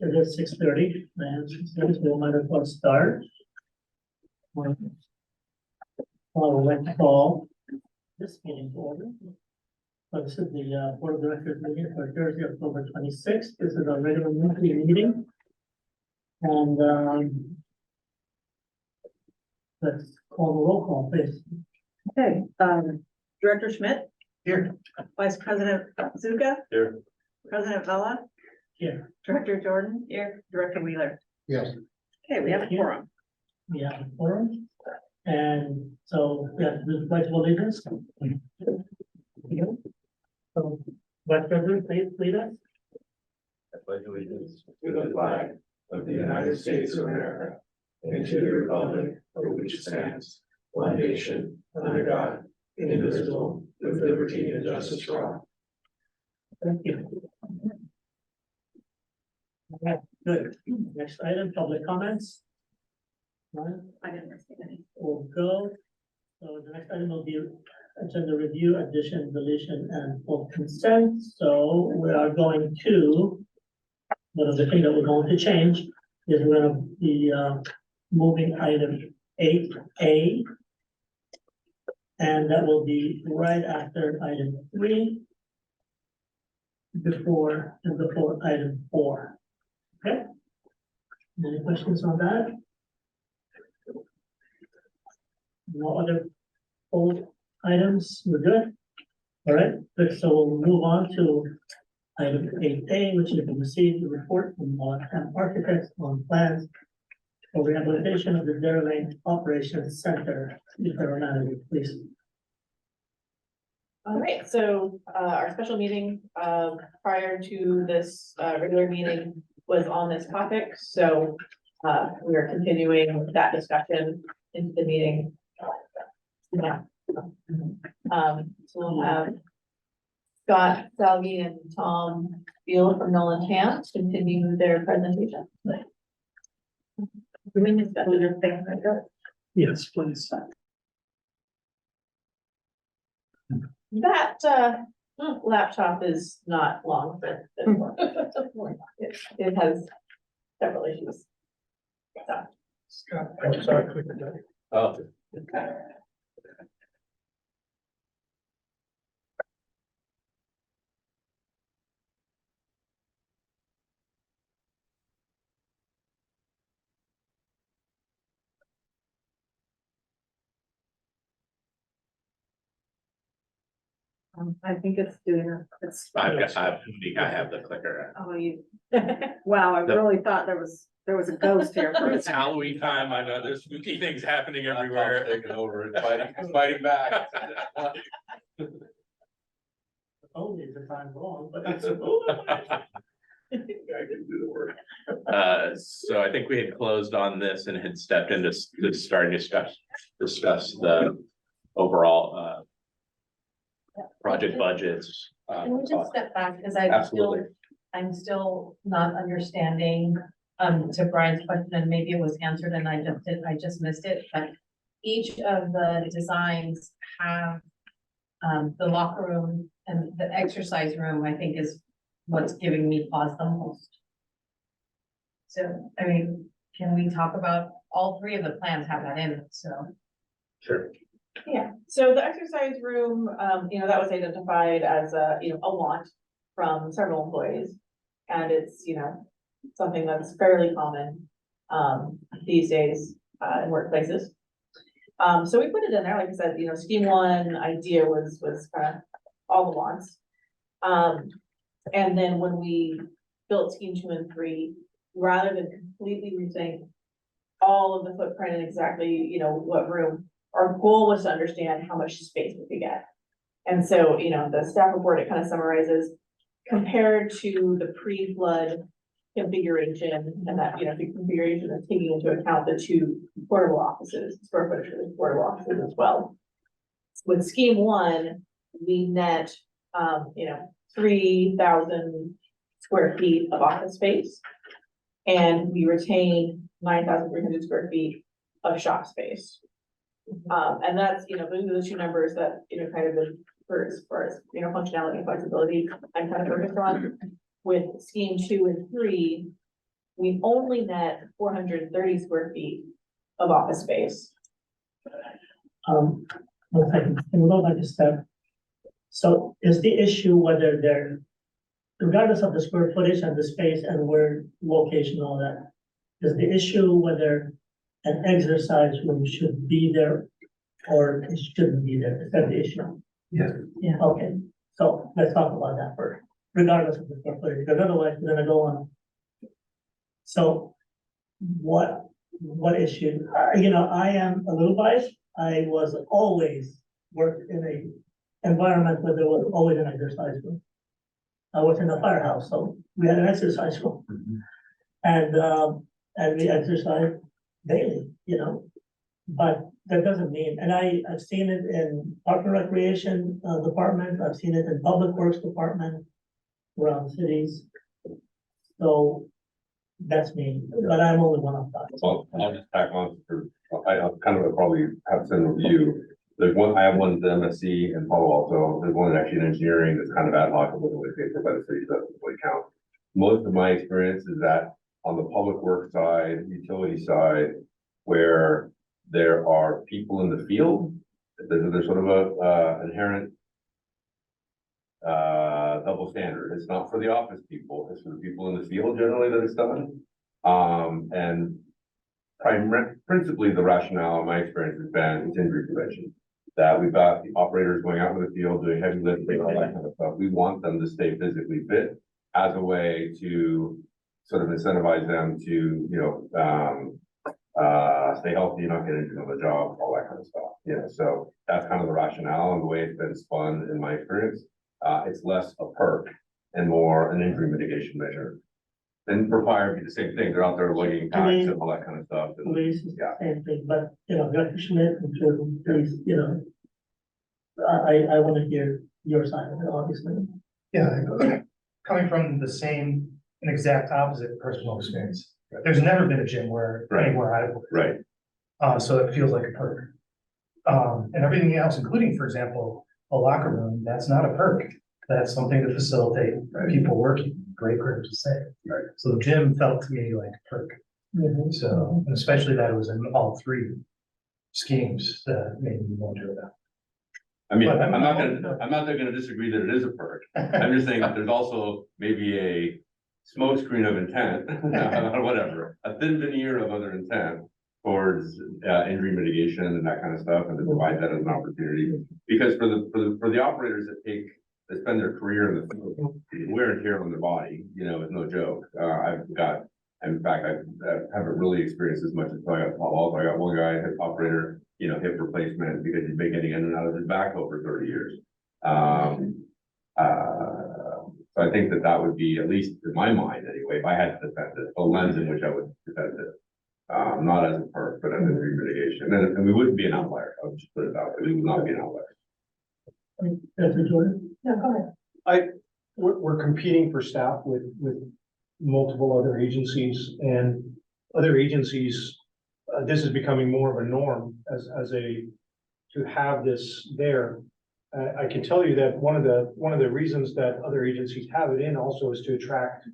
It is 6:30, and we'll might as well start. I would like to call this meeting to order. This is the Board of Directors meeting for Thursday, October 26th. This is our regular monthly meeting. And let's call the roll call, please. Okay, Director Schmidt, Here. Vice President Zuka, Here. President Vella, Here. Director Jordan, here, Director Wheeler. Yes. Okay, we have a quorum. We have a forum. And so we have to do the pledge of allegiance. So, Vice President, please lead us. I pledge allegiance to the flag of the United States of America and to the republic for which it stands, one nation, under God, indivisible, with liberty and justice for all. Thank you. All right, good. Next item, public comments. Right, I didn't receive any. we'll go. So the next item will be agenda review, addition, deletion, and full consent. So we are going to, one of the things that we're going to change is we're going to be moving item 8A. And that will be right after item 3. Before item 4. Okay? Any questions on that? No other old items? We're good? All right, good. So we'll move on to item 8A, which is to receive the report from town architects on plans for rehabilitation of the Dairy Lane Operations Center. Mr. Manager, please. All right, so our special meeting prior to this regular meeting was on this topic, so we are continuing that discussion into the meeting. Yeah. So we'll have Scott, Salgi, and Tom Field from Nolan Camp continue their presentation. Doing this better thing, I guess. Yes, please. That laptop is not long, but it has several issues. So, Scott, I'm sorry. Oh. I think it's doing, it's. I have the clicker. Oh, you, wow, I really thought there was a ghost here. It's Halloween time. I know there's spooky things happening everywhere. Taking over and fighting back. Only the time wrong, but that's. I can do the work. So I think we had closed on this and had stepped into starting to discuss the overall project budgets. Can we just step back, because Absolutely. I'm still not understanding, to Brian's question, and maybe it was answered and I just missed it, but each of the designs have the locker room and the exercise room, I think, is what's giving me pause the most. So, I mean, can we talk about, all three of the plans have that in it, so. Sure. Yeah, so the exercise room, that was identified as a want from several employees. And it's, something that's fairly common, these days, in workplaces. So we put it in there, like I said, scheme one idea was kind of all the wants. And then when we built scheme 2 and 3, rather than completely rethink all of the footprint and exactly, what room, our goal was to understand how much space we could get. And so, the staff report, it kind of summarizes compared to the pre-flood configuration, and that, the configuration is taking into account the 2 portable offices, square footage for the portable offices as well. With scheme 1, we net, 3,000 square feet of office space, and we retain 9,300 square feet of shop space. And that's, those are the 2 numbers that, kind of as far as, functionality and flexibility, I'm kind of focused on. With scheme 2 and 3, we only net 430 square feet of office space. One second, can we go back a step? So is the issue whether they're, regardless of the square footage and the space and where location, all that, is the issue whether an exercise room should be there or it shouldn't be there? Is that the issue? Yes. Yeah. Okay, so let's talk about that first, regardless of the square footage, because otherwise we're gonna go on. So what issue? I am a little biased. I was always worked in a environment where there was always an exercise room. I worked in a firehouse, so we had an exercise room. And we exercised daily, but that doesn't mean, and I've seen it in Park and Recreation Department, I've seen it in Public Works Department around cities. So that's me, but I'm only one of that. Well, I'll just tack on I kind of probably have the same review. There's one, I have one at the MSC in Palo Alto. There's one actually in engineering that's kind of ad hoc, but it's paid for by the city, so that doesn't really count. Most of my experience is that on the public work side, utility side, where there are people in the field, there's sort of a inherent double standard. It's not for the office people, it's for the people in the field generally that it's done. And principally the rationale in my experience has been it's injury prevention. That we've got the operators going out in the field doing heavy lifting, all that kind of stuff. We want them to stay physically fit as a way to sort of incentivize them to, stay healthy, not get injured on the job, all that kind of stuff. So that's kind of the rationale and the way it's been spun in my experience. It's less a perk and more an injury mitigation measure. And for fire, it'd be the same thing. They're out there lugging packs and all that kind of stuff. And, Police is the yeah. same thing, but, Dr. Schmidt and children, please, I want to hear your side of it, obviously. Yeah, coming from the same and exact opposite personal experience. There's never been a gym where Right. anywhere I've worked. Right. So it feels like a perk. And everything else, including, for example, a locker room, that's not a perk. That's something to facilitate people working. Great group to say. Right. So the gym felt to me like a perk. Mhm. So, and especially that it was in all three schemes that made me want to do that. I mean, But I'm not gonna disagree that it is a perk. I'm just saying that there's also maybe a smokescreen of intent, or whatever, a thin veneer of other intent towards injury mitigation and that kind of stuff, and to provide that as an opportunity. Because for the operators that spend their career in the field, wear and tear on their body, is no joke. In fact, I haven't really experienced as much as I got Palo Alto. I got one guy, hip operator, hip replacement because he's been getting in and out of his backhoe for 30 years. So I think that would be, at least in my mind anyway, if I had to defend it, a lens in which I would defend it. Not as a perk, but as a mitigation. And we wouldn't be an outlier. I would just put it out. We would not be an outlier. Dr. Jordan? No, go ahead. We're competing for staff with multiple other agencies, and other agencies, this is becoming more of a norm to have this there. I can tell you that one of the reasons that other agencies have it in also is to attract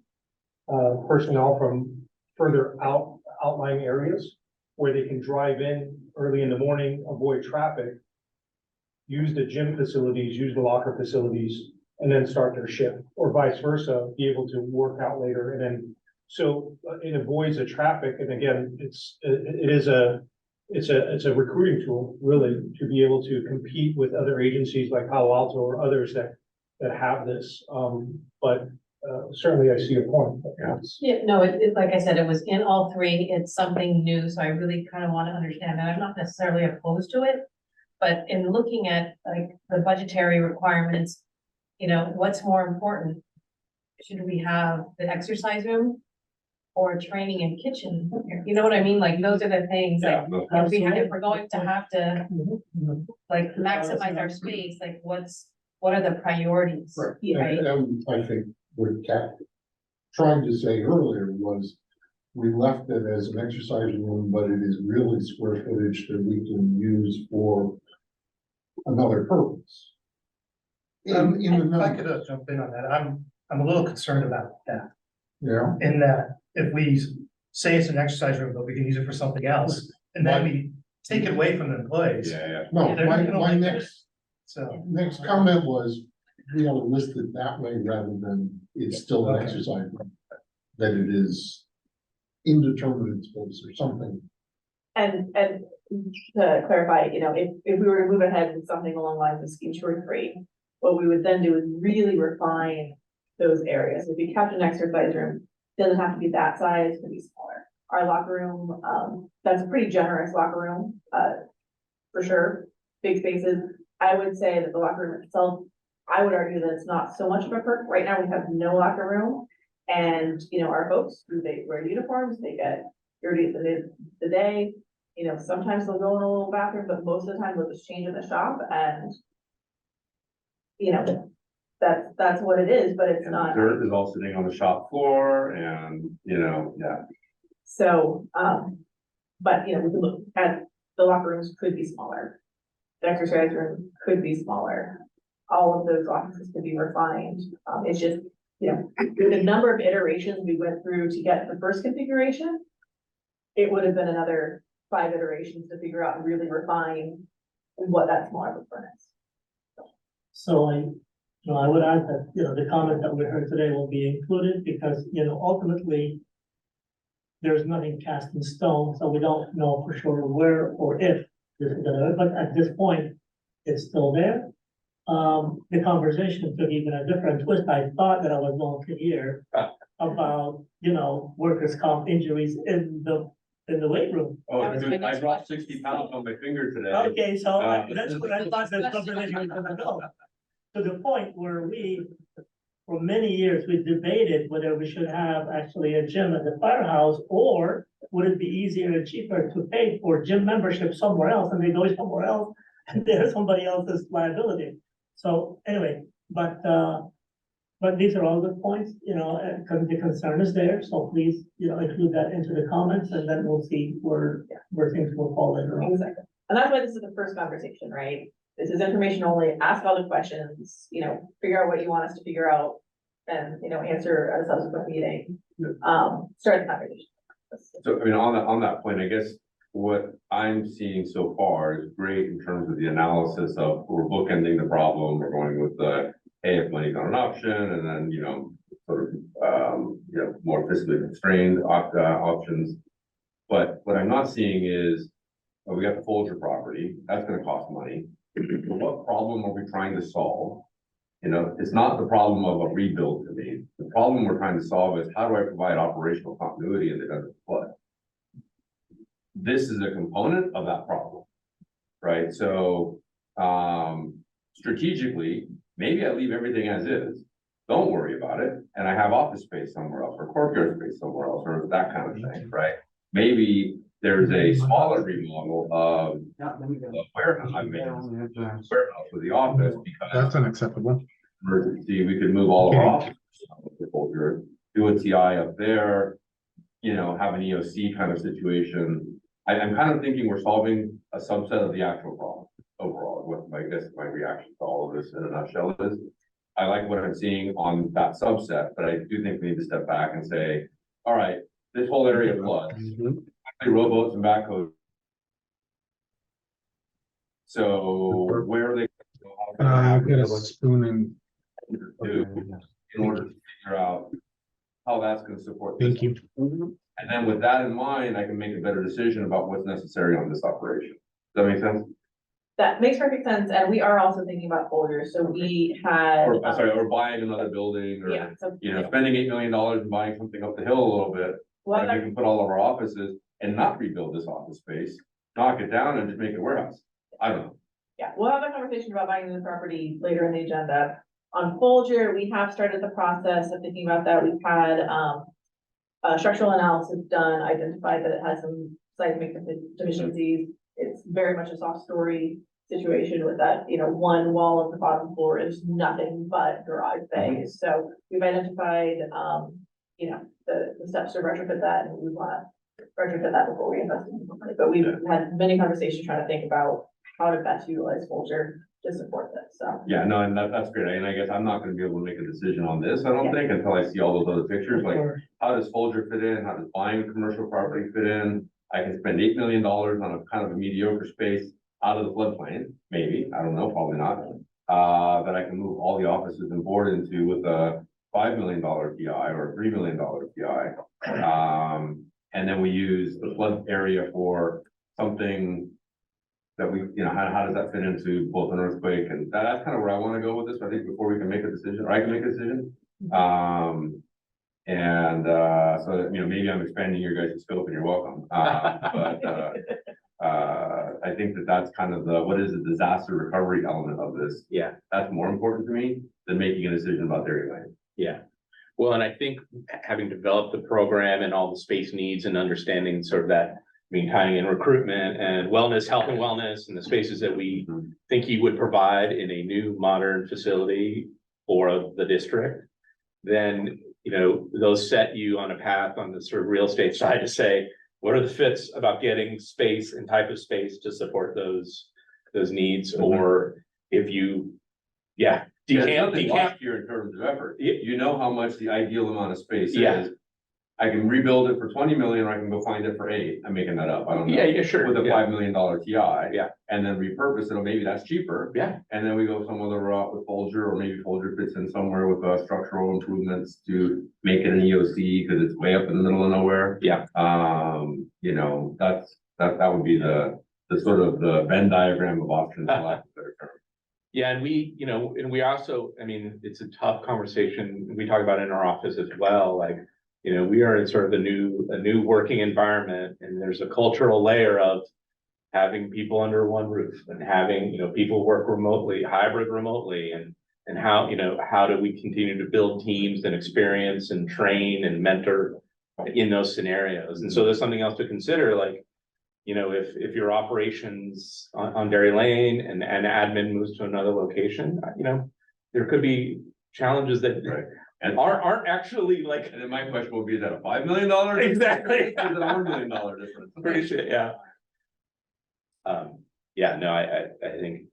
personnel from further outlying areas where they can drive in early in the morning, avoid traffic, use the gym facilities, use the locker facilities, and then start their shift, or vice versa, be able to work out later. And then, so it avoids the traffic. And again, it's a recruiting tool, really, to be able to compete with other agencies like Palo Alto or others that have this. But certainly I see your point. Yeah, no, it's like I said, it was in all three. It's something new, so I really kind of want to understand, and I'm not necessarily opposed to it. But in looking at like the budgetary requirements, what's more important? Should we have the exercise room or training and kitchen? You know what I mean? Like, those are the things, like, if we're going to have to like maximize our space, like what are the priorities? Right? And I think what Kat trying to say earlier was we left it as an exercise room, but it is really square footage that we can use for another purpose. In the If I numbers. could jump in on that, I'm a little concerned about that. Yeah, in that if we say it's an exercise room, but we can use it for something else, and then we take it away from the employees. Yeah. no, They're not my, gonna my like next, So, next comment was, we ought to list it that way rather than it's still an Okay. exercise room. That it is indeterminate space or something. And to clarify, you know, if we were to move ahead with something along the lines of scheme short 3, what we would then do is really refine those areas. If you kept an exercise room, doesn't have to be that size, it can be smaller. Our locker room, that's a pretty generous locker room, for sure, big spaces. I would say that the locker room itself, I would argue that it's not so much of a perk. Right now, we have no locker room. And, you know, our folks, who they wear uniforms, they get dirty at the end of the day. You know, sometimes they'll go in a little bathroom, but most of the time they'll just change in the shop and, you know, that's what it is, but it's And not. dirt is all sitting on the shop floor and, you know, yeah. So, but, you know, we could look at, the locker rooms could be smaller. The exercise room could be smaller. All of those offices could be refined. It's just, you know, the number of iterations we went through to get the first configuration, it would have been another 5 iterations to figure out and really refine what that smaller footprint is. So I would add that, you know, the comment that we heard today will be included because, you know, ultimately there's nothing cast in stone, so we don't know for sure where or if this is gonna, but at this point, it's still there. The conversation took even a different twist. I thought that I was going to hear about, you know, workers' comp injuries in the weight room. Oh, dude, I dropped 60 pounds on my finger today. Okay, so Uh, that's what I thought that conversation was gonna go. To the point where for many years, we debated whether we should have actually a gym at the firehouse, or would it be easier and cheaper to pay for gym membership somewhere else, and they go somewhere else, and there's somebody else's liability. So anyway, but these are all good points, you know, because the concern is there, so please, you know, include that into the comments, and then we'll see where things will fall later on. Exactly. And that's why this is the first conversation, right? This is information only, ask all the questions, you know, figure out what you want us to figure out. And, you know, answer at a subsequent meeting, start the conversation. So, I mean, on that point, I guess what I'm seeing so far is great in terms of the analysis of, we're bookending the problem, we're going with the, hey, if money's not an option, and then, you know, sort of, you know, more fiscally constrained options. But what I'm not seeing is, we got the Folger property, that's gonna cost money. But what problem are we trying to solve? You know, it's not the problem of a rebuild to me. The problem we're trying to solve is, how do I provide operational continuity in the event of flood? This is a component of that problem, right? So, strategically, maybe I leave everything as is, don't worry about it, and I have office space somewhere else, or courtyard space somewhere else, or that kind of thing, right? Maybe there's a smaller remodel of the warehouse, I mean, warehouse with the office, because That's unacceptable. emergency, we could move all of our offices, do a TI up there, you know, have an EOC kind of situation. I'm kind of thinking we're solving a subset of the actual problem overall. What I guess my reaction to all of this in a nutshell is, I like what I'm seeing on that subset, but I do think we need to step back and say, all right, this whole area floods, rowboats and backhoes. So where are they? Get a spoon and Do in order to figure out how that's gonna support this. thank you. And then with that in mind, I can make a better decision about what's necessary on this operation. Does that make sense? That makes perfect sense, and we are also thinking about folders, so we had. Or, I'm sorry, or buying another building, Yeah, or, so. you know, spending $8 million and buying something up the hill a little bit. Well, And we can put all of our offices and not rebuild this office space, knock it down and just make it a warehouse. I don't know. yeah, we'll have a conversation about buying the property later in the agenda. On Folger, we have started the process of thinking about that. We've had, structural analysis done, identified that it has some seismic deficiencies. It's very much a soft story situation with that, you know, one wall of the bottom floor is nothing but garage bays. So we've identified, you know, the steps to retrofit that, and we wanna retrofit that before we invest in it. But we've had many conversations trying to think about how to best utilize Folger to support this, so. Yeah, no, and that's great, and I guess I'm not gonna be able to make a decision on this, I don't Yeah. think, until I see all those other pictures, like, Or- how does Folger fit in, how does buying commercial property fit in? I can spend $8 million on a kind of a mediocre space out of the floodplain, maybe, I don't know, probably not. That I can move all the offices and board into with a $5 million PI or a $3 million PI. And then we use the flood area for something that we, you know, how does that fit into both an earthquake, and that's kind of where I want to go with this, I think, before we can make a decision, or I can make a decision. So, you know, maybe I'm expanding your guys' scope and you're welcome. I think that's kind of what is the disaster recovery element of this. Yeah. That's more important to me than making a decision about Dairy Lane. Yeah. Well, and I think having developed the program and all the space needs and understanding sort of that, I mean, tying in recruitment and wellness, health and wellness, and the spaces that we think he would provide in a new modern facility for the district, then, you know, those set you on a path on the sort of real estate side to say, what are the fits about getting space and type of space to support those needs? Or if you, Yeah, there's nothing decamp, lost here in terms of effort. You know how much the ideal amount of space Yeah. is. I can rebuild it for 20 million, or I can go find it for 8. I'm making that up, I don't know. yeah, sure. With a yeah. $5 million TI. Yeah. And then repurpose it, or maybe that's cheaper. Yeah. And then we go some other route with Folger, or maybe Folger fits in somewhere with structural improvements to make it an EOC, because it's way up in the middle of nowhere. Yeah. You know, that would be the sort of the Venn diagram of options, for lack of a better term. Yeah, and we, you know, and we also, I mean, it's a tough conversation. We talk about it in our office as well, like, you know, we are in sort of a new working environment, and there's a cultural layer of having people under one roof and having, you know, people work remotely, hybrid remotely, and how, you know, how do we continue to build teams and experience and train and mentor in those scenarios? And so there's something else to consider, like, you know, if your operations on Dairy Lane and admin moves to another location, you know, there could be challenges that Right. And aren't actually like. And then my question will be, is that a $5 million? Exactly. Is it a $1 million difference? Pretty sure, yeah. Yeah, no, I think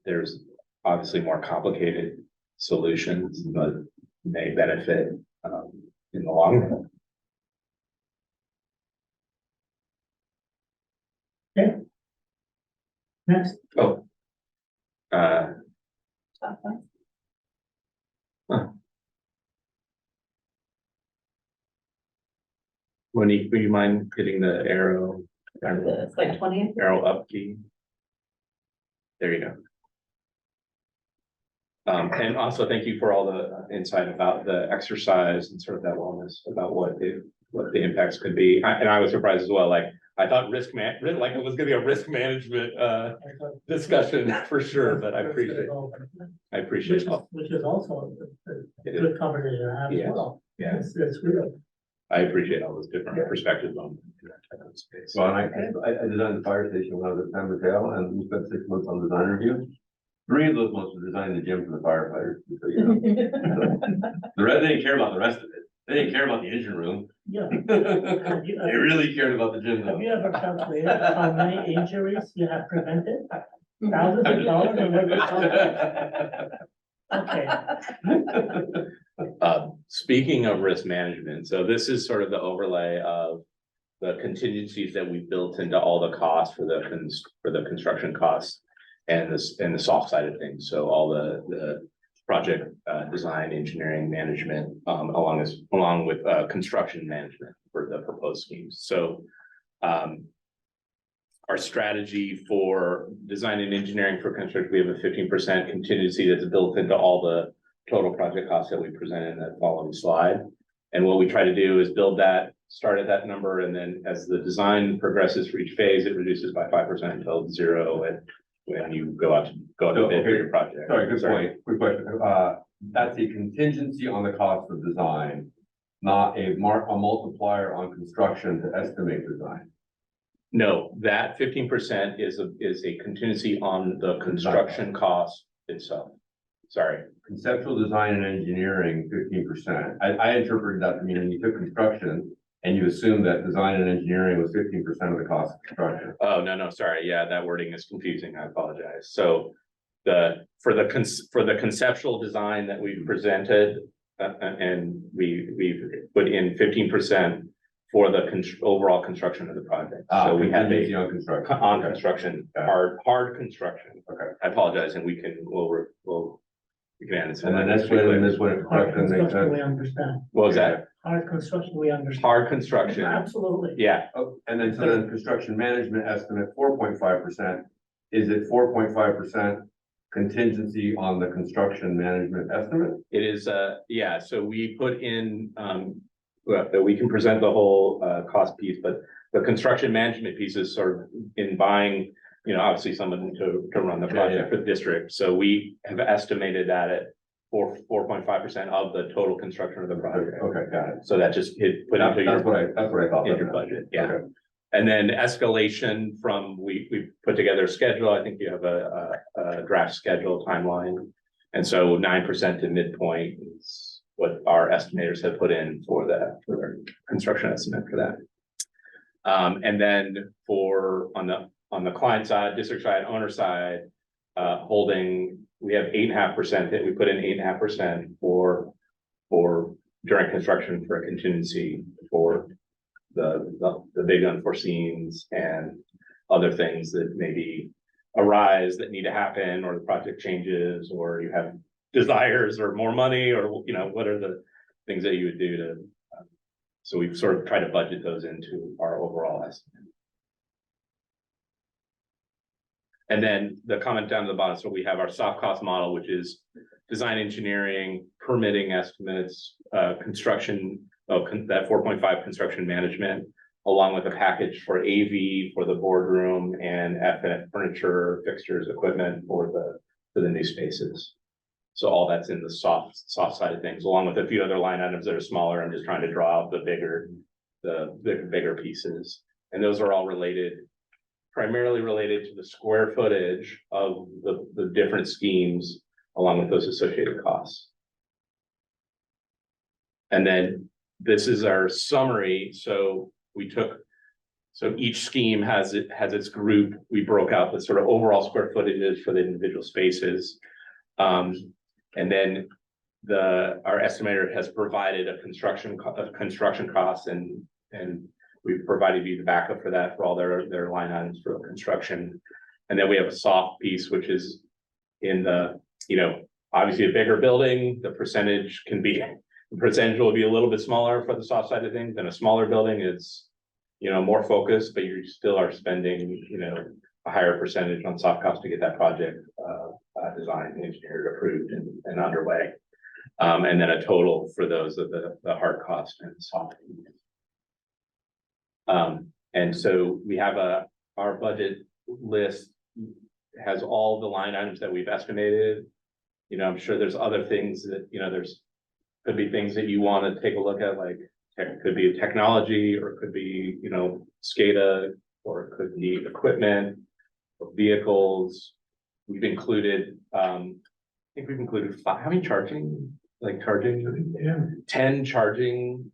there's obviously more complicated solutions, but may benefit, in the long run. Next, Oh. Monique, would you mind hitting the arrow? It's like 20. Arrow up key. There you go. And also thank you for all the insight about the exercise and sort of that wellness, about what the impacts could be. And I was surprised as well, like, I thought like it was gonna be a risk management, discussion for sure, but I appreciate all. which is also a good conversation to have as Yeah. well. Yeah. It's real. I appreciate all those different perspectives on that type of space. Well, and I designed the fire station when I was at San Mateo, and we spent 6 months on design review. 3 of those months were designing the gym for the firefighters, so, you know. They didn't care about the rest of it. They didn't care about the engine room. Yeah. They really cared about the gym though. Have you ever calculated how many injuries you have prevented? Thousands of dollars on every contract? Okay, Speaking of risk management, so this is sort of the overlay of the contingencies that we built into all the costs for the construction costs and the soft side of things. So all the project design, engineering, management, along with construction management for the proposed schemes. So our strategy for design and engineering for construction, we have a 15% contingency that's built into all the total project costs that we present in that following slide. And what we try to do is build that, start at that number, and then as the design progresses for each phase, it reduces by 5% until 0. And when you go out to bid for your project. Sorry, good point. Quick question. That's a contingency on the cost of design, not a multiplier on construction to estimate design. No, that 15% is a contingency on the construction cost itself. Sorry. Conceptual design and engineering, 15%. I interpreted that to mean you took construction and you assume that design and engineering was 15% of the cost of construction. Oh, no, sorry. Yeah, that wording is confusing. I apologize. So for the conceptual design that we presented, and we've put in 15% for the overall construction of the project. So we have Contingency on construction. on Okay. construction, Yeah. hard construction. Okay. I apologize, and we can add this. And then this way, Hard correction makes construction, sense. we understand. What was that? Hard construction, we understand. Hard construction. Absolutely. Yeah, Oh, and then construction management estimate 4.5%. Is it 4.5% contingency on the construction management estimate? it is, yeah, so we put in, well, that we can present the whole, cost piece, but the construction management piece is sort of in buying, obviously someone to run the project for the district. So we have estimated that at 4.5% of the total construction of the project. Okay, got it. So that just put into your. That's what I thought. Into budget, yeah. Okay. And then escalation from, we put together a schedule. I think you have a draft schedule timeline. And so 9% to midpoint is what our estimators have put in for their construction estimate for that. And then on the client side, district side, owner side, holding, we have 8.5% that we put in 8.5% for during construction for a contingency for the big unforeseens and other things that maybe arise that need to happen, or the project changes, or you have desires or more money, or what are the things that you would do to so we've sort of tried to budget those into our overall estimate. And then the comment down to the bottom, so we have our soft cost model, which is design engineering, permitting estimates, construction, that 4.5 construction management, along with a package for AV for the boardroom and FF furniture, fixtures, equipment for the new spaces. So all that's in the soft side of things, along with a few other line items that are smaller. I'm just trying to draw out the bigger pieces. And those are all primarily related to the square footage of the different schemes, along with those associated costs. And then this is our summary. So each scheme has its group. We broke out the sort of overall square footages for the individual spaces. And then our estimator has provided a construction cost, and we've provided you the backup for that for all their line items for construction. And then we have a soft piece, which is in obviously a bigger building, the percentage will be a little bit smaller for the soft side of things. Than a smaller building is, more focused, but you still are spending, a higher percentage on soft cost to get that project designed, engineered, approved, and underway. And then a total for those of the hard cost and soft. And so we have our budget list has all the line items that we've estimated. I'm sure there's other things that, could be things that you want to take a look at, like it could be technology, or it could be, SCADA, or it could be equipment, or vehicles. We've included, I think we've included how many charging 10 charging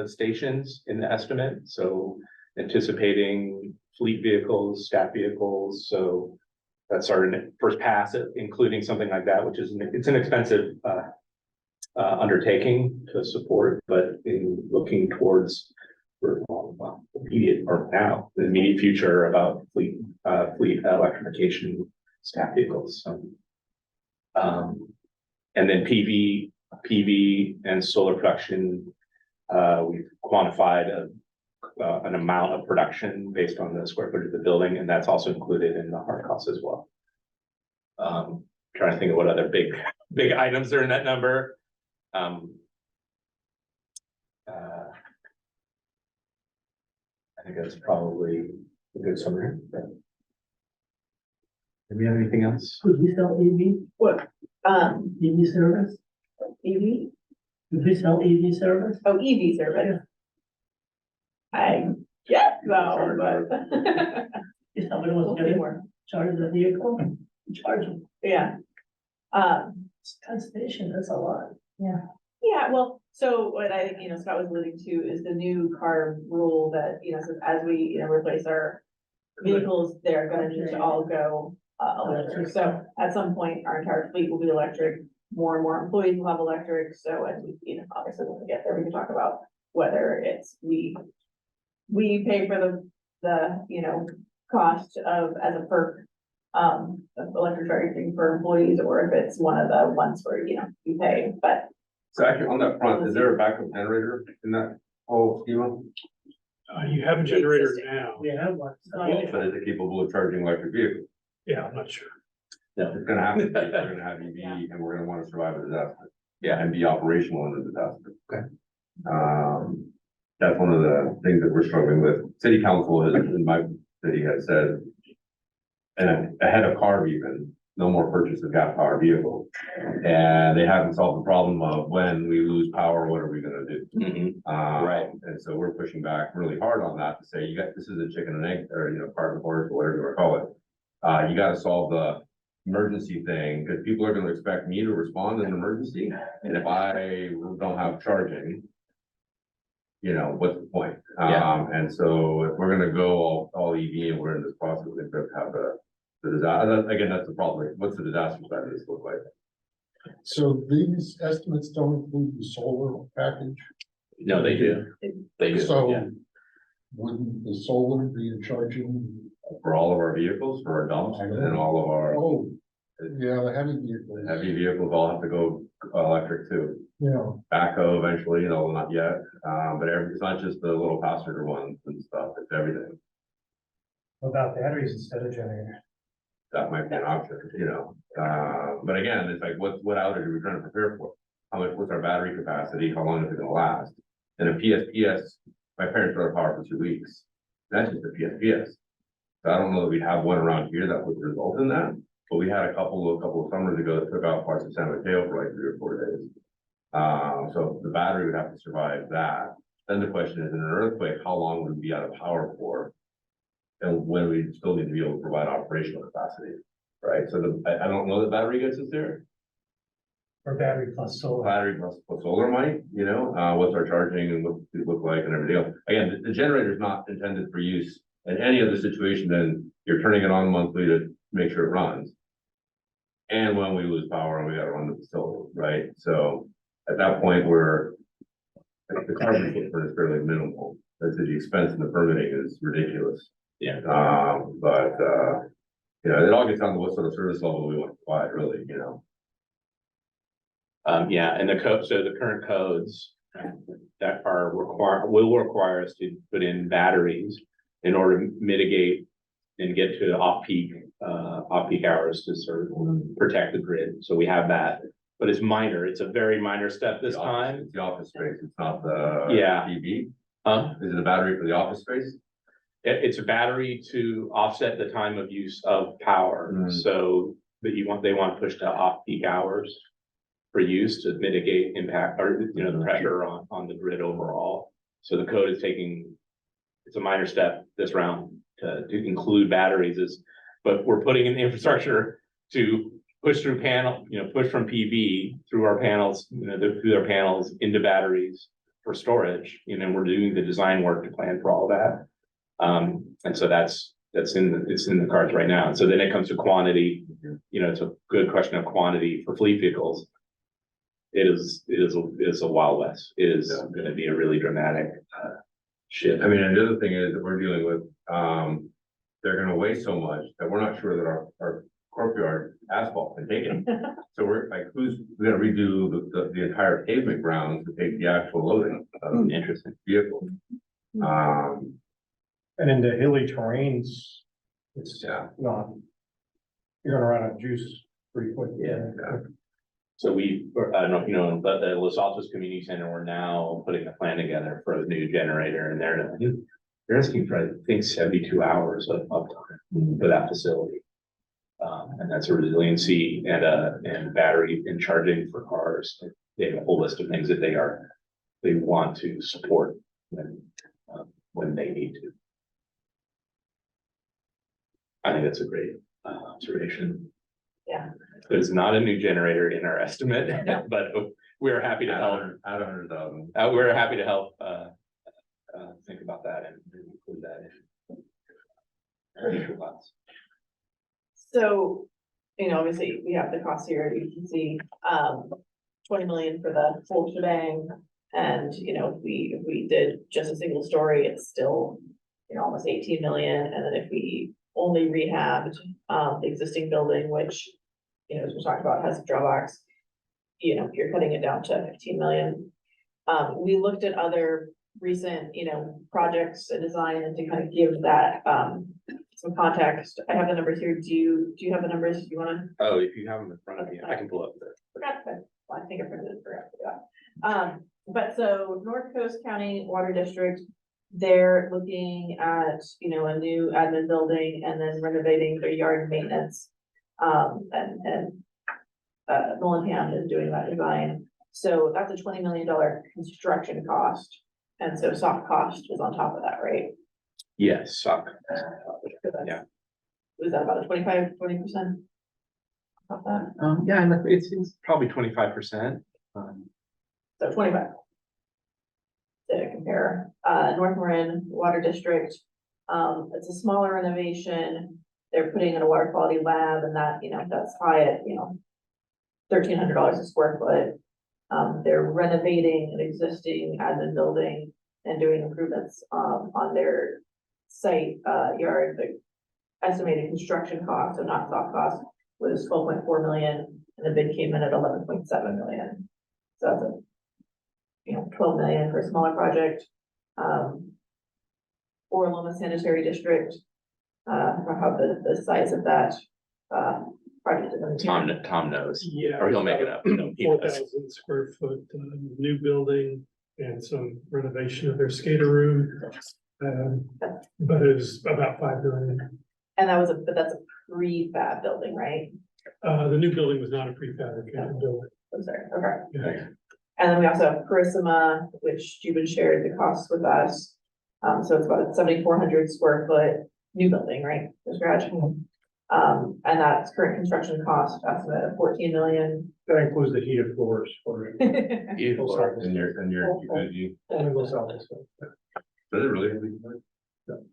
stations in the estimate. So anticipating fleet vehicles, staff vehicles. So that's our first pass at including something like that, which is it's an expensive undertaking to support, but in looking towards the immediate future about fleet electrification, staff vehicles. And then PV and solar production, we've quantified an amount of production based on the square footage of the building, and that's also included in the hard costs as well. Trying to think of what other big items are in that number. I think that's probably a good summary. Do we have anything else? Could we sell EV? What, EV service? EV? Could we sell EV service? Oh, EV service. I guess so, but. If somebody wants to We'll see get more. charge the vehicle, charge them. Yeah. It's 10 station, that's a lot. Yeah, well, So what I think, Scott was alluding to is the new CARB rule that, says as we, replace our vehicles, they're gonna need to all go electric. So at some point, our entire fleet will be electric. More and more employees will have electric. So as we, obviously when we get there, we can talk about whether it's we pay for the cost of, as a perk, of electric charging for employees, or if it's one of the ones where, you pay, but. So actually, on that front, is there a backup generator in that whole schema? You have a generator now. We have one. But is it capable of charging electric vehicles? Yeah, I'm not sure. It's gonna have to be, we're gonna have EV and we're gonna wanna survive a disaster. Yeah. And be operational in a disaster. Okay. That's one of the things that we're struggling with. City council has, in my city, has said, and ahead of CARB even, no more purchase of gas powered vehicles. And they haven't solved the problem of when we lose power, what are we gonna do? Right. And so we're pushing back really hard on that to say, this is a chicken and egg, or, cart and horse, or whatever you wanna call it. You gotta solve the emergency thing, because people are gonna expect me to respond in an emergency, and if I don't have charging, what's the point? Yeah. And so if we're gonna go all EV and we're in this process, we have to have the disaster, again, that's the problem. What's the disaster side of this look like? So these estimates don't include the solar package. No, they do. They do, yeah. So wouldn't the solar be in charging? For all of our vehicles, for our dumps, and all of our Oh, yeah, the heavy vehicles. heavy vehicles all have to go electric too. Yeah, Backhoe eventually, not yet, but it's not just the little passenger ones and stuff, it's everything. What about batteries instead of generators? That might be an option, but again, it's like, what outage are we trying to prepare for? What's our battery capacity, how long is it gonna last? And a PSPS, my parents were out of power for 2 weeks, that's just a PSPS. So I don't know that we have one around here that would result in that, but we had a couple of summers ago that took out parts of San Mateo for like 3 or 4 days. So the battery would have to survive that. Then the question is, in an earthquake, how long would we be out of power for? And when we still need to be able to provide operational capacity, right? So I don't know that battery gets us there. Or battery plus solar? Battery plus solar might, what's our charging and what it look like and everything else. Again, the generator is not intended for use in any other situation than you're turning it on monthly to make sure it runs. And when we lose power and we gotta run the facility, right? So at that point, the carbon footprint is fairly minimal. That's the expense and the permitting is ridiculous. Yeah. But it all gets down to what sort of service level we want to provide, really, Yeah, and so the current codes that will require us to put in batteries in order to mitigate and get to off-peak hours to sort of protect the grid. So we have that, but it's minor. It's a very minor step this time. It's the office space, it's not the Yeah. PV. Is it a battery for the office space? It's a battery to offset the time of use of power. Mm. So that they want to push to off-peak hours for use to mitigate impact or, the pressure on the grid overall. So the code is it's a minor step this round to include batteries but we're putting in the infrastructure to push through push from PV through our panels, through their panels into batteries for storage. And we're doing the design work to plan for all that. And so it's in the cards right now. And so then it comes to quantity, it's a good question of quantity for fleet vehicles. It is a Wild West. It is going to be a really dramatic shift. I mean, and the other thing is that we're dealing with, they're gonna weigh so much that we're not sure that our courtyard asphalt can take it. So we're like, we're gonna redo the entire pavement grounds to take the actual loading of Interesting. vehicles. And in the hilly terrains, it's not, you're gonna run out of juice pretty quick. Yeah. So I don't know if you know, but the Los Altos Community Center, we're now putting a plan together for a new generator, and they're asking for, I think, 72 hours of uptime for that facility. And that's a resiliency and battery and charging for cars. They have a whole list of things that they want to support when they need to. I think that's a great observation. Yeah. There's not a new generator in our estimate, but we're happy to help. Add 100,000. We're happy to help, think about that and include that in. Future plans. So, obviously, we have the cost here, you can see, 20 million for the full shebang. And, if we did just a single story, it's still, almost 18 million. And then if we only rehabbed, the existing building, which, as we talked about, has drawbacks, you're cutting it down to 15 million. We looked at other recent, projects and design, and to kind of give that, some context. I have the numbers here. Do you have the numbers you wanna? Oh, if you have them in front of me, I can pull up the. Forgot to, well, I think I printed it, forgot to do that. But so North Coast County Water District, they're looking at, a new admin building and then renovating their yard maintenance. Mullingham is doing that design. So that's a $20 million construction cost. And so soft cost is on top of that, right? Yes, suck. Yeah. Was that about a 20%? Of that? Yeah, and it's probably 25%. So 25. To compare, North Marin Water District, it's a smaller renovation. They're putting in a water quality lab, and that, that's high at, $1,300 a square foot. They're renovating an existing admin building and doing improvements, on their site, yard. The estimated construction cost, so not soft cost, was 12.4 million, and the bid came in at 11.7 million. So that's a 12 million for a smaller project. Orloma Sanitary District, how the size of that project is. Tom knows, Yeah. or he'll make it up. No, he knows. 4,000 square foot, new building and some renovation of their skater room. But it was about 5 million. And but that's a prefab building, right? The new building was not a prefabricated building. I'm sorry, okay. Yeah. And then we also have Carissima, which Juben shared the costs with us. So it's about a 7,400 square foot new building, right? The garage. And that's current construction cost estimate of 14 million. That includes the heated floors for it. Beautiful. And you, Only goes out this way. does it really?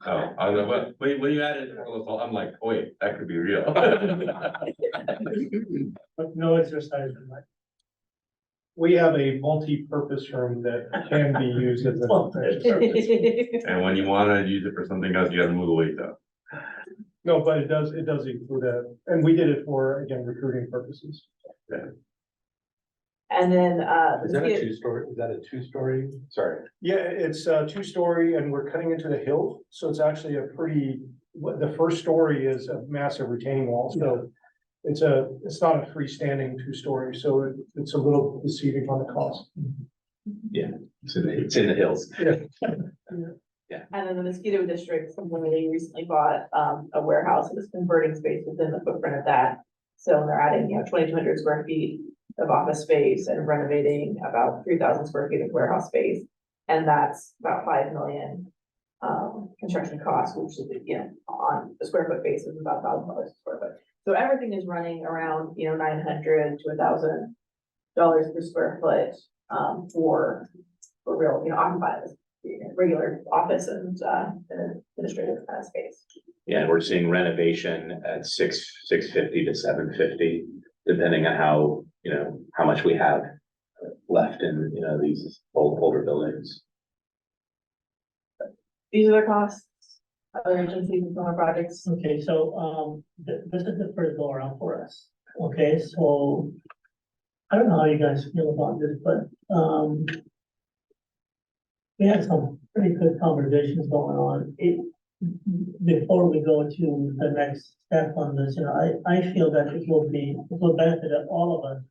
Oh, I was like, when you added, I'm like, oh, wait, that could be real. But no exercise. We have a multi-purpose room that can be used as a. And when you wanna use it for something else, you gotta move away though. No, but it does include that, and we did it for, again, recruiting purposes. And then, Is that a two-story? Sorry. Yeah, it's a 2-story and we're cutting into the hill, so it's actually a pretty, the first story is a massive retaining wall, so. It's not a freestanding 2-story, so it's a little deceiving on the cost. Yeah, it's in the hills. And then the mosquito district, they recently bought a warehouse and is converting space within the footprint of that. So they're adding, 2,200 square feet of office space and renovating about 3,000 square feet of warehouse space. And that's about 5 million construction costs, which is, on the square foot basis, about $1,000 a square foot. So everything is running around, $900 to $1,000 per square foot for real, occupied regular office and administrative kind of space. Yeah, and we're seeing renovation at 650 to 750, depending on how much we have left in, these older buildings. These are the costs, other agencies and similar projects. Okay, so, this is the first go around for us. Okay, so I don't know how you guys feel about this, but, we had some pretty good conversations going on. Before we go to the next step on this, I feel that it will benefit all of us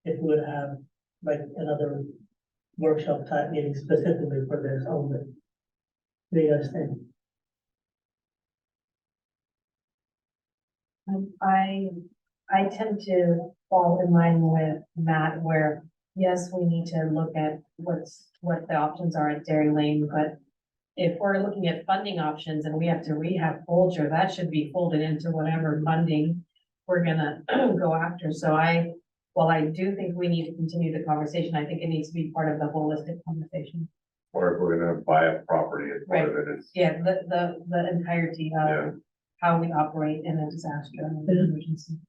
if we would have like another workshop type meeting specifically for this only. What do you guys think? I tend to fall in line with Matt, where, yes, we need to look at what the options are at Dairy Lane, but if we're looking at funding options and we have to rehab Folger, that should be folded into whatever funding we're gonna go after. So I while I do think we need to continue the conversation, I think it needs to be part of the holistic conversation. Or if we're gonna buy a property as part of it, it's. Yeah, the entirety Yeah. of how we operate in a disaster and an emergency.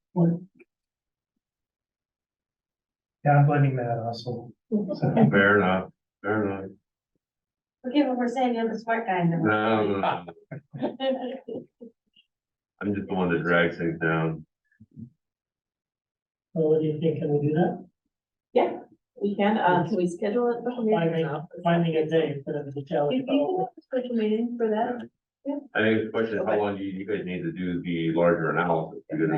Yeah, I'm blaming that also. Fair enough, fair enough. Forgive me for saying you're the smart guy in the room. No, I'm just the one that drags things down. So what do you think? Can we do that? Yeah, we can we schedule a special meeting? Finding a day instead of the You challenge. can have a special meeting for that. I think the question is how long do you guys need to do the larger analysis? Because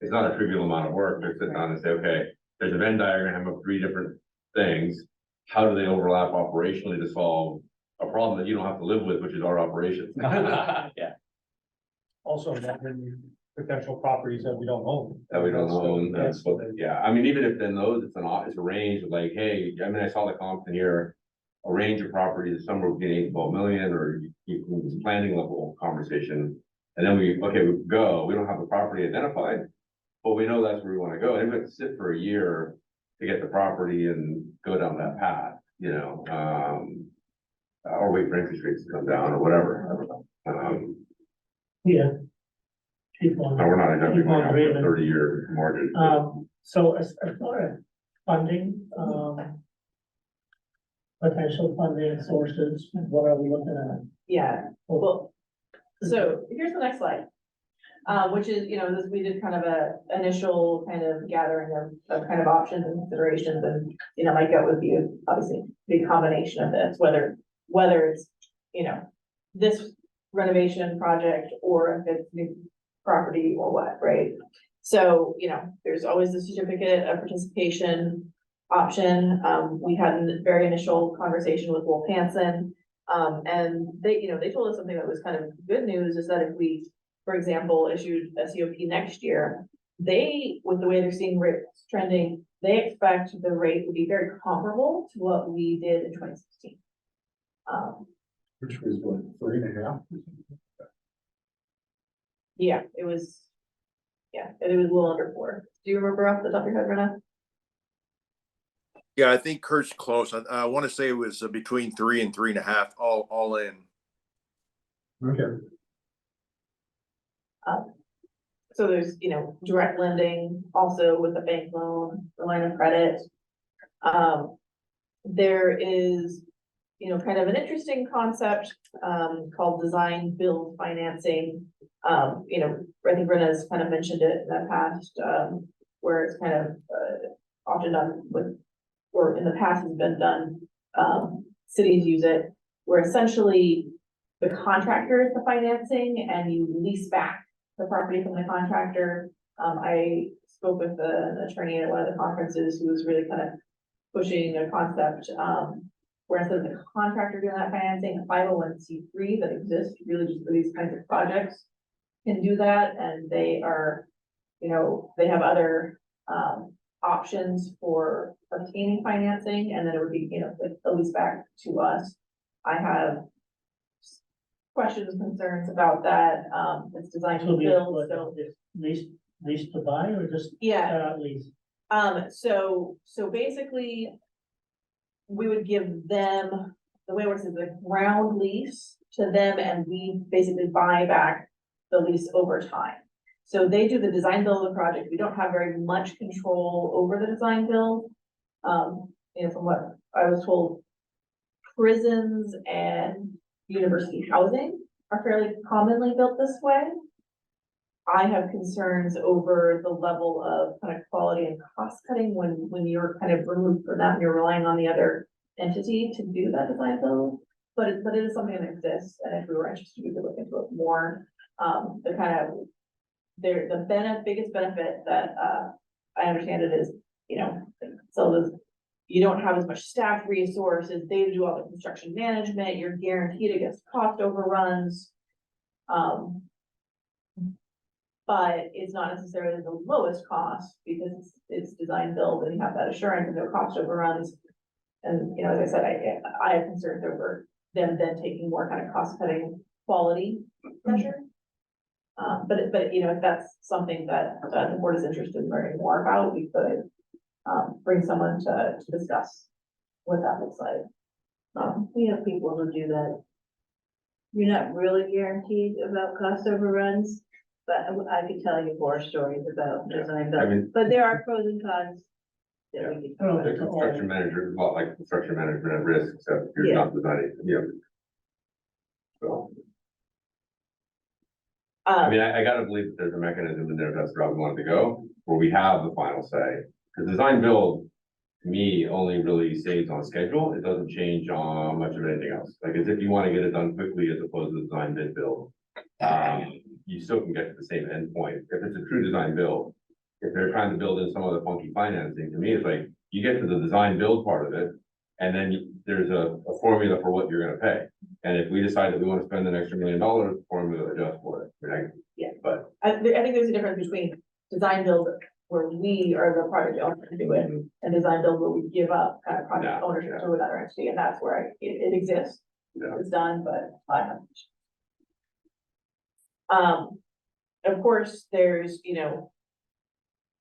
it's not a trivial amount of work to sit down and say, okay, there's a Venn diagram of 3 different things. How do they overlap operationally to solve a problem that you don't have to live with, which is our operations? Yeah, Also, not many potential properties that we don't own. That we don't own, that's what, yeah, I mean, even if then those, it's a range of like, hey, I mean, I saw the comp in here. A range of properties, somewhere between 8 and 12 million, or you can planning level conversation. And then we don't have the property identified, but we know that's where we wanna go, and we have to sit for a year to get the property and go down that path, you know, or wait for interest rates to come down or whatever. Yeah. Keep on. We're not exactly Keep going on out for a dreaming. 30-year mortgage. So as far as funding, potential funding sources, what are we looking at? Yeah, well, so here's the next slide. Which is, this, we did kind of a initial kind of gathering of kind of options and considerations, and, my gut would be obviously the combination of this, whether it's, this renovation project or if it's new property or what, right? So, there's always the certificate of participation option. We had a very initial conversation with Wolf Hansen. And they told us something that was kind of good news, is that if we, for example, issued a COP next year, with the way they're seeing rates trending, they expect the rate would be very comparable to what we did in 2016. Which was what, 3.5? Yeah, it was a little under 4. Do you remember off the top of your head, Renna? Yeah, I think Kurt's close. I want to say it was between 3 and 3.5, all in. Okay. So there's, direct lending also with the bank loan, the line of credit. There is, kind of an interesting concept, called design build financing. I think Brenna's kind of mentioned it in the past, where it's kind of, often done with, or in the past has been done, cities use it, where essentially the contractor is the financing and you lease back the property from the contractor. I spoke with an attorney at one of the conferences who was really kind of pushing a concept, where instead of the contractor doing that financing, a 501c3 that exists really just for these kinds of projects can do that, and they are, they have other options for obtaining financing, and then it would be, at least back to us. I have questions, concerns about that. It's designed to build, so. Lease to buy or just? Yeah. Lease. So basically, we would give them, the way it works is a ground lease to them, and we basically buy back the lease over time. So they do the design build of the project. We don't have very much control over the design build. From what I was told, prisons and university housing are fairly commonly built this way. I have concerns over the level of kind of quality and cost cutting when you're kind of removed from that and you're relying on the other entity to do that design build. But it is something that exists, and if we were interested, we could look into it more. The biggest benefit that I understand it is, you don't have as much staff resources, they do all the construction management, you're guaranteed against cost overruns. But it's not necessarily the lowest cost because it's design build and you have that assurance and no cost overruns. And, as I said, I have concerns over them then taking more kind of cost cutting quality measure. But if that's something that the board is interested in learning more about, we could bring someone to discuss what that looks like. We have people who do that. You're not really guaranteed about cost overruns, but I could tell you horror stories about design I mean- but there are pros and cons. That we Oh, can. The construction manager, is a lot like construction management at risk, except you're not designing, So, I mean, I gotta believe that there's a mechanism in there, that's where I wanted to go, where we have the final say. Cause design build, to me, only really saves on schedule, it doesn't change on much of anything else. Like, as if you wanna get it done quickly as opposed to design bid build. You still can get to the same endpoint, if it's a true design build. If they're trying to build in some other funky financing, to me, it's like, you get to the design build part of it. And then there's a formula for what you're gonna pay. And if we decide that we wanna spend an extra $1 million, the formula adjusts for it. I mean, Yeah. But I think there's a difference between design build where we are the project owner to do it, and design build where we give up kind of project No, ownership yeah. to another entity, and that's where it exists. Yeah. It's done, but I have. Of course, there's,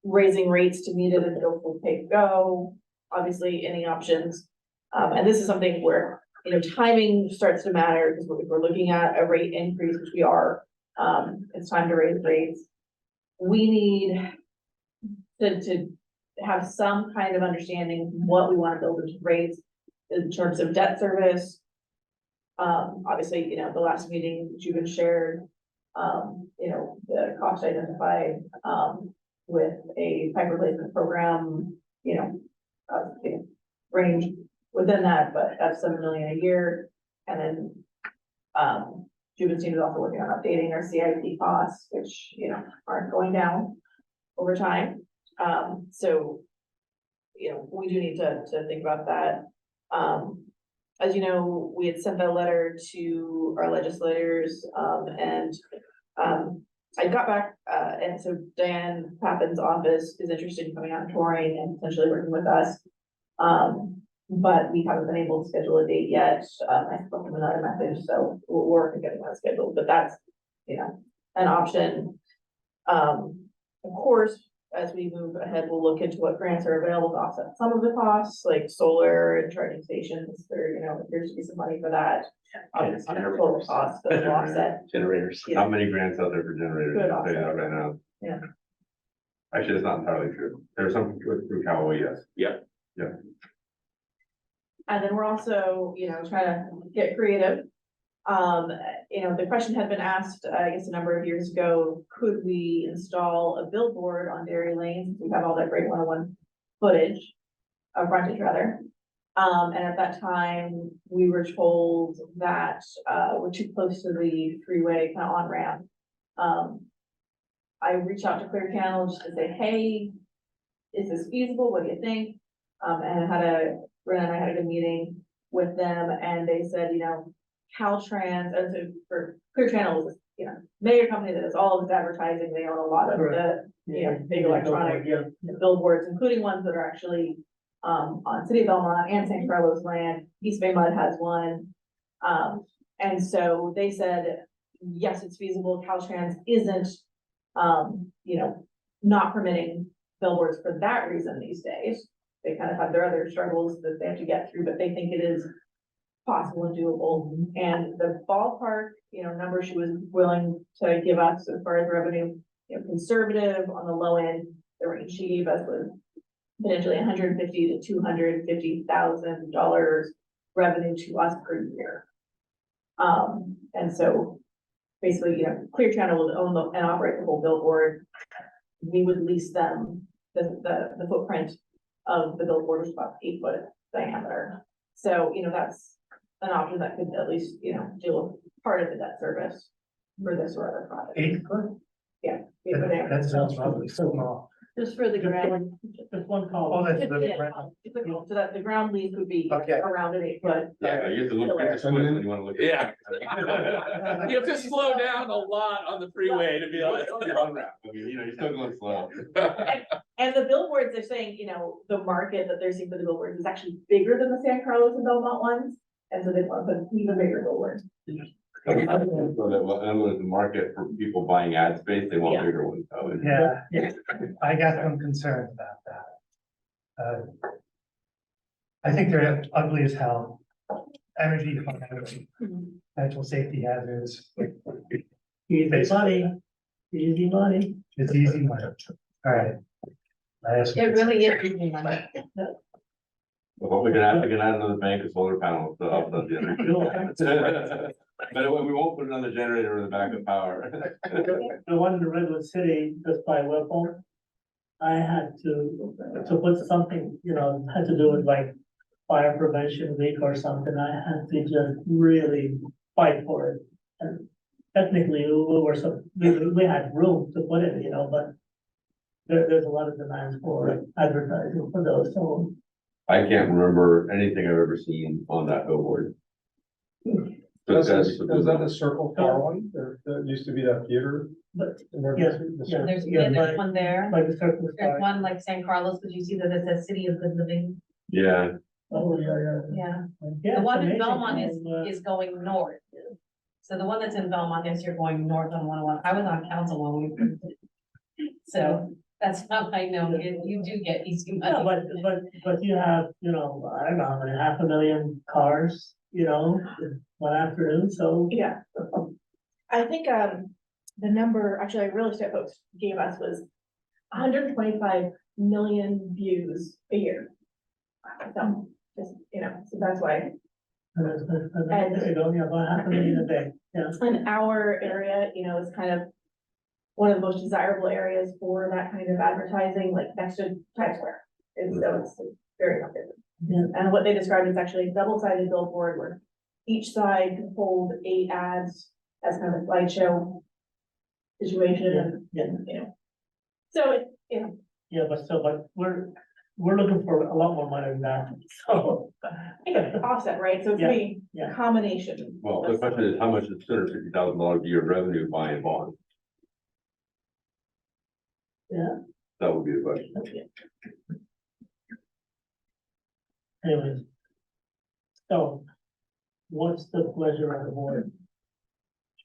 raising rates to meet it and go full pay go, obviously, any options. And this is something where, timing starts to matter, because if we're looking at a rate increase, which we are, it's time to raise rates. We need to have some kind of understanding what we want to build into rates in terms of debt service. Obviously, the last meeting that you've been shared, the cost identified, with a pipe replacement program, range within that, but that's $7 million a year. And then, Juven's team is also working on updating our CIP costs, which, aren't going down over time. So, we do need to think about that. As you know, we had sent that letter to our legislators, and I got back, and so Dan Pappin's office is interested in coming out and touring and potentially working with us. But we haven't been able to schedule a date yet. I spoke to him another message, so we're working getting that scheduled, but that's, an option. Of course, as we move ahead, we'll look into what grants are available to offset some of the costs, like solar and charging stations. There, appears to be some money for that. Obviously, total cost, but we'll offset. Generators. how many grants out there for generators? Good I'll tell you that right now. Yeah. Actually, it's not entirely true. There's some through Callaway, yes. And then we're also, trying to get creative. The question had been asked, I guess, a number of years ago, could we install a billboard on Dairy Lane? We have all that great 101 footage, frontage rather. And at that time, we were told that, we're too close to the freeway kind of on ramp. I reached out to Clear Channel just to say, hey, is this feasible? What do you think? And Brennan and I had a good meeting with them, and they said, Caltrans, and so for Clear Channel is, major company that does all of its advertising. They own a lot of the, big electronic billboards, including ones that are actually on City of Belmont and San Carlos land. East Bay Mud has one. And so they said, yes, it's feasible. Caltrans isn't, not permitting billboards for that reason these days. They kind of have their other struggles that they have to get through, but they think it is possible and doable. And the ballpark, number she was willing to give us as far as revenue, conservative on the low end, the range she gave us was potentially $150,000 to $250,000 revenue to us per year. And so basically, Clear Channel would own and operate the whole billboard. We would lease them the footprint of the billboard, which is about 8-foot diameter. So, that's an option that could at least, deal with part of the debt service for this or other project. 8 foot? Yeah. 8 foot diameter. That sounds probably so small. Just for the grant. Just one call. Oh, that's Yeah, the. it's a goal, so that the ground lease would be Okay. around an 8-foot. Yeah, you have to look at the squid when you wanna look at. Yeah. You have to slow down a lot on the freeway to be honest. You're on ramp. I mean, you're still going slow. And the billboards, they're saying, the market that they're seeing for the billboards is actually bigger than the San Carlos and Belmont ones. And so they want to put even bigger billboards. So that, well, in other words, the market for people buying ad space, they want Yeah. bigger ones. So Yeah, I got some concerns about that. I think they're ugly as hell. Energy, potential safety hazards. Easy money, easy money. It's easy money. All right. I have some It really concerns. is easy money. Well, we can add another bank of solar panels to offset the energy. But we won't put another generator in the backup power. The one in Redwood City, just by Whipple. I had to put something, had to do with like fire prevention week or something. I had to just really fight for it. And technically, we had room to put it, but there's a lot of demand for advertising for those, so. I can't remember anything I've ever seen on that billboard. Was that the Circle Car one? There used to be that theater. But, emergency, the yeah. Circle- There's one there. Like the circle. There's one like San Carlos, because you see that it says City of Good Living. Yeah, Oh, yeah. Yeah. Yeah, The one it's in amazing Belmont how, is going north. So the one that's in Belmont is you're going north on 101. I was on council when we. approved it. So that's how I know you do get easy Yeah, money. but you have, I don't know, how many, 500,000 cars, one afternoon, so. Yeah. I think, the number, actually, real estate folks gave us was 125 million views a year. So, just, so that's why. There you go, yeah, about 500,000 a day, yeah. And our area, is kind of one of the most desirable areas for that kind of advertising, like next to Times Square. And so it's very effective. Yeah. And what they described is actually a double-sided billboard where each side can hold 8 ads as kind of a slideshow situation and. So it, Yeah, but we're looking for a lot more money than that, so. offset, right? So it's gonna be Yeah. a combination. well, the question is how much is $250,000 a year of revenue buying bonds? Yeah. That would be the question. Anyways. So, what's the pleasure of the board?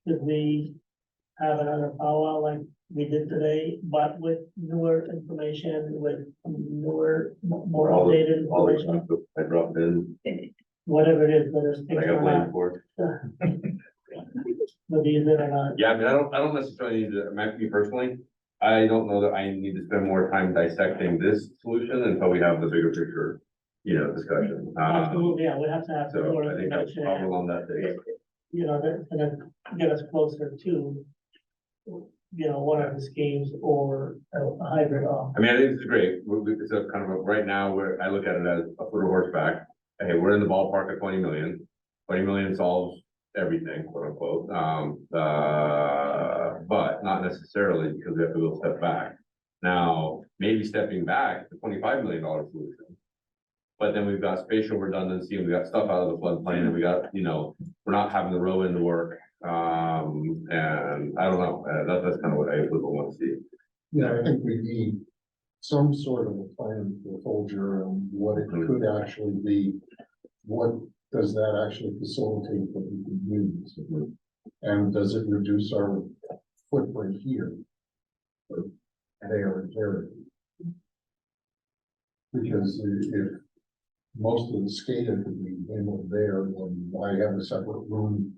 Should we have another powwow like we did today, but with newer information, with newer, more All the- updated All the information? stuff that I dropped in, Whatever it is, whether it's. I got blamed for. Whether you did or not. Yeah, I mean, I don't necessarily need to, me personally, I don't know that I need to spend more time dissecting this solution until we have the bigger picture, discussion. Absolutely, yeah, we have to have. So more I think that's information. probably on that day. That's gonna get us closer to, one of the schemes or a hybrid off. I mean, I think this is great. It's a kind of right now where I look at it as a foot of horseback. Hey, we're in the ballpark of 20 million. 20 million solves everything, quote unquote. But not necessarily because we have to go a step back. Now, maybe stepping back, the $25 million solution. But then we've got spatial redundancy and we got stuff out of the floodplain and we got, we're not having the row into work. And I don't know, that's kind of what I would want to see. Yeah, I think we need some sort of a plan for Folger and what it could actually be. What does that actually facilitate that we can use? And does it reduce our footprint here? Or there and there? Because if most of the SCADA could be handled there, then why have a separate room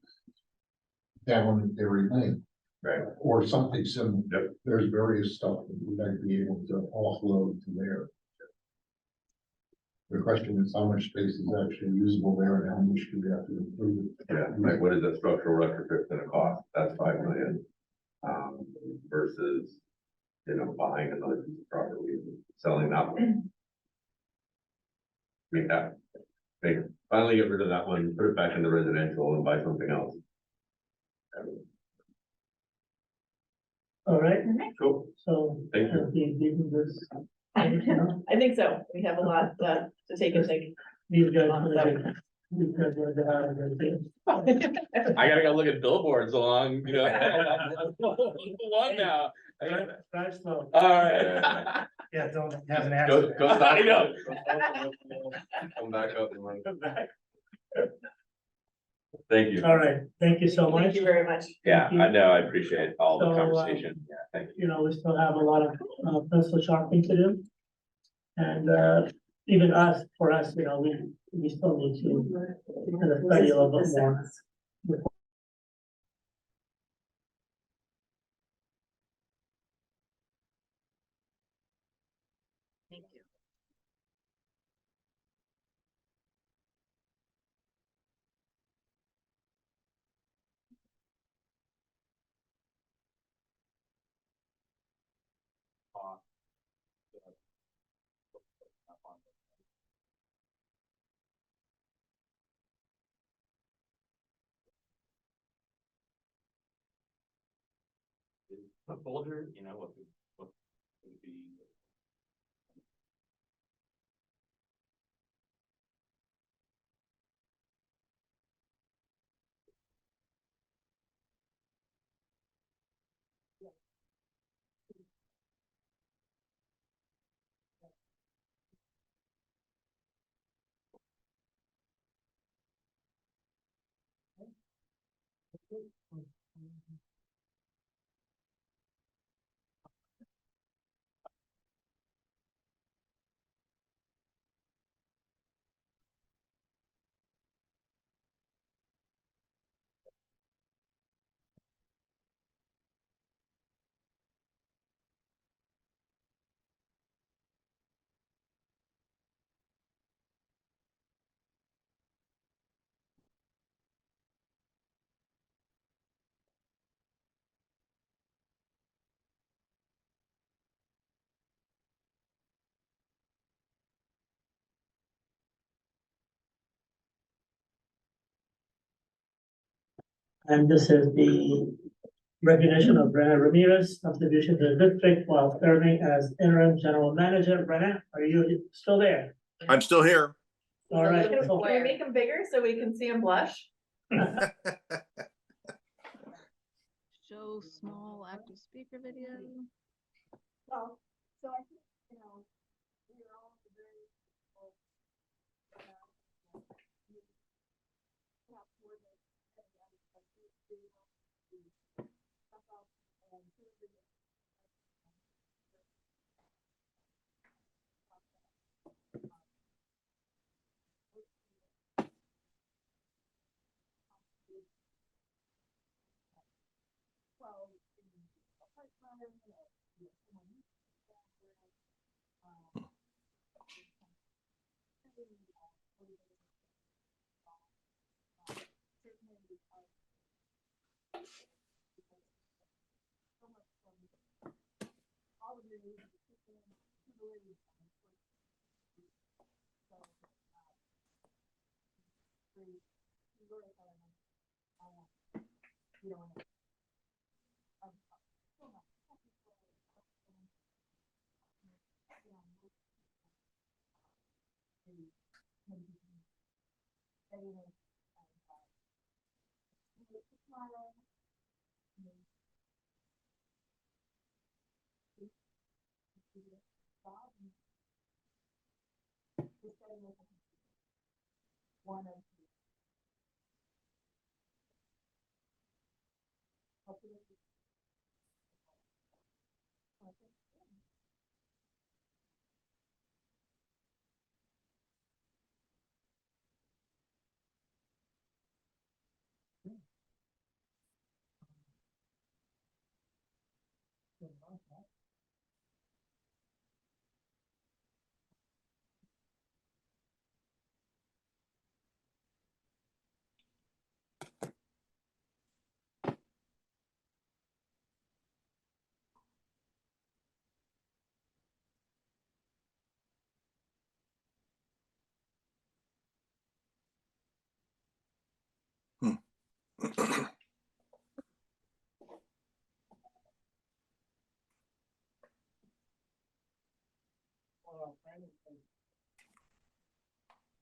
down in Dairy Lane? Right. Or something similar. Yep. There's various stuff that we might be able to offload to there. The question is how much space is actually usable there and how much do we have to improve it? Yeah, like what is that structural retrofit gonna cost? That's 5 million. Versus, buying another piece of property, and selling that one. Make that, finally get rid of that one, put it back into residential and buy something else. All right, Cool, so. Thank you. This, I think so. We have a lot to take and think. these guys. Because they're out of their thing. I gotta go look at billboards along, along now. Drive slow. Alright. Yeah, don't have an Go, accident. go. I know. Come back up and run. Thank you. All right, thank you so much. Thank you very much. Yeah, Thank you. I know, I appreciate all the So, conversation, yeah, thank you. We still have a lot of pencil sharpening to do. And even us, for us, you know, we still need to kind of study a little bit more. Thank you. A folder, you know, what would be. And this is the recognition of Brenna Ramirez, contribution to the district while serving as interim general manager. Brenna, are you still there? I'm still here. All right. Can so- we make them bigger so we can see them blush? Show small active speaker video. Well, so I think, you know, we're all very.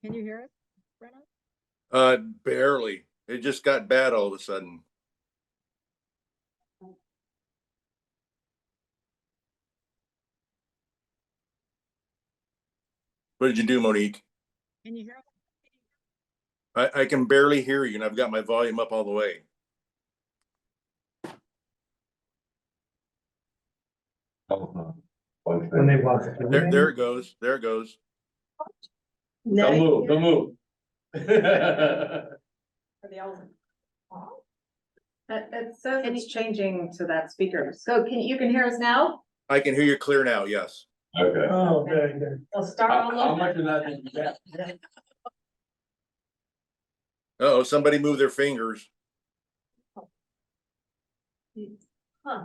Can you hear us, Brenna? Barely. It just got bad all of a sudden. What did you do, Monique? Can you hear us? I can barely hear you and I've got my volume up all the way. Oh, When they walk through. There it goes. There it goes. Don't move, don't move. For the owls. It says it's changing to that speaker. So you can hear us now? I can hear you clear now, yes. Okay. Oh, very good. We'll start all How over. much of that did you get? Oh, somebody moved their fingers. Huh.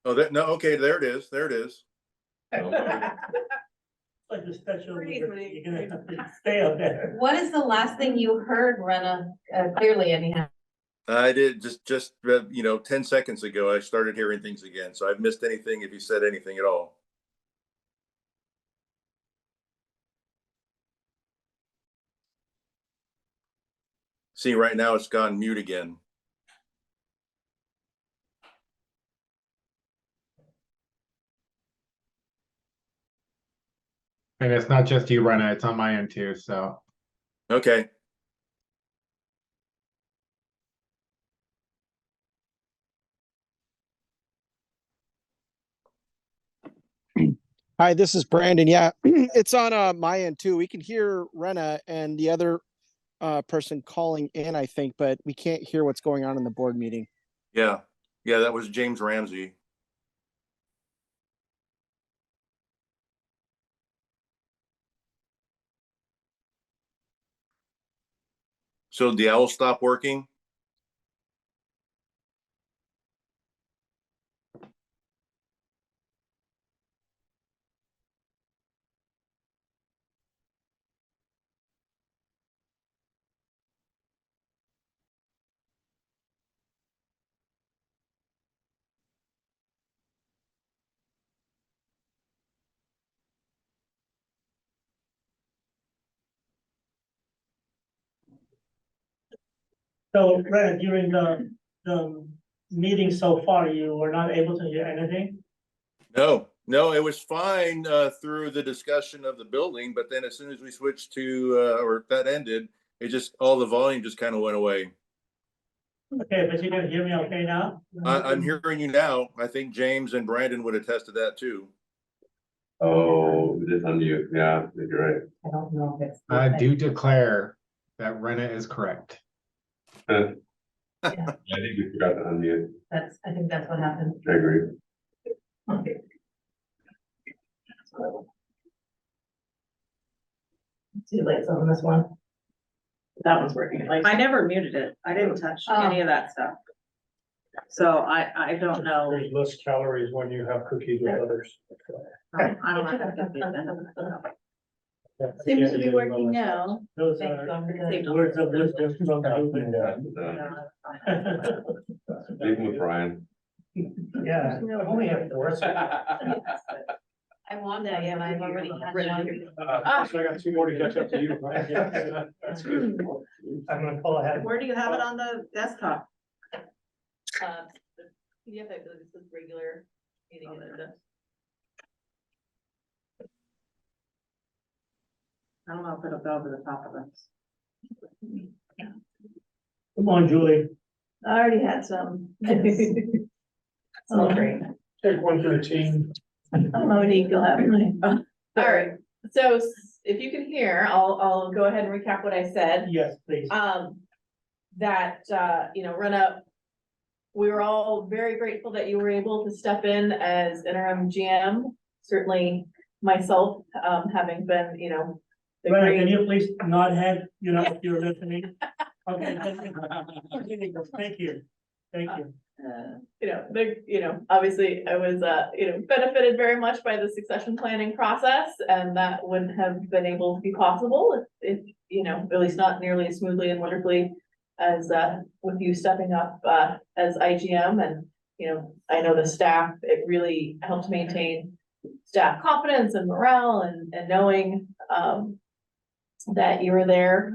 Oh, no, okay, there it is, there it is. Like the special, Freeze you're when you- gonna have to stay up there. What is the last thing you heard, Rena? Clearly anyhow. I did just, 10 seconds ago, I started hearing things again, so I've missed anything if you said anything at all. See, right now it's gone mute again. And it's not just you, Rena, it's on my end too, so. Okay. Hi, this is Brandon. Yeah, it's on my end too. We can hear Rena and the other person calling in, I think, but we can't hear what's going on in the board meeting. Yeah, that was James Ramsey. So did the owl stop working? So, Brad, during the meeting so far, you were not able to hear anything? No, it was fine through the discussion of the building, but then as soon as we switched to, or that ended, it just, all the volume just kind of went away. Okay, but you can hear me okay now? I'm hearing you now. I think James and Brandon would attest to that too. Oh, it is on mute, yeah, you're right. I don't know if it's. I do declare that Rena is correct. I Yeah, think we forgot to unmute, I think that's what happened. I agree. Okay. Too late on this one. That one's working. Like, I never muted it. I didn't touch any of that stuff. So I don't know. There's less calories when you have cookies with others. I don't know how to get that. Seems to be working now. Those Thank are you, I'm gonna- words of wisdom from the Speaking with Brian. Yeah, I only have four. So I want that, yeah, I've already had one. So I got two more to catch up to you. that's good. I'm gonna call ahead. Where do you have it on the desktop? PDF, I believe this is regular meeting agenda. I don't know if it'll go over the top of it. Come on, Julie. I already had some. Oh, great. Take one for the team. I don't know what you'll have. All right, so if you can hear, I'll go ahead and recap what I said. Yes, please. Rena, we were all very grateful that you were able to step in as interim GM. Certainly myself, having been, the Brad, can great, you please nod head, if you're listening? Okay, thank you. Thank you. obviously I was, benefited very much by the succession planning process, and that wouldn't have been able to be possible if, at least not nearly as smoothly and wonderfully as, with you stepping up, as IGM. And, I know the staff, it really helped maintain staff confidence and morale and knowing, that you were there,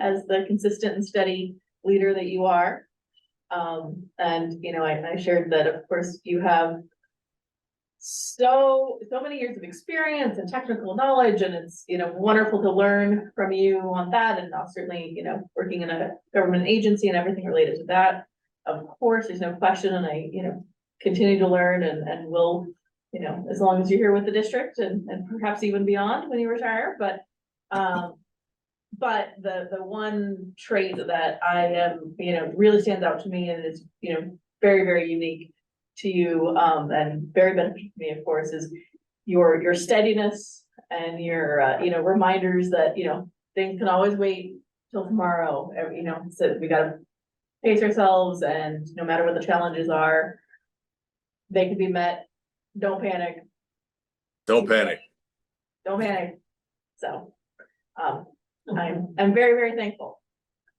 as the consistent and steady leader that you are. I shared that, of course, you have so many years of experience and technical knowledge, and it's, wonderful to learn from you on that. And I'll certainly, working in a government agency and everything related to that, of course, there's no question. And I, continue to learn and will, as long as you're here with the district and perhaps even beyond when you retire. But But the one trait that I am, really stands out to me and is, very, very unique to you, and very beneficial to me, of course, is your steadiness and your, reminders that, things can always wait till tomorrow. So we gotta pace ourselves, and no matter what the challenges are, they can be met. Don't panic, Don't panic. don't panic. So, I'm very, very thankful.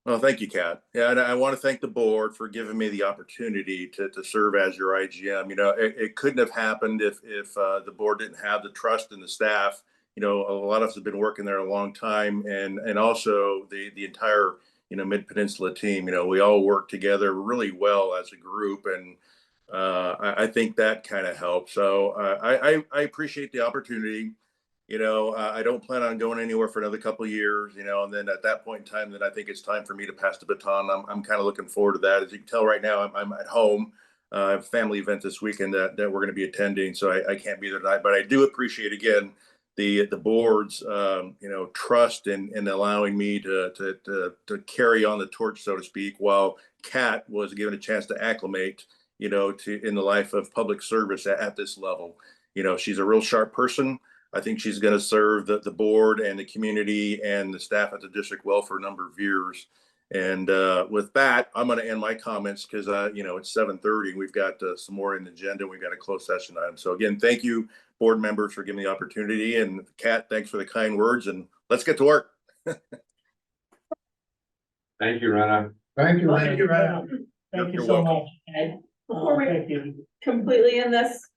Well, thank you, Kat. Yeah, and I want to thank the board for giving me the opportunity to serve as your IGM. It couldn't have happened if the board didn't have the trust in the staff. A lot of us have been working there a long time, and also the entire Mid-Peninsula team. We all work together really well as a group, and I think that kind of helps. So I appreciate the opportunity. I don't plan on going anywhere for another couple of years, and then at that point in time, then I think it's time for me to pass the baton. I'm kind of looking forward to that. As you can tell right now, I'm at home. I have a family event this weekend that we're going to be attending, so I can't be there tonight, but I do appreciate, again, the board's, trust in allowing me to carry on the torch, so to speak, while Kat was given a chance to acclimate, in the life of public service at this level. She's a real sharp person. I think she's going to serve the board and the community and the staff at the district well for a number of years. And with that, I'm going to end my comments because, it's 7:30. We've got some more in the agenda. We've got a closed session item. So again, thank you, board members, for giving me the opportunity. And Kat, thanks for the kind words. And let's get to work. Thank you, Rena. Thank you. Thank you, Rena. Thank you You're so welcome. much. Before we Thank you. completely end this,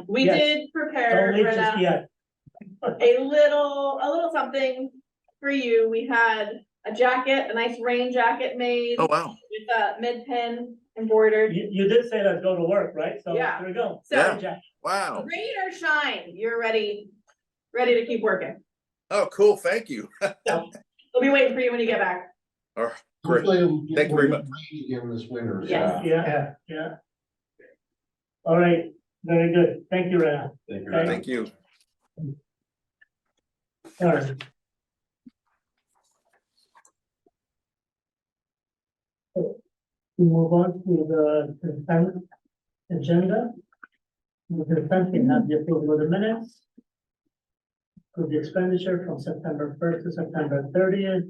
we Yes. did prepare, Don't leave just Rena, yet. a little something for you. We had a jacket, a nice rain jacket made Oh, wow. with a mid-pin embroidered. You did say that go to work, right? So Yeah. there we go. So, Yeah. Jack. Wow. rain or shine, you're ready to keep working. Oh, cool. Thank you. So we'll be waiting for you when you get back. All right. Great. Hopefully it'll get Thank you very much. rainy again this winter. so- Yes. Yeah. All right, very good. Thank you, Rena. Thank you, Okay. Rena. Thank you. All right. We move on to the consent agenda. The consent, we have the approval of the minutes. Approve the expenditure from September 1st to September 30th.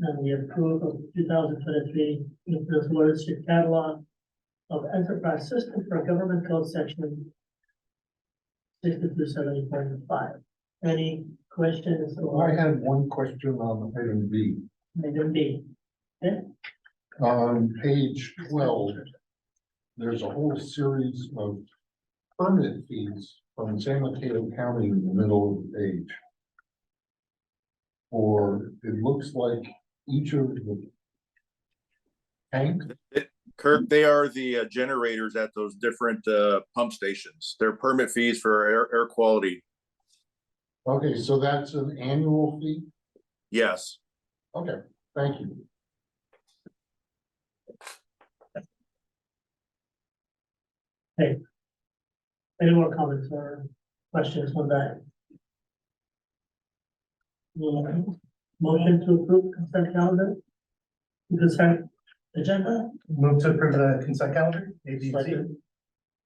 And we approve of 2023 Mid-Peninsula Water District catalog of enterprise system for government code section 6270.5. Any questions? or I had one question on item B. Item B? Okay, On page 12, there's a whole series of permit fees from San Mateo County in the middle of the page. Or it looks like each of the tanks. Kirk, they are the generators at those different pump stations. They're permit fees for air quality. Okay, so that's an annual fee? Yes. Okay, thank you. any more comments or questions on that? Motion to approve consent calendar? Consent agenda? Move to approve the consent calendar, A, B, C. Second.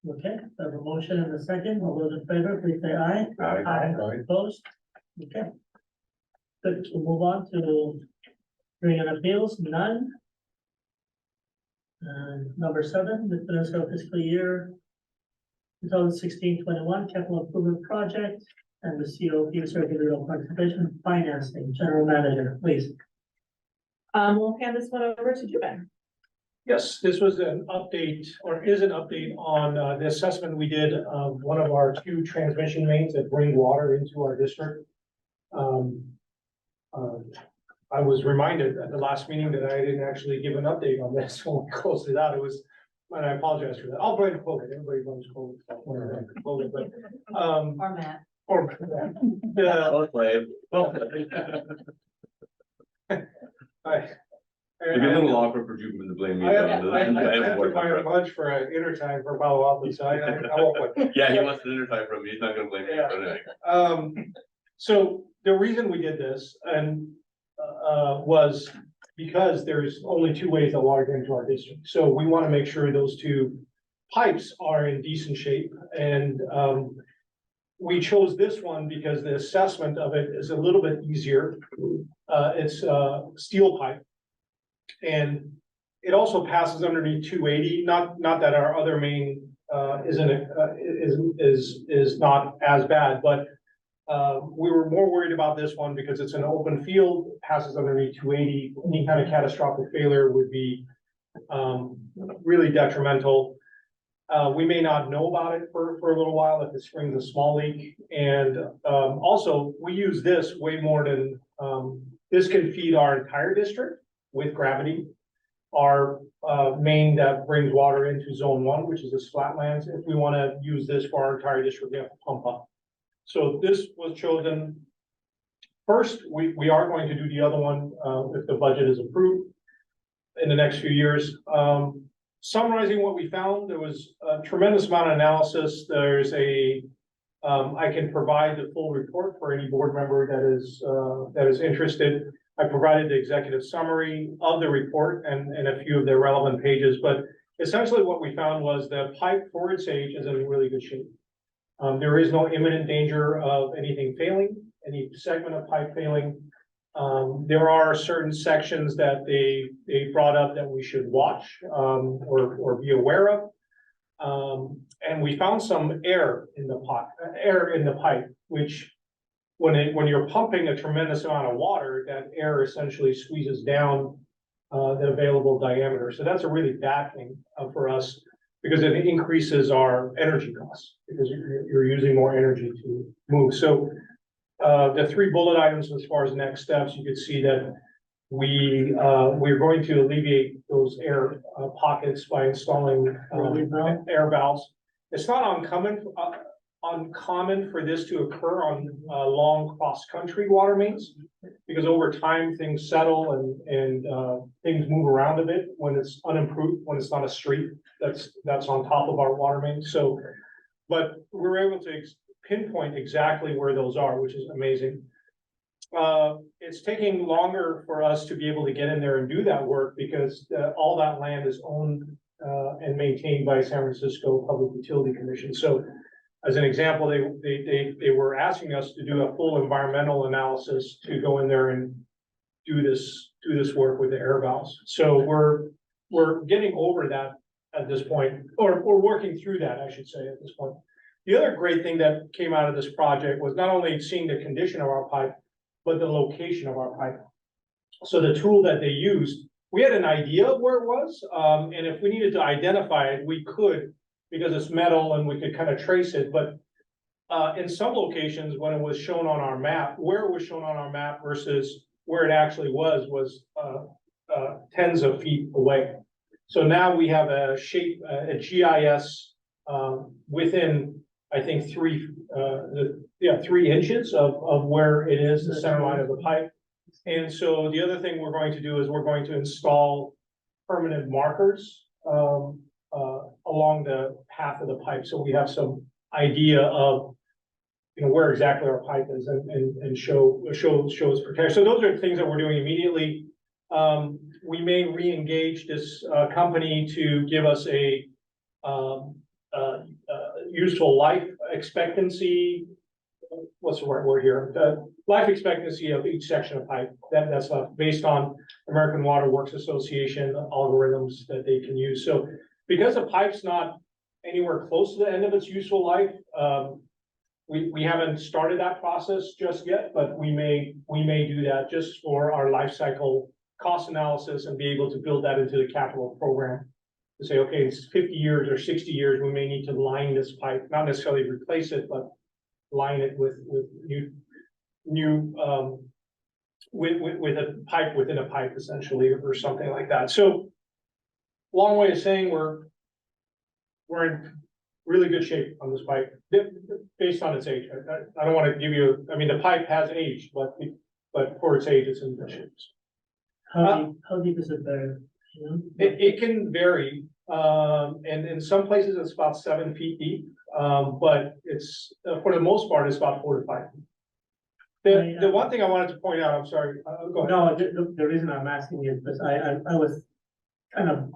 Okay, I have a motion and a second. All those in favor, please say aye. Aye. Aye. Opposed? Okay. Good, we'll move on to hearing and appeals, none. And number 7, the Mid-Peninsula fiscal year 2016-21 capital improvement project and the COP circular of participation financing. General Manager, please. We'll hand this one over to Juben. Yes, this was an update, or is an update on the assessment we did of one of our 2 transmission mains that bring water into our district. I was reminded at the last meeting that I didn't actually give an update on this when we closed it out. It was, and I apologize for that. I'll blame COVID. Everybody blames COVID, but, Or Matt. or, It'd be a little awkward for Juben to blame me. I though. have to find a lunch for an dinner time for Palo Alto, so I won't. Yeah, he wants the dinner time from me. He's not gonna blame me for anything. So the reason we did this and was because there's only two ways that water gets into our district. So we want to make sure those two pipes are in decent shape. And we chose this one because the assessment of it is a little bit easier. It's steel pipe. And it also passes underneath 280, not that our other main is not as bad, but we were more worried about this one because it's an open field, passes underneath 280. Any kind of catastrophic failure would be really detrimental. We may not know about it for a little while if it springs a small leak. And also, we use this way more than this can feed our entire district with gravity. Our main that brings water into zone 1, which is this flatlands. If we want to use this for our entire district, we have to pump up. So this was chosen. First, we are going to do the other one if the budget is approved in the next few years. Summarizing what we found, there was a tremendous amount of analysis. There's I can provide the full report for any board member that is interested. I provided the executive summary of the report and a few of the relevant pages, but essentially what we found was the pipe for its age is in really good shape. There is no imminent danger of anything failing, any segment of pipe failing. There are certain sections that they brought up that we should watch or be aware of. And we found some air in the pipe, which when you're pumping a tremendous amount of water, that air essentially squeezes down the available diameter. So that's a really bad thing for us because it increases our energy costs because you're using more energy to move. So the 3 bullet items as far as next steps, you could see that we're going to alleviate those air pockets by installing air valves. It's not uncommon for this to occur on long cross-country water mains because over time things settle and things move around a bit when it's unimproved, when it's not a street that's on top of our water main. So, but we're able to pinpoint exactly where those are, which is amazing. It's taking longer for us to be able to get in there and do that work because all that land is owned and maintained by San Francisco Public Utility Commission. So as an example, they were asking us to do a full environmental analysis to go in there and do this work with the air valves. So we're getting over that at this point, or working through that, I should say, at this point. The other great thing that came out of this project was not only seeing the condition of our pipe, but the location of our pipe. So the tool that they used, we had an idea of where it was, and if we needed to identify it, we could, because it's metal and we could kind of trace it. But in some locations, when it was shown on our map, where it was shown on our map versus where it actually was tens of feet away. So now we have a GIS within, I think, 3 inches of where it is, the center line of the pipe. And so the other thing we're going to do is we're going to install permanent markers along the path of the pipe. So we have some idea of, where exactly our pipe is and show its protection. So those are things that we're doing immediately. We may re-engage this company to give us a useful life expectancy. What's the right word here? Life expectancy of each section of pipe that's left based on American Water Works Association algorithms that they can use. So because the pipe's not anywhere close to the end of its useful life, we haven't started that process just yet, but we may do that just for our life cycle cost analysis and be able to build that into the capital program to say, okay, it's 50 years or 60 years, we may need to line this pipe, not necessarily replace it, but line it with a pipe within a pipe essentially, or something like that. So long way of saying we're in really good shape on this pipe based on its age. I don't want to give you, the pipe has aged, but for its age, it's in good shape. How deep is it there? It can vary, and in some places it's about 7 feet deep, but it's for the most part it's about 4 to 5 feet. The one thing I wanted to point out, I'm sorry, go ahead. No, the reason I'm asking is because I was kind of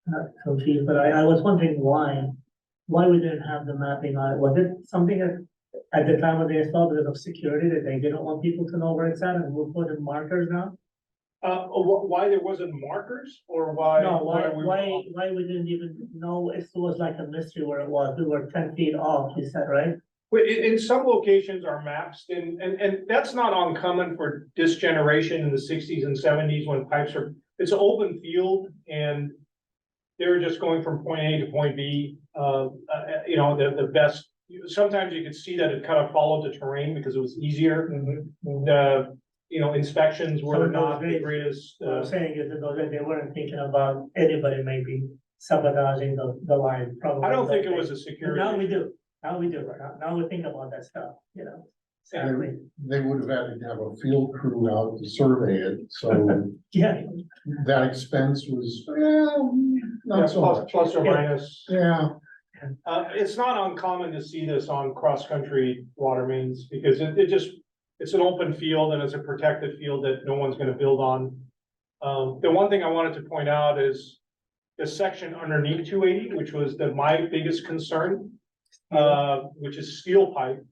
not confused, but I was wondering why we didn't have the mapping on it. Was it something that at the time when they installed because of security that they didn't want people to know where it's at and we'll put in markers now? Why there wasn't markers or why? No, we- why we didn't even know if it was like a mystery where it was? We were 10 feet off, you said, right? Well, in some locations are maps and that's not uncommon for this generation in the sixties and seventies when pipes are, it's an open field and they're just going from point A to point B. You know, the best, sometimes you could see that it kind of followed the terrain because it was easier. The, you know, inspections So were in not those the days, greatest. What I'm saying is that they weren't thinking about anybody maybe sabotaging the line, probably. I don't think it like was a But security. now we do, now we do, right? Now we think about that stuff, you know? Exactly, They would have had to have a field crew out to survey it, so yeah. that expense was, Yeah, not so much. plus or minus. Yeah, It's not uncommon to see this on cross-country water mains because it just, it's an open field and it's a protected field that no one's gonna build on. The one thing I wanted to point out is the section underneath 280, which was my biggest concern, which is steel pipe.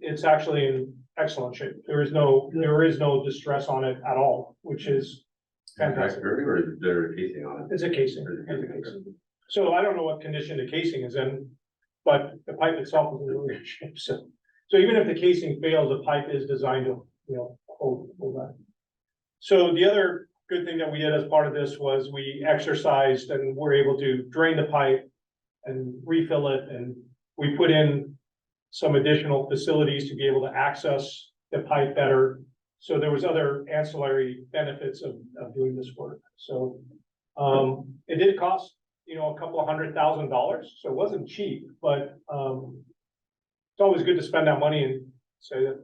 It's actually in excellent shape. There is no distress on it at all, which is fantastic. Or is there a casing on it? It's a casing. So I don't know what condition the casing is in, but the pipe itself is in really good shape. So even if the casing fails, the pipe is designed to, you know, hold that. So the other good thing that we did as part of this was we exercised and were able to drain the pipe and refill it, and we put in some additional facilities to be able to access the pipe better. So there was other ancillary benefits of doing this work. So it did cost, you know, a couple of $100,000, so it wasn't cheap, but it's always good to spend that money and say that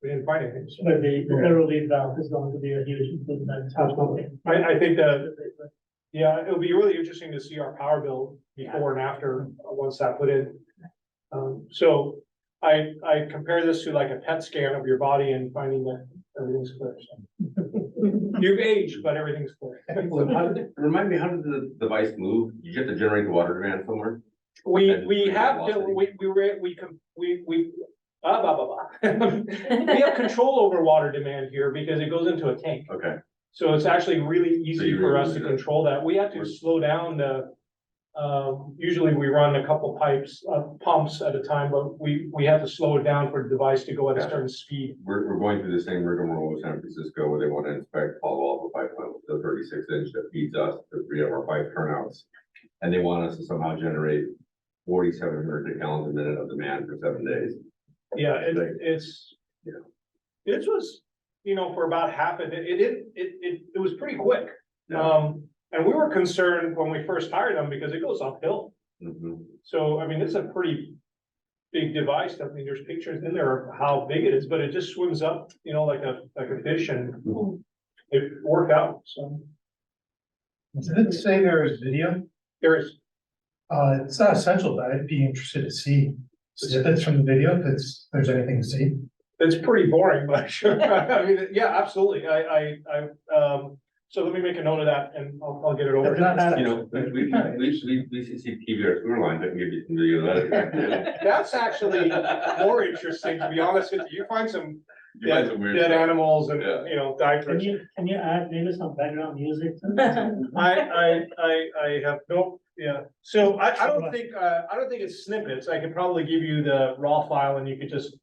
we didn't find anything. So But the relief valve is going to be a huge improvement. Absolutely. I think that, yeah, it'll be really interesting to see our power bill before and after, once that put in. So I compare this to like a PET scan of your body and finding that everything's clear. So. You've aged, but everything's clear. Remind me, how did the device move? You get to generate the water demand somewhere? We have control over water demand here because it goes into a tank. Okay. So it's actually really easy you for us really to do that. control that. We have to slow down the, usually we run a couple pumps at a time, but we have to slow it down for the device to go at a certain speed. We're going through the same rigmarole with San Francisco where they want to inspect Palo Alto pipeline with the 36-inch that feeds us, the 3 of our 5 turnouts. And they want us to somehow generate 4,700 gallons a minute of demand for 7 days. Yeah, it was, you know, for about half of it, it was pretty quick. And we were concerned when we first hired them because it goes uphill. So, I mean, it's a pretty big device. I mean, there's pictures in there of how big it is, but it just swims up, you know, like a fish, and it worked out, so. Did it say there is video? There is. It's not essential, but I'd be interested to see snippets from the video, if there's anything to see. It's pretty boring, but sure. I mean, yeah, absolutely. So let me make a note of that and I'll get it over. You know, we see PBR sewer lines that can give you some video of that. That's actually more interesting, to be honest with you. You find some You find some weird dead stuff. animals and, Yeah. you know, diapers. Can you add maybe some background music? I have no, yeah. So I don't think it's snippets. I could probably give you the raw file and you could just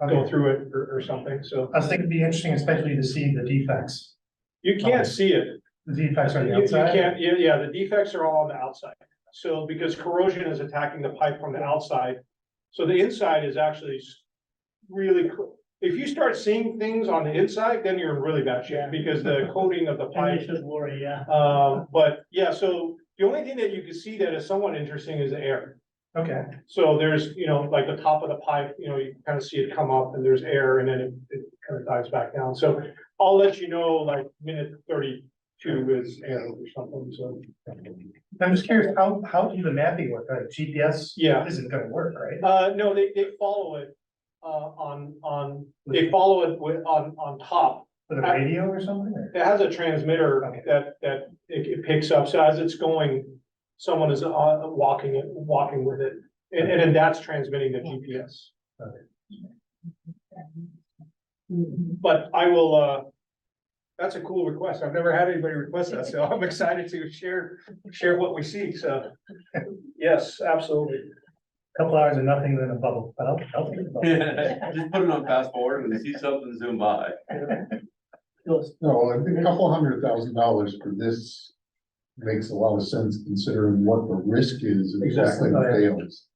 go through it or something, so. I was thinking it'd be interesting, especially to see the defects. You can't see it. The defects on the You outside. can't, yeah, the defects are all on the outside. So because corrosion is attacking the pipe from the outside. So the inside is actually really, if you start seeing things on the inside, then you're in really bad shape because the coating of the And pipe. you should worry, yeah. But yeah, so the only thing that you can see that is somewhat interesting is the air. Okay. So there's, you know, like the top of the pipe, you know, you can kind of see it come up and there's air and then it kind of dives back down. So I'll let you know, like minute 32 is air or something, so. I'm just curious, how do the mapping work? GPS Yeah. isn't gonna work, right? No, they follow it. they follow it on top. With a radio or something? Or- It has a transmitter Okay. that it picks up, so as it's going, someone is walking with it, and then that's transmitting the GPS. But I will, that's a cool request. I've never had anybody request that, so I'm excited to share what we see, so. Yes, absolutely. Couple hours of nothing than a bubble, but I'll take a bubble. Just put it on fast forward and see something zoom by. No, I think a couple $100,000 for this makes a lot of sense considering what the risk is if this Exactly. thing fails.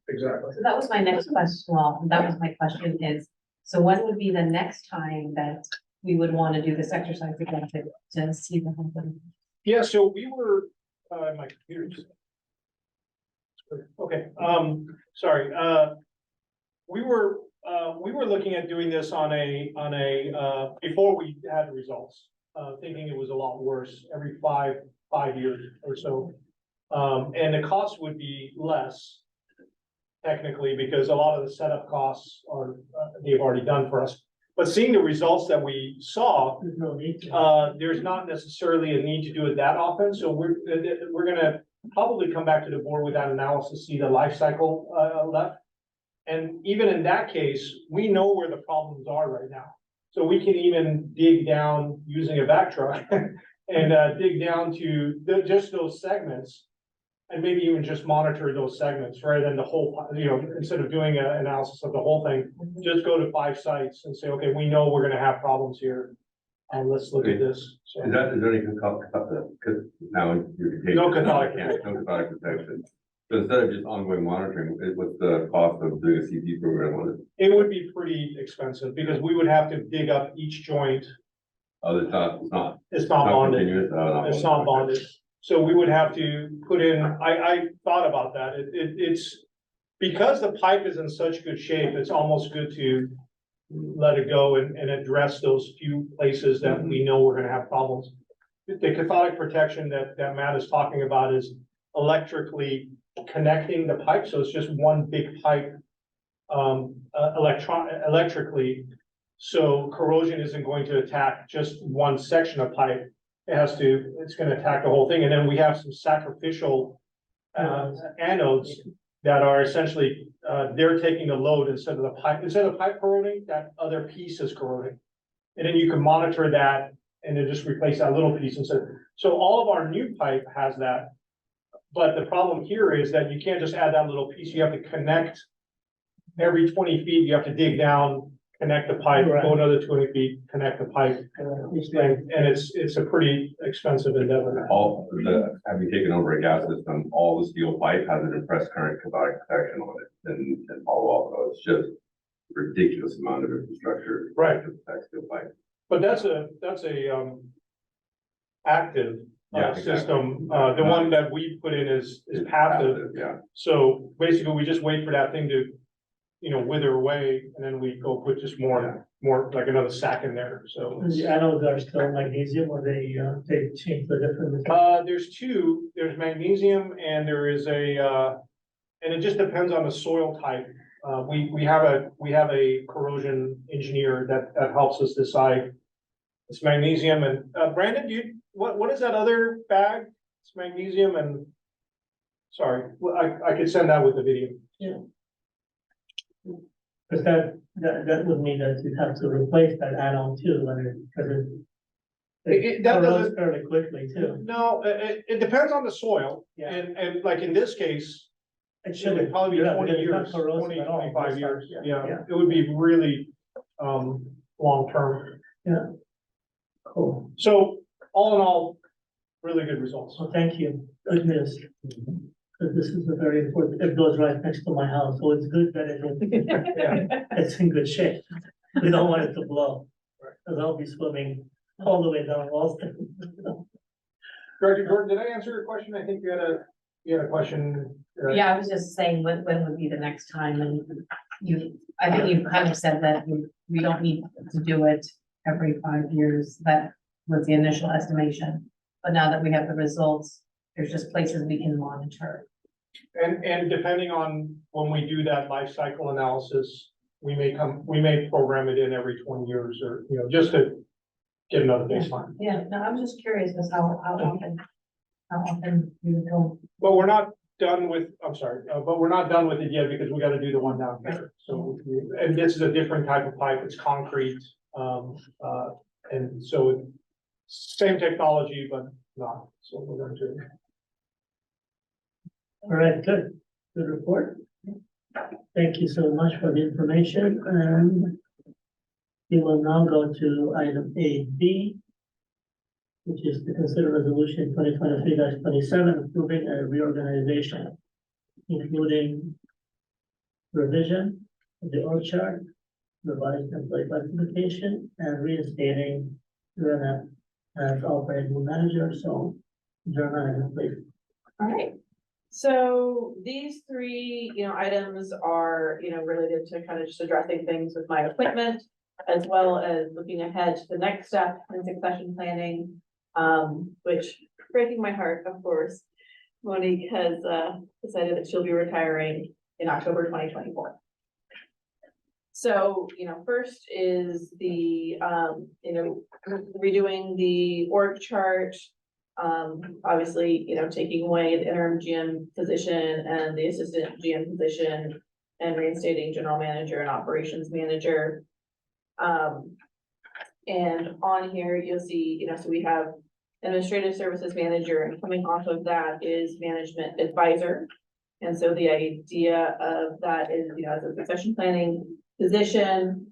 Exactly. So that was my next question, well, that was my question is, so when would be the next time that we would want to do this exercise again to see the whole thing? Yeah, so we were, my computer just. Okay, sorry, we were looking at doing this on a, before we had the results, thinking it was a lot worse, every five years or so. And the cost would be less technically, because a lot of the setup costs are, they've already done for us. But seeing the results that we saw, There's no need to. there's not necessarily a need to do it that often, so we're gonna probably come back to the board with that analysis, see the life cycle, left. And even in that case, we know where the problems are right now. So we can even dig down using a vac truck and, dig down to just those segments. And maybe even just monitor those segments rather than the whole, instead of doing an analysis of the whole thing, just go to 5 sites and say, okay, we know we're gonna have problems here. And let's look at this. So- Is there any now you're. No cathodic. No cathodic protection. So instead of just ongoing monitoring, what's the cost of doing a CT program on it? It would be pretty expensive because we would have to dig up each joint. Oh, it's not It's not bonded. continuous? Oh, It's not bonded. So we would have to put in, I thought about that. It's because the pipe is in such good shape, it's almost good to let it go and address those few places that we know we're gonna have problems. The cathodic protection that Matt is talking about is electrically connecting the pipe, so it's just one big pipe electrically. So corrosion isn't going to attack just one section of pipe. It's gonna attack the whole thing, and then we have some sacrificial anodes that are essentially, they're taking the load instead of the pipe corroding, that other piece is corroding. And then you can monitor that and then just replace that little piece instead. So all of our new pipe has that. But the problem here is that you can't just add that little piece, you have to connect every 20 feet, you have to dig down, connect the pipe, go another 20 feet, connect the pipe. And it's a pretty expensive endeavor. Have you taken over a gas system, all the steel pipe has an impressed current cathodic protection on it and Palo Alto, it's just ridiculous amount of infrastructure. Right. To protect steel pipe. But that's a active Exactly. system. The one that we put in is passive. Yeah. So basically, we just wait for that thing to, wither away, and then we go put just more like another sack in there, so. The anodes are still magnesium or they change the different. There's two, there's magnesium and there is and it just depends on the soil type. We have a corrosion engineer that helps us decide. It's magnesium and, Brandon, what is that other bag? It's magnesium and, sorry, I could send that with the video. Yeah. Because that would mean that you have to replace that add-on too, because That corrodes doesn't, fairly quickly too. no, it depends on the soil. Yeah. And like in this case, It it should would probably be yeah, 20 because it's not years, corrosive 20, at all. 25 years. Yeah. Yeah, it would be really, long term. Cool. So all in all, really good results. Well, thank you. Good news. Because this is a very important, it goes right next to my house, so it's good that it's in good shape. We don't want it to blow. Because I'll be swimming all the way down Wall Street. Gordon, did I answer your question? I think you had a question. Yeah, I was just saying, when would be the next time, and I think you kind of said that we don't need to do it every 5 years, that was the initial estimation. But now that we have the results, there's just places we can monitor. And depending on when we do that life cycle analysis, we may program it in every 20 years or, just to get another baseline. Yeah, no, I'm just curious as how often you go. But we're not done with, I'm sorry, but we're not done with it yet because we gotta do the one down here. So, and this is a different type of pipe, it's concrete. And so same technology, but not, so we're going to. All right, good, good report. Thank you so much for the information, and we will now go to item 8B, which is to consider resolution 2023-27, approving a reorganization, including revision of the org chart, revised employee classification, and reinstating Rena as operating manager. So, German, please. All right. So these three, items are, related to kind of just addressing things with my appointment, as well as looking ahead to the next step in succession planning, which breaking my heart, of course, Monique has decided that she'll be retiring in October 2024. So, first is the, redoing the org chart. Obviously, taking away the interim GM position and the assistant GM position and reinstating general manager and operations manager. And on here, you'll see, so we have administrative services manager, and coming off of that is management advisor. And so the idea of that is, as a succession planning position,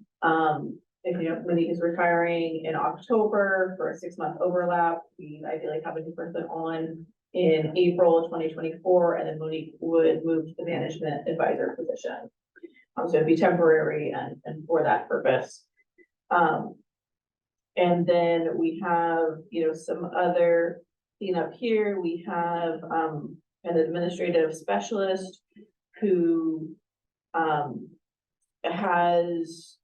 if Monique is retiring in October for a 6-month overlap, we ideally have a new person on in April of 2024, and then Monique would move to the management advisor position. So it'd be temporary and for that purpose. And then we have, some other up here. We have an administrative specialist who has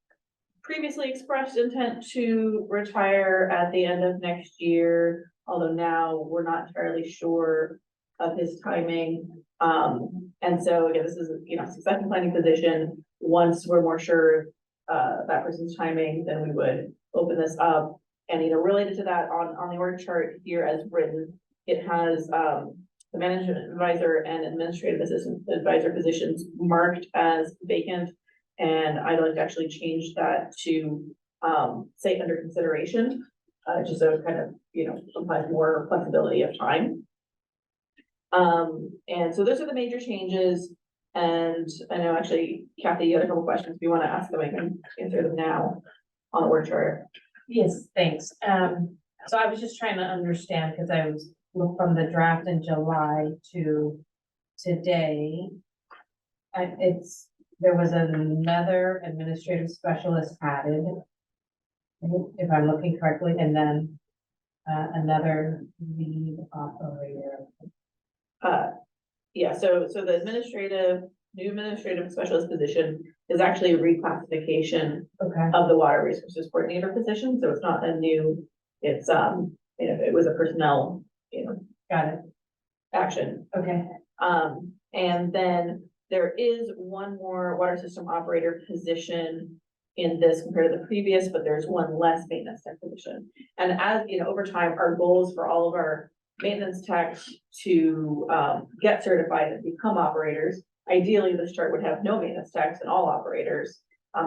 previously expressed intent to retire at the end of next year, although now we're not entirely sure of his timing. And so again, this is a succession planning position. Once we're more sure of that person's timing, then we would open this up. And related to that, on the org chart here as written, it has the management advisor and administrative assistant advisor positions marked as vacant. And I'd like to actually change that to say under consideration, just so it kind of, sometimes more flexibility of time. And so those are the major changes. And I know actually, Kathy, you had a couple questions. If you want to ask them, I can answer them now on the org chart. Yes, thanks. So I was just trying to understand, because I was looked from the draft in July to today. There was another administrative specialist added, if I'm looking correctly, and then another lead operator. Yeah, so the new administrative specialist position is actually a reclassification of the water resources coordinator position. So it's not a new, it's it was a personnel, Got it. action. Okay. And then there is one more water system operator position in this compared to the previous, but there's one less maintenance tech position. And as over time, our goals for all of our maintenance techs to get certified and become operators. Ideally, this chart would have no maintenance techs and all operators.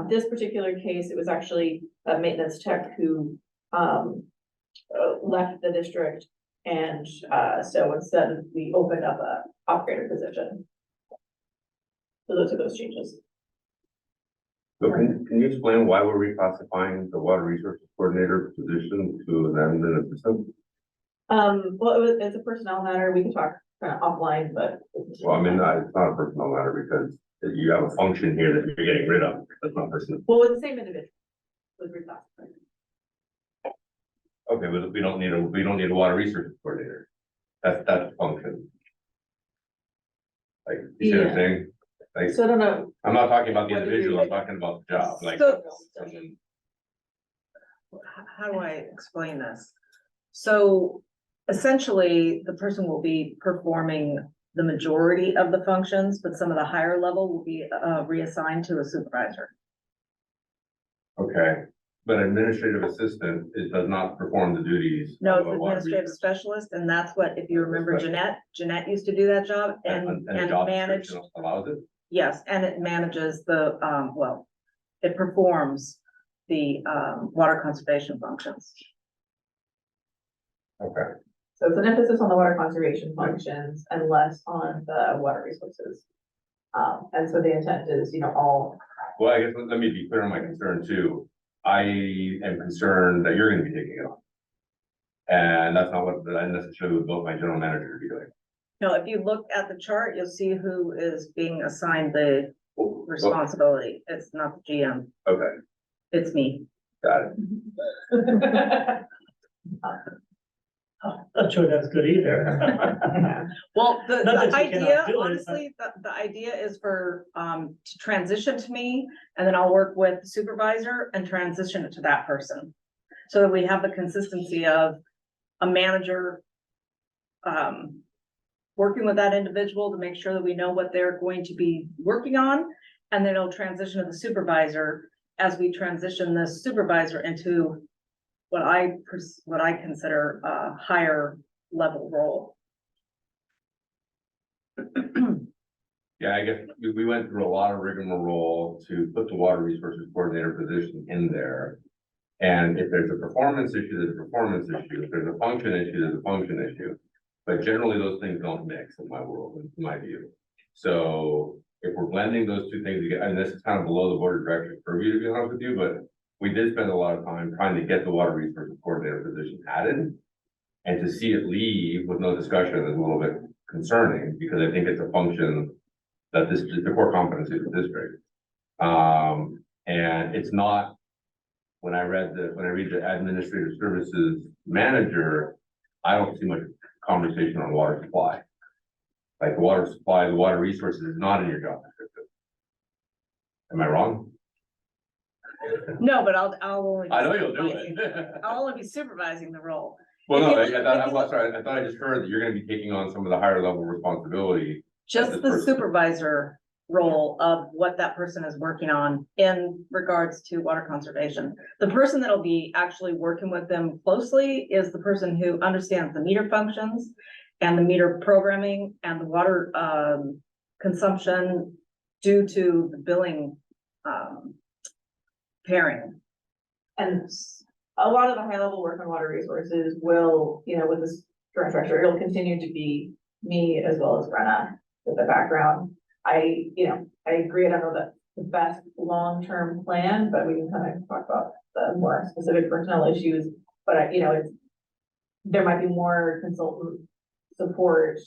This particular case, it was actually a maintenance tech who left the district, and so instead we opened up a operator position. So those are those changes. So can you explain why we're reclassifying the water resources coordinator position to an admin assistant? Well, it's a personnel matter. We can talk kind of offline, but. Well, I mean, it's not a personnel matter because you have a function here that you're getting rid of. That's not personal. Well, it's the same individual. Was reclassified. Okay, but we don't need a water resources coordinator. That's the function. Like, you see what I'm saying? Like, So I don't know. I'm not talking about the individual, I'm talking about the job, like. So- How do I explain this? So essentially, the person will be performing the majority of the functions, but some of the higher level will be reassigned to a supervisor. Okay, but administrative assistant, it does not perform the duties. No, of it's a water administrative resource. specialist, and that's what, if you remember Jeanette used to do that job and a job managed, description allows it. yes, and it manages the, well, it performs the, water conservation functions. Okay, So it's an emphasis on the water conservation functions and less on the water resources. And so the intent is, all, well, I guess, let me be clear on my concern too. I am concerned that you're gonna be taking it on. And that's not what I necessarily would vote my general manager to be doing. No, if you look at the chart, you'll see who is being assigned the responsibility. It's not the GM, Okay, it's me. got it. Not sure that's good either. Well, the Not that you idea, cannot do it, honestly, the idea is for, to transition to me, and then I'll work with the supervisor and transition it to that person. So that we have the consistency of a manager, working with that individual to make sure that we know what they're going to be working on. And then it'll transition to the supervisor as we transition the supervisor into what I consider a higher level role. Yeah, I guess we went through a lot of rigmarole to put the water resources coordinator position in there. And if there's a performance issue, there's a performance issue. If there's a function issue, there's a function issue. But generally, those things don't mix in my world, in my view. So if we're blending those two things together, and this is kind of below the board of directors purview, to be honest with you, but we did spend a lot of time trying to get the water resources coordinator position added. And to see it leave with no discussion is a little bit concerning, because I think it's a function that this is the core competency of the district. And it's not, when I read the administrative services manager, I don't see much conversation on water supply. Like the water supply, the water resources is not in your job description. Am I wrong? No, but I'll only. be I know you'll do supervising- it. I'll only be supervising the role. Well, no, If you look- if you look- I thought I just heard that you're gonna be taking on some of the higher level responsibility. Just this the person- supervisor role of what that person is working on in regards to water conservation. The person that'll be actually working with them closely is the person who understands the meter functions and the meter programming and the water consumption due to the billing pairing. and a lot of the high level work on water resources will, with this current structure, it'll continue to be me as well as Brenna with the background. I agree, I don't know that the best long-term plan, but we can kind of talk about the more specific personnel issues. But there might be more consultant support,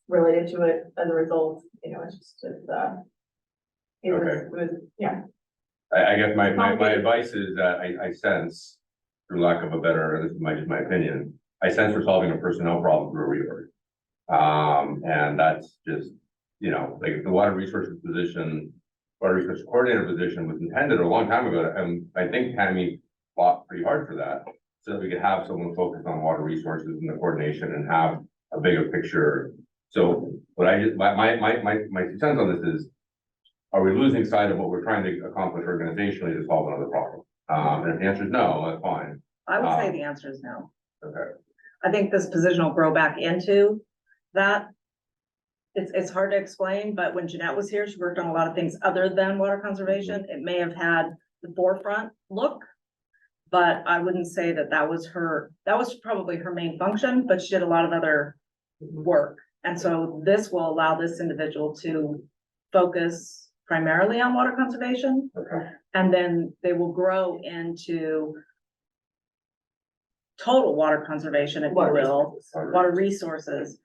related to it as a result, it's just, yeah. I guess my advice is that I sense, through lack of a better, this is just my opinion, I sense we're solving a personnel problem through a reorg. And that's just, like the water resources position, water resource coordinator position was intended a long time ago, and I think Tammy fought pretty hard for that. So that we could have someone focus on water resources and the coordination and have a bigger picture. So what my 2 cents on this is, are we losing sight of what we're trying to accomplish organizationally to solve another problem? And if the answer is no, that's fine. I would say the answer is no. Okay. I think this position will grow back into that. It's hard to explain, but when Jeanette was here, she worked on a lot of things other than water conservation. It may have had the forefront look, but I wouldn't say that was probably her main function, but she did a lot of other work. And so this will allow this individual to focus primarily on water conservation. Okay. And then they will grow into total water conservation, if you will, water resources,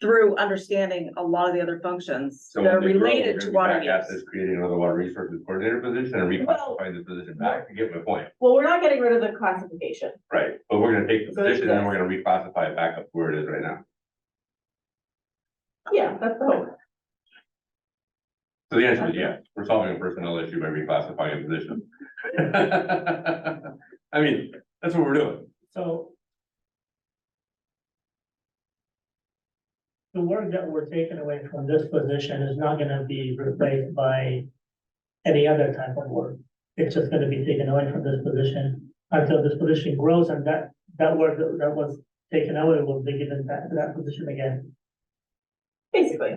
through understanding a lot of the other functions So that are when they grow, related we're to gonna be water back at use. this, creating another water resources coordinator position and reclassifying the position back to get my point. Well, we're not getting rid of the classification. Right, but we're gonna take the So it's position and this. we're gonna reclassify it back up to where it is right now. Yeah, that's the hope. So the answer is yes, we're solving a personnel issue by reclassifying a position. I mean, that's what we're doing. So the work that we're taking away from this position is not gonna be replaced by any other type of work. It's just gonna be taken away from this position until this position grows and that work that was taken away will be given back to that position again. Basically,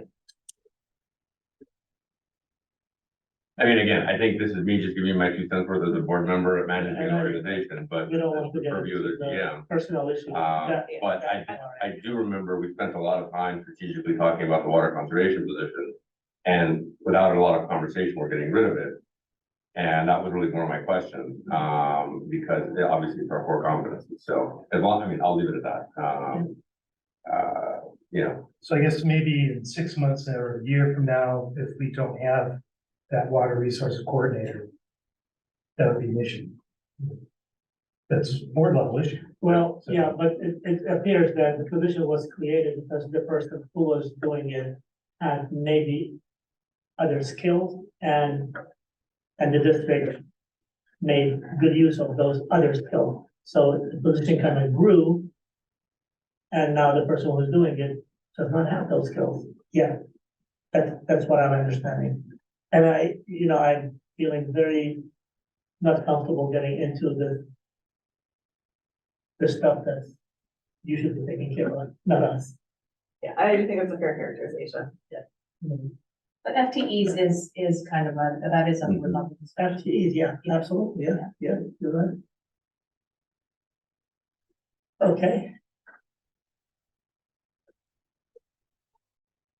I mean, again, I think this is me just giving my 2 cents worth as a board member managing an organization, but We don't want to get purview of into the GM. personnel issue. But I do remember we spent a lot of time strategically talking about the water conservation position. And without a lot of conversation, we're getting rid of it. And that was really more of my question, because obviously it's our core competency. So as long, I mean, I'll leave it at that. You know, So I guess maybe in 6 months or a year from now, if we don't have that water resource coordinator, that would be an issue. That's board level issue. Well, So- yeah, but it appears that the position was created because the person who was doing it had maybe other skills and the district made good use of those other skills. So the position kind of grew. And now the person who's doing it does not have those skills. Yeah, that's what I'm understanding. And I'm feeling very not comfortable getting into the stuff that you should be taking care of, not us. yeah, I do think it's a fair characterization. But FTEs is kind of that is a board level discussion. FTEs, yeah, absolutely, yeah, you're right. Okay.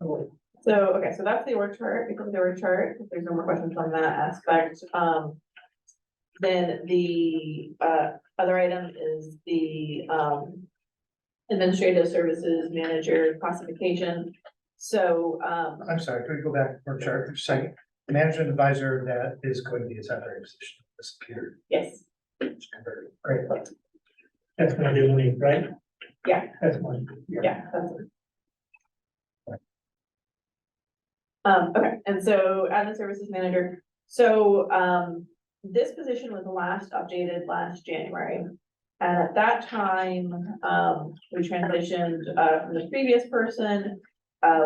Oh, So, okay, so that's the org chart, because the org chart, if there's no more questions on that aspect, then the, other item is the, administrative services manager classification. So, I'm sorry, could we go back for a chart for a second? The management advisor, that is going to be a temporary position, disappeared. yes, Great. That's gonna be me, right? Yeah. That's one. yeah, that's it. Okay, and so admin services manager, so, this position was last updated last January. And at that time, we transitioned, from the previous person,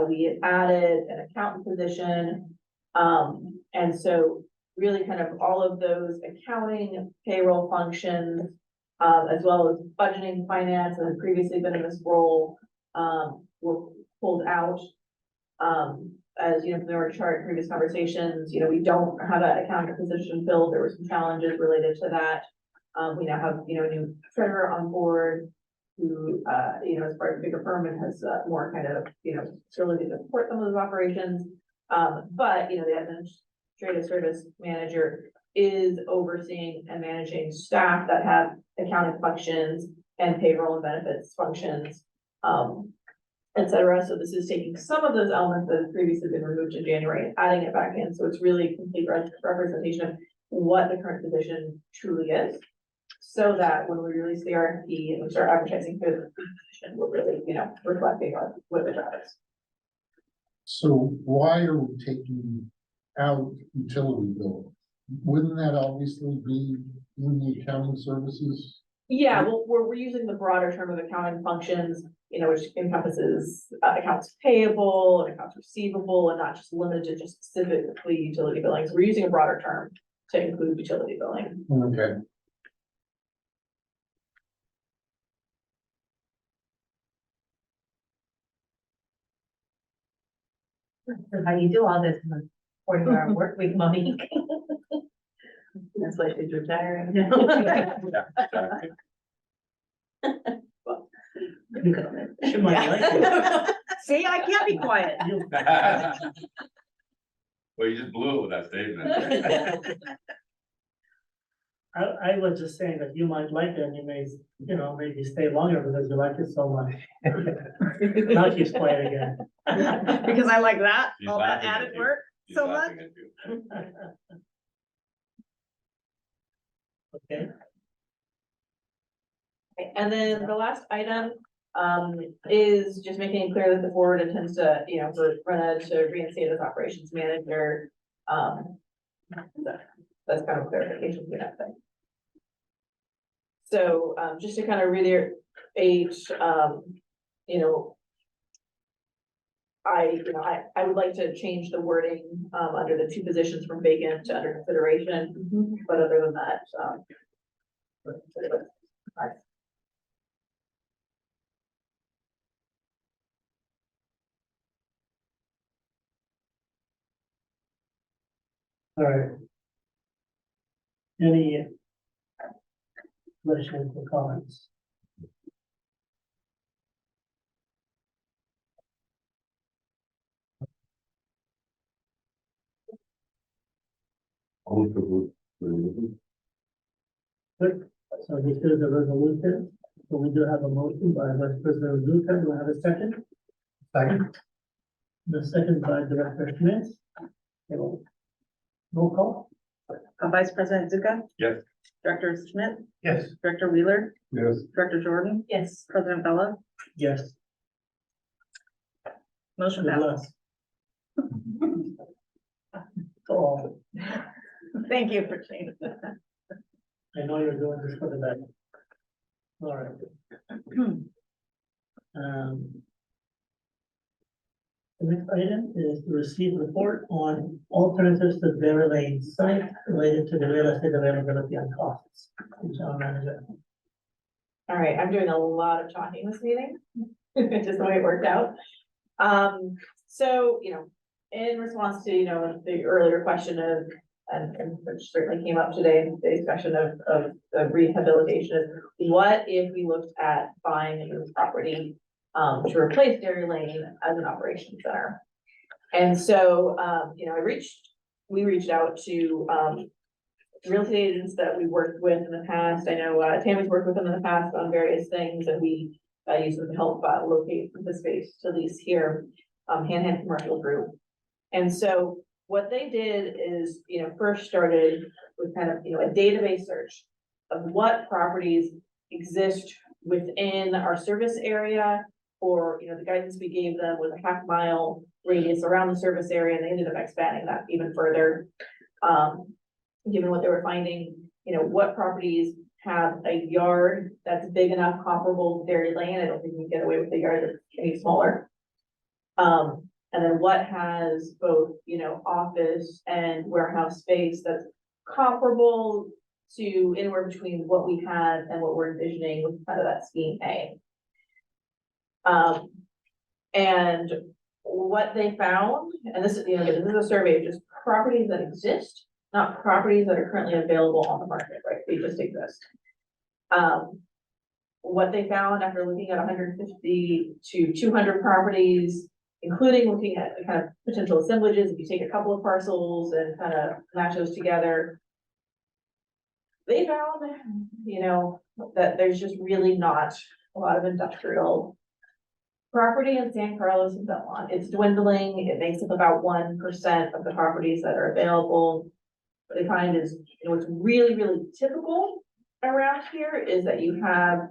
we had added an accountant position. And so really kind of all of those accounting, payroll functions, as well as budgeting, finance, that had previously been in this role, were pulled out. As you know, from the org chart, previous conversations, we don't have that accounting position filled. There were some challenges related to that. We now have, a new treasurer on board who, is part of a bigger firm and has more kind of, ability to support some of those operations. But, the administrative service manager is overseeing and managing staff that have accounting functions and payroll and benefits functions, et cetera. So this is taking some of those elements that had previously been removed in January and adding it back in. So it's really complete representation of what the current position truly is. So that when we release the RFP and we start advertising for the position, we're really, reflecting on what the job is. So why are we taking out utility bill? Wouldn't that obviously be in the accounting services? Yeah, well, we're using the broader term of accounting functions, which encompasses accounts payable and accounts receivable and not just limited to just specifically utility billing. So we're using a broader term to include utility billing. Okay. So how you do all this 40-hour work week, mommy? That's why she's retiring. yeah, exactly. She might like it. See, I can't be quiet. Well, you just blew it with that statement. I was just saying that you might like it and you may, maybe stay longer because you like it so much. Now she's quiet again. Because I like that, She's all that laughing at added you. work She's so much. laughing at you. Okay, And then the last item, is just making it clear that the board intends to, for Brenna to reinstate as operations manager. That's kind of clarification for that thing. So, just to kind of reiterate, I would like to change the wording, under the 2 positions from vacant to under consideration, but other than that, All right. Any questions or comments? Good. So this is a resolution. So we do have a motion by Vice President Luca. Do I have a second? Second. The second by Director Schmidt. Roll call. Vice President Zuka? Yes. Director Schmidt? Yes. Director Wheeler? Yes. Director Jordan? Yes. President Bella? Yes. Motion Good luck. passes. Oh, Thank you for changing that. I know you're doing this for the better. All right. The next item is to receive report on alternatives to Berry Lane site related to the real estate availability and costs. John Manager. all right, I'm doing a lot of talking this meeting, just the way it worked out. So, in response to, the earlier question of, and which certainly came up today in the discussion of the rehabilitation, what if we looked at buying a new property to replace Dairy Lane as an operations center? And so, we reached out to real estate agents that we worked with in the past. I know Tammy's worked with them in the past on various things, and we use them to help locate the space to lease here, Hand Commercial Group. And so what they did is, first started with kind of, a database search of what properties exist within our service area, or, the guidance we gave them was a half-mile radius around the service area, and they ended up expanding that even further. Given what they were finding, what properties have a yard that's big enough, comparable to Dairy Lane. I don't think we can get away with a yard that's any smaller. And then what has both, office and warehouse space that's comparable to anywhere between what we had and what we're envisioning with kind of that scheme A. And what they found, and this is, this is a survey of just properties that exist, not properties that are currently available on the market, right? They just exist. What they found after looking at 150 to 200 properties, including looking at the kind of potential assemblages, if you take a couple of parcels and kind of match those together, they found, that there's just really not a lot of industrial property in San Carlos and Belmont. It's dwindling. It makes up about 1% of the properties that are available. What they find is, what's really, really typical around here is that you have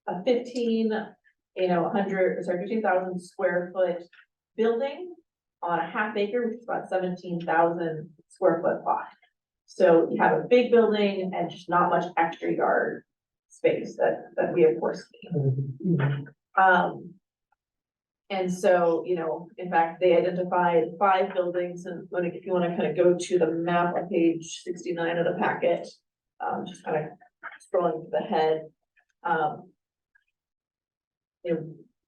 a 15,000 square foot building on a half acre, which is about 17,000 square foot lot. So you have a big building and just not much extra yard space that we of course need. And so, in fact, they identified 5 buildings, and if you want to kind of go to the map on page 69 of the packet, just kind of scrolling to the head.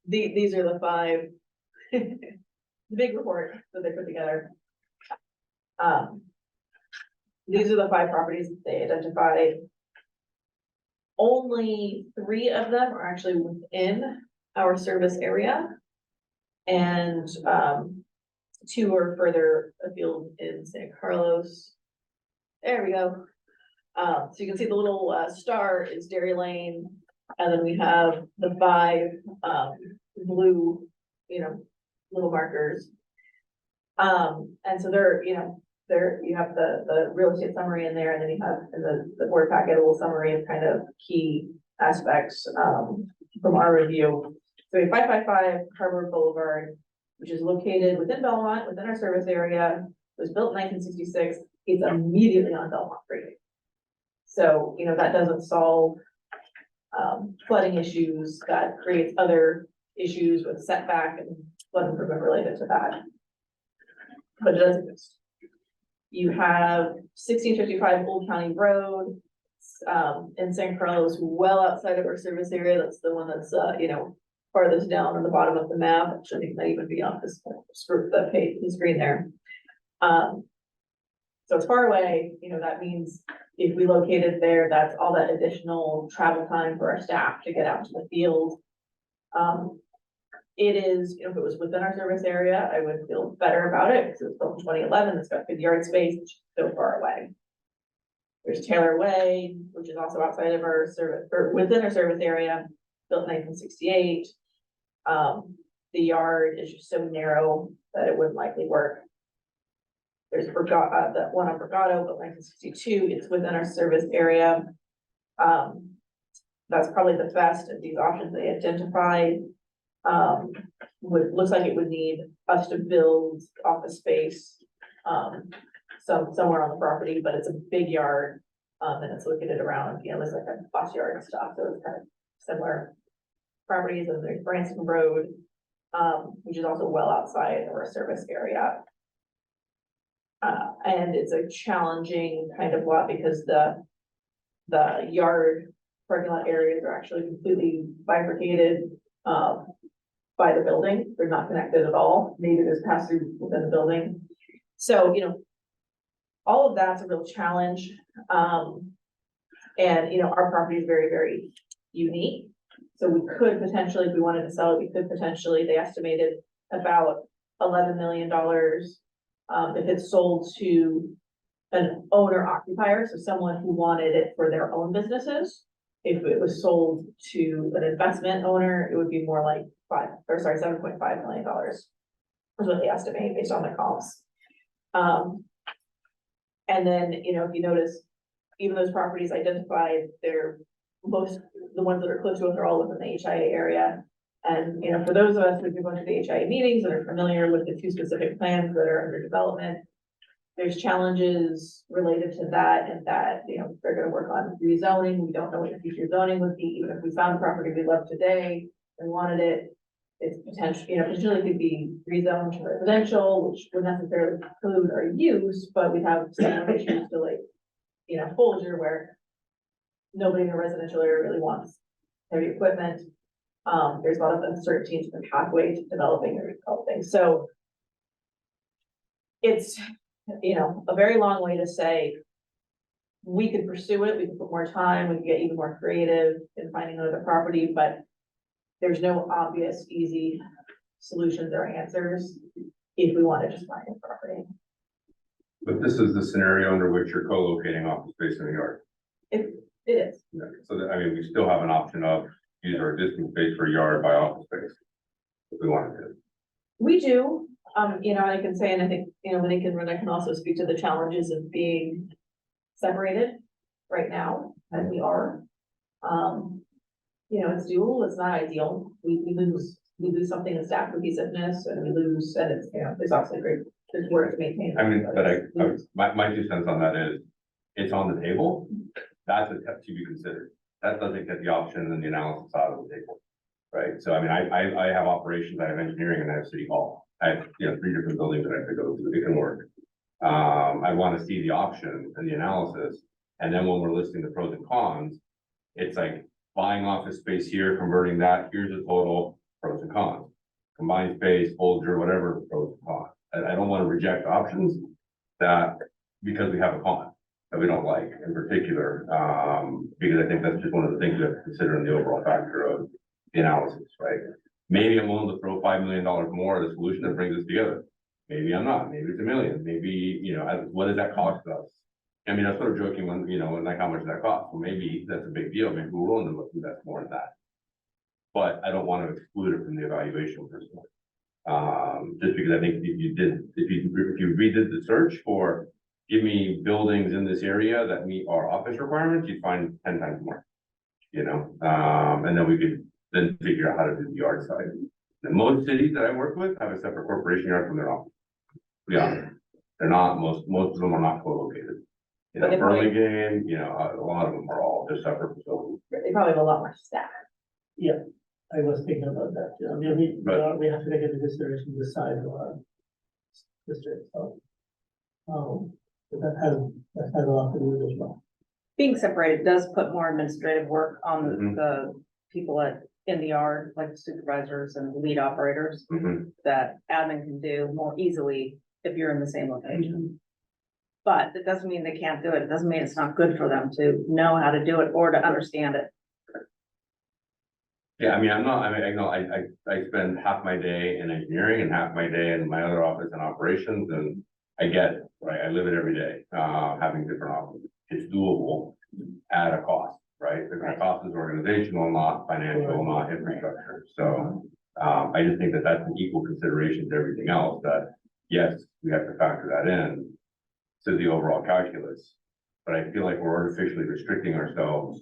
These are the 5, the big report that they put together. These are the 5 properties that they identified. Only 3 of them are actually within our service area, and 2 are further afield in San Carlos. There we go. So you can see the little star is Dairy Lane, and then we have the 5 blue, little markers. And so there you have the real estate summary in there, and then you have in the board packet a little summary of kind of key aspects from our review. So we have 555 Harbor Boulevard, which is located within Belmont, within our service area. It was built in 1966. It's immediately on Belmont Creek. So, that doesn't solve flooding issues. That creates other issues with setback and flood improvement related to that. But it does exist. You have 1655 Old County Road, in San Carlos, well outside of our service area. That's the one that's, farthest down on the bottom of the map. Which I think might even be on this script, that page, the screen there. So it's far away, that means if we located there, that's all that additional travel time for our staff to get out to the field. It is, if it was within our service area, I would feel better about it because it was built in 2011. It's got good yard space, which is so far away. There's Taylor Way, which is also outside of our service, or within our service area, built in 1968. The yard is just so narrow that it wouldn't likely work. There's that one on Brigado, but 1962, it's within our service area. That's probably the best of these options they identified. Looks like it would need us to build office space, somewhere on the property, but it's a big yard. And it's located around, there's like a bus yard and stuff, so it's kind of similar properties. And there's Branson Road, which is also well outside of our service area. And it's a challenging kind of lot because the yard parking lot areas are actually completely bifurcated by the building. They're not connected at all. Maybe there's pass through within the building. So, all of that's a real challenge. And our property is very, very unique. So we could potentially, if we wanted to sell it, we could potentially, they estimated about $11 million. If it's sold to an owner occupier, so someone who wanted it for their own businesses. If it was sold to an investment owner, it would be more like $7.5 million. Is what they estimate based on the comps. And then, if you notice, even those properties identified, the ones that are close to us are all within the HIA area. And, for those of us who've been going to the HIA meetings and are familiar with the two specific plans that are under development, there's challenges related to that, and that, they're gonna work on rezoning. We don't know what the future zoning would be. Even if we found a property we love today and wanted it, it's potentially could be rezoned to residential, which would necessarily include our use, but we'd have similar issues to Folger, where nobody in the residential area really wants heavy equipment. There's a lot of uncertainty into the pathway to developing and developing. So it's, a very long way to say we could pursue it, we could put more time, we could get even more creative in finding another property, but there's no obvious, easy solutions or answers if we want to just find a property. But this is the scenario under which you're co-locating office space in the yard. It is. Yeah, so we still have an option of use our existing space for yard by office space. If we wanted to. We do, I can say, and I think, Nick and Rena can also speak to the challenges of being separated right now, as we are. It's doable, it's not ideal. We lose something in staff cohesiveness, and we lose, and it's, there's obviously there's work to maintain. But my 2 cents on that is, it's on the table. That's a step to be considered. That doesn't get the option and the analysis out of the table. Right, so I have operations, I have engineering, and I have city hall. I have, 3 different buildings that I have to go to, it can work. I want to see the option and the analysis, and then when we're listing the pros and cons, it's like buying office space here, converting that, here's the total pros and cons. Combined space, Folger, whatever, pros and cons. I don't want to reject options that, because we have a con that we don't like in particular, because I think that's just one of the things we have to consider in the overall factor of the analysis, right? Maybe I'm willing to throw $5 million more at a solution that brings us together. Maybe I'm not, maybe it's $1 million, maybe, what does that cost us? I mean, I was sort of joking when, like, how much does that cost? Well, maybe that's a big deal, maybe we're willing to invest more in that. But I don't want to exclude it from the evaluation personally. Just because I think if you redid the search for, give me buildings in this area that meet our office requirements, you'd find 10 times more. And then we could then figure out how to do the yard side. And most cities that I work with have a separate corporation yard from their office. Yeah, they're not, most of them are not co-located. Burlingame, a lot of them are all just separate facilities. They probably have a lot more staff. Yeah. I was thinking about that, I mean, we have to take into consideration the size of our district, so. That has a lot to do with it as well. Being separated does put more administrative work on the people in the yard, like the supervisors and lead operators, that admin can do more easily if you're in the same location. But it doesn't mean they can't do it. It doesn't mean it's not good for them to know how to do it or to understand it. Yeah, I mean, I know I spend half my day in engineering and half my day in my other office in operations, and I get it, right? I live it every day, having different offices. It's doable at a cost, right? The cost is organizational, not financial, not infrastructure. So, I just think that that's an equal consideration to everything else, that yes, we have to factor that in to the overall calculus. But I feel like we're artificially restricting ourselves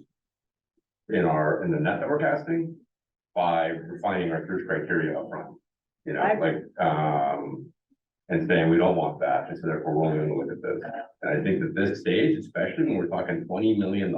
in the net that we're casting by refining our search criteria upfront. You know, and saying we don't want that, and so therefore we're only gonna look at this. And I think that this stage, especially when we're talking $20 million,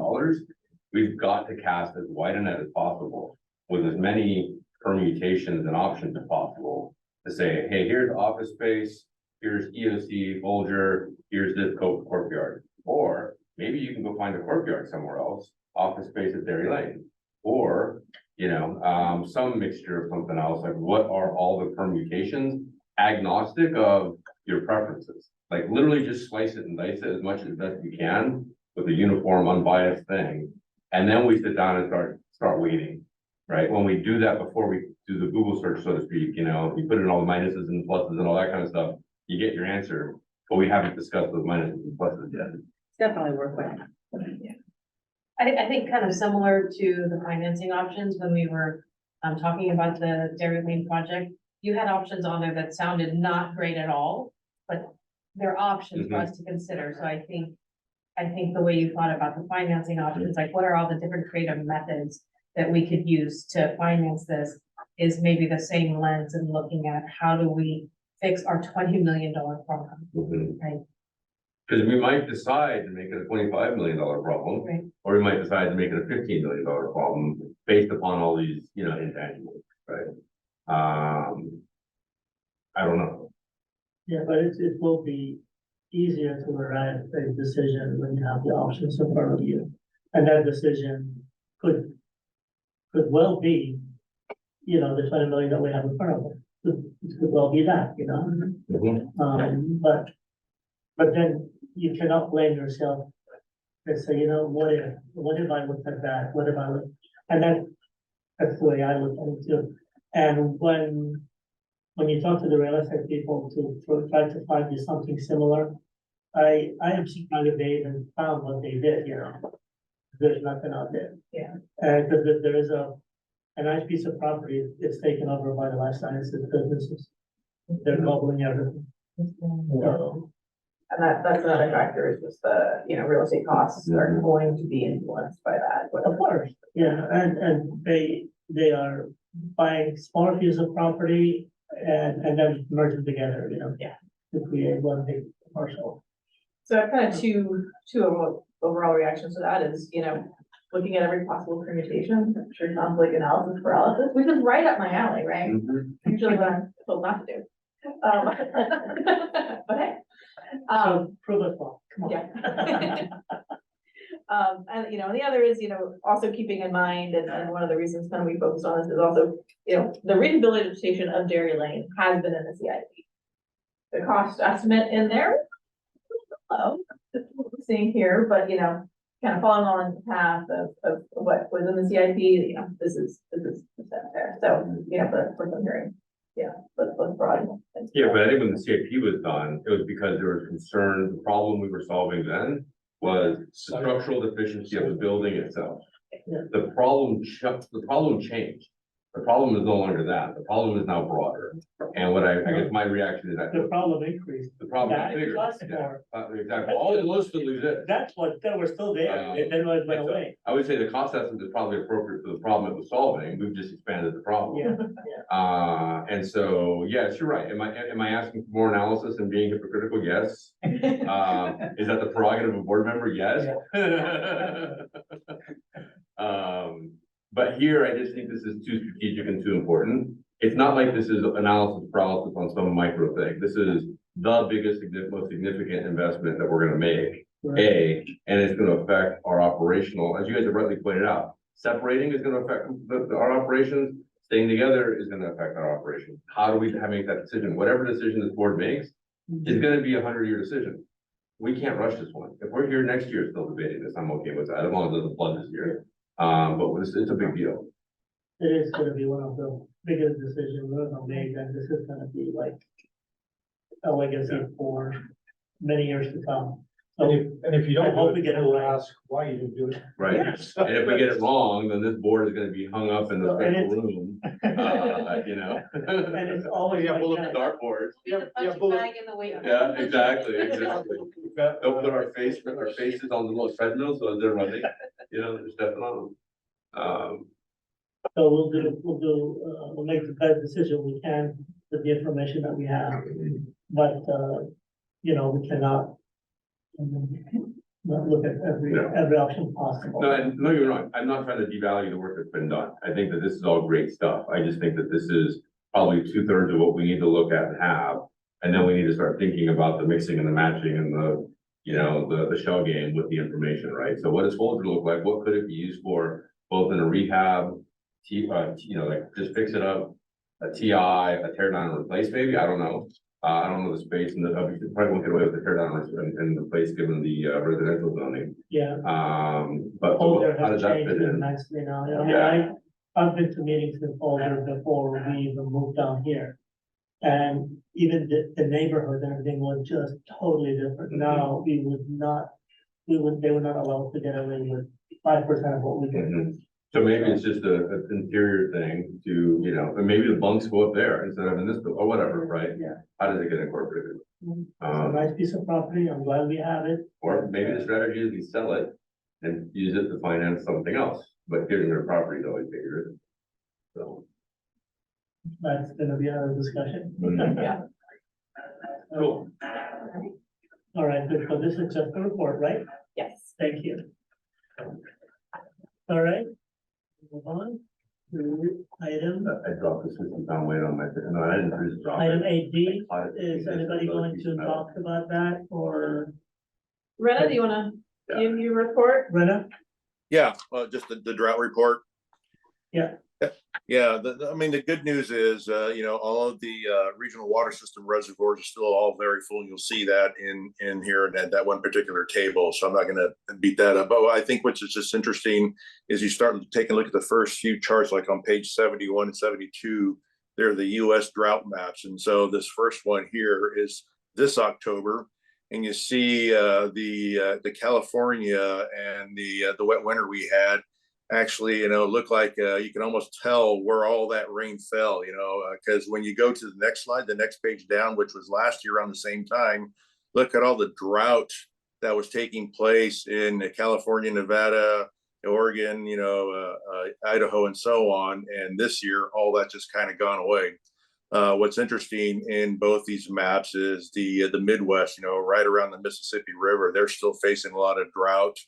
we've got to cast as wide a net as possible with as many permutations and options as possible to say, hey, here's office space, here's EOC, Folger, here's this courtyard. Or maybe you can go find a courtyard somewhere else, office space at Dairy Lane. Or, you know, some mixture of something else, like what are all the permutations, agnostic of your preferences. Like literally just slice it and dice it as much as best you can with a uniform, unbiased thing. And then we sit down and start weighting, right? When we do that before we do the Google search, so to speak, you know, you put in all the minuses and pluses and all that kind of stuff, you get your answer, but we haven't discussed those minuses and pluses yet. It's definitely worth it. I think kind of similar to the financing options when we were talking about the Dairy Lane project. You had options on there that sounded not great at all, but they're options for us to consider. So I think the way you thought about the financing options, like what are all the different creative methods that we could use to finance this, is maybe the same lens and looking at how do we fix our $20 million problem, right? Because we might decide to make it a $25 million problem, Right. or we might decide to make it a $15 million problem based upon all these, you know, intangibles, right? I don't know. Yeah, but it will be easier to arrive at a decision when you have the options in front of you. And that decision could well be, you know, the 20 million that we have in front of us. It could well be that, you know? But then you cannot blame yourself and say, you know, what if I looked at that? What if I look? And that's the way I look at it too. And when you talk to the real estate people to try to find you something similar, I am surprised that they even found what they did, you know. There's nothing out there. Yeah. Because there is a nice piece of property, it's taken over by the life sciences businesses. They're gobbling everything. So, And that's another factor, is just the, you know, real estate costs are going to be influenced by that. of course, yeah, and they are buying smaller pieces of property and then merge them together, you know. Yeah. To create one big parcel. So kind of two overall reactions to that is, you know, looking at every possible permutation, I'm sure sounds like analysis paralysis, which is right up my alley, right? Usually what I'm told not to do. But hey. So prove it wrong, come on. Yeah. And, you know, the other is, you know, also keeping in mind, and one of the reasons kind of we focused on this is also, you know, the rehabilitation of Dairy Lane has been in the CIP. The cost estimate in there, low, that's what we're seeing here, but, you know, kind of following on the path of what was in the CIP, you know, this is there. So, you know, for some hearing, yeah, let's broaden. Yeah, but I think when the CIP was done, it was because there was concern, the problem we were solving then was structural deficiency of the building itself. Yeah. The problem changed. The problem is no longer that. The problem is now broader. And what I guess my reaction is that The problem increased. the problem That is bigger. costs Yeah, more. exactly. All the lists still exist. That's what, they were still there, and then it went away. I would say the cost estimate is probably appropriate for the problem it was solving. We've just expanded the problem. Yeah, And so, yes, you're right. Am I asking for more analysis and being hypocritical? Yes. Is that the prerogative of a board member? Yes. But here, I just think this is too strategic and too important. It's not like this is analysis paralysis on some micro thing. This is the biggest, most significant investment that we're gonna make. And it's gonna affect our operational, as you guys have rightly pointed out, separating is gonna affect our operations, staying together is gonna affect our operations. How do we make that decision? Whatever decision this board makes is gonna be a 100-year decision. We can't rush this one. If we're here next year still debating this, I'm okay with that, as long as it doesn't flood this year. But it's a big deal. It is gonna be one of the biggest decisions we're gonna make, and this is gonna be like a legacy for many years to come. So And if you I don't, hope do we it, get it we'll right. ask why you didn't do it. Right, and if we get it wrong, then this board is gonna be hung up in the So, and special it's- room, you know. And it's always Yeah, like well, that. Dartboards, Bag in the way. yeah, exactly. Don't put our faces on the little treadmill, so as they're running, you know, they're stepping on them. So we'll make the best decision we can with the information that we have. But, you know, we cannot not look at every option possible. No, and no, you're wrong. I'm not trying to devalue the work that's been done. I think that this is all great stuff. I just think that this is probably 2/3 of what we need to look at and have. And then we need to start thinking about the mixing and the matching and the, you know, the shell game with the information, right? So what does Folger look like? What could it be used for, both in a rehab, you know, like just fix it up, a TI, a tear down and replace maybe? I don't know. I don't know the space, and obviously probably won't get away with the tear down and replace given the residential zoning. Yeah. But Folder how does has that changed fit in? immensely now. I mean, Yeah. I've been to meetings with Folder before we even moved down here. And even the neighborhood and everything was just totally different. Now, they were not allowed to get away with 5% of what we did. Mhm. So maybe it's just an interior thing to, you know, and maybe the bunks go up there instead of in this, or whatever, right? Yeah. How does it get incorporated? It's a nice piece of property. I'm glad we have it. Or maybe the strategy is we sell it and use it to finance something else, but getting rid of property is always bigger. So. That's gonna be another discussion. Yeah. Cool. All right, good. So this is just a report, right? Yes. Thank you. All right. Move on to item, I dropped the 60-pound weight on my, no, I didn't just drop item it. 8D. Is anybody going to talk about that, or Rena, do you wanna give your report? Rena? Yeah, just the drought report. Yeah. Yeah, I mean, the good news is, you know, all of the regional water system reservoirs are still all very full. You'll see that in here at that one particular table. So I'm not going to beat that up. But I think what's just interesting is you start taking a look at the first few charts, like on page 71 and 72. They're the U.S. drought maps, and so this first one here is this October, and you see the California and the wet winter we had. Actually, you know, look like you can almost tell where all that rain fell, you know, because when you go to the next slide, the next page down, which was last year around the same time, look at all the drought that was taking place in California, Nevada, Oregon, you know, Idaho, and so on. And this year, all that just kind of gone away. What's interesting in both these maps is the Midwest, you know, right around the Mississippi River, they're still facing a lot of drought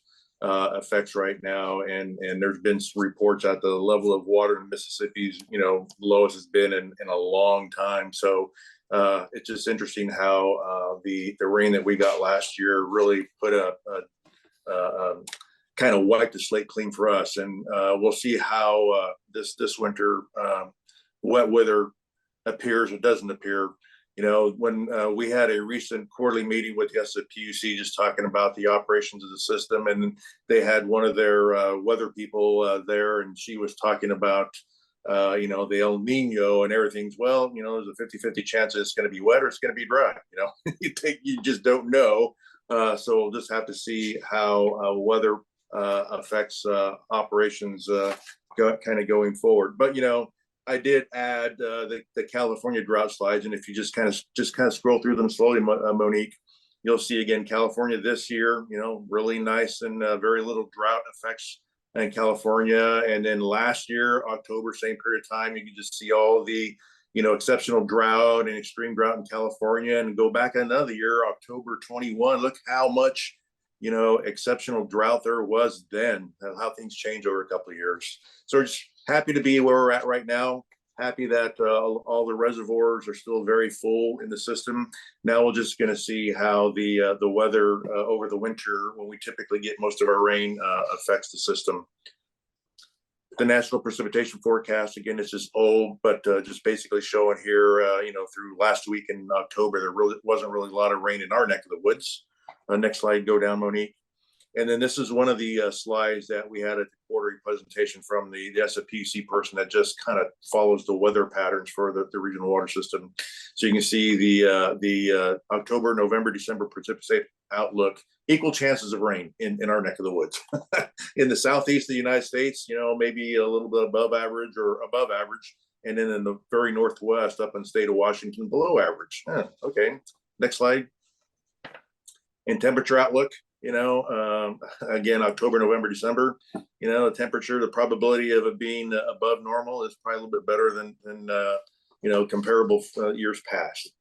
effects right now, and there's been some reports at the level of water in Mississippi's, you know, lowest it's been in a long time. So it's just interesting how the rain that we got last year really put a kind of wiped the slate clean for us, and we'll see how this winter wet weather appears or doesn't appear. You know, when we had a recent quarterly meeting with the SFPUC just talking about the operations of the system, and they had one of their weather people there, and she was talking about, you know, the El Nino and everything's, well, you know, there's a 50-50 chance it's going to be wet or it's going to be dry. You know, you just don't know. So we'll just have to see how weather affects operations kind of going forward. But, you know, I did add the California drought slides, and if you just kind of scroll through them slowly, Monique, you'll see again California this year, you know, really nice and very little drought effects in California. And then last year, October, same period of time, you can just see all the, you know, exceptional drought and extreme drought in California. And go back another year, October 21, look how much exceptional drought there was then, and how things change over a couple of years. So we're just happy to be where we're at right now. Happy that all the reservoirs are still very full in the system. Now we're just going to see how the weather over the winter, when we typically get most of our rain, affects the system. The national precipitation forecast, again, it's just old, but just basically showing here, through last week in October, there really wasn't really a lot of rain in our neck of the woods. Next slide, go down, Monique. And then this is one of the slides that we had at the quarterly presentation from the SFPC person that just kind of follows the weather patterns for the regional water system. So you can see the October, November, December precipitation outlook, equal chances of rain in our neck of the woods. In the southeast of the United States, maybe a little bit above average or above average. And then in the very northwest up in the state of Washington, below average. Okay, next slide. In temperature outlook, again, October, November, December, the temperature, the probability of it being above normal is probably a little bit better than comparable years past.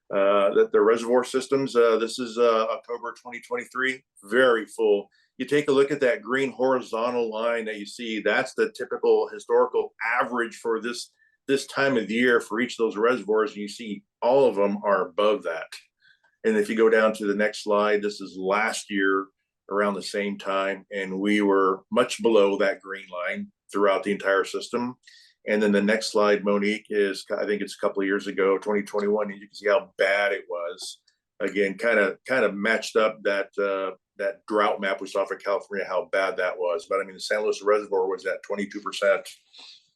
That the reservoir systems, this is October 2023, very full. You take a look at that green horizontal line that you see, that's the typical historical average for this time of year for each of those reservoirs. And you see all of them are above that. And if you go down to the next slide, this is last year around the same time, and we were much below that green line throughout the entire system. And then the next slide, Monique, is, I think it's a couple of years ago, 2021, and you can see how bad it was. Again, kind of matched up that drought map we saw for California, how bad that was. But I mean, the San Luis Reservoir was at 22%,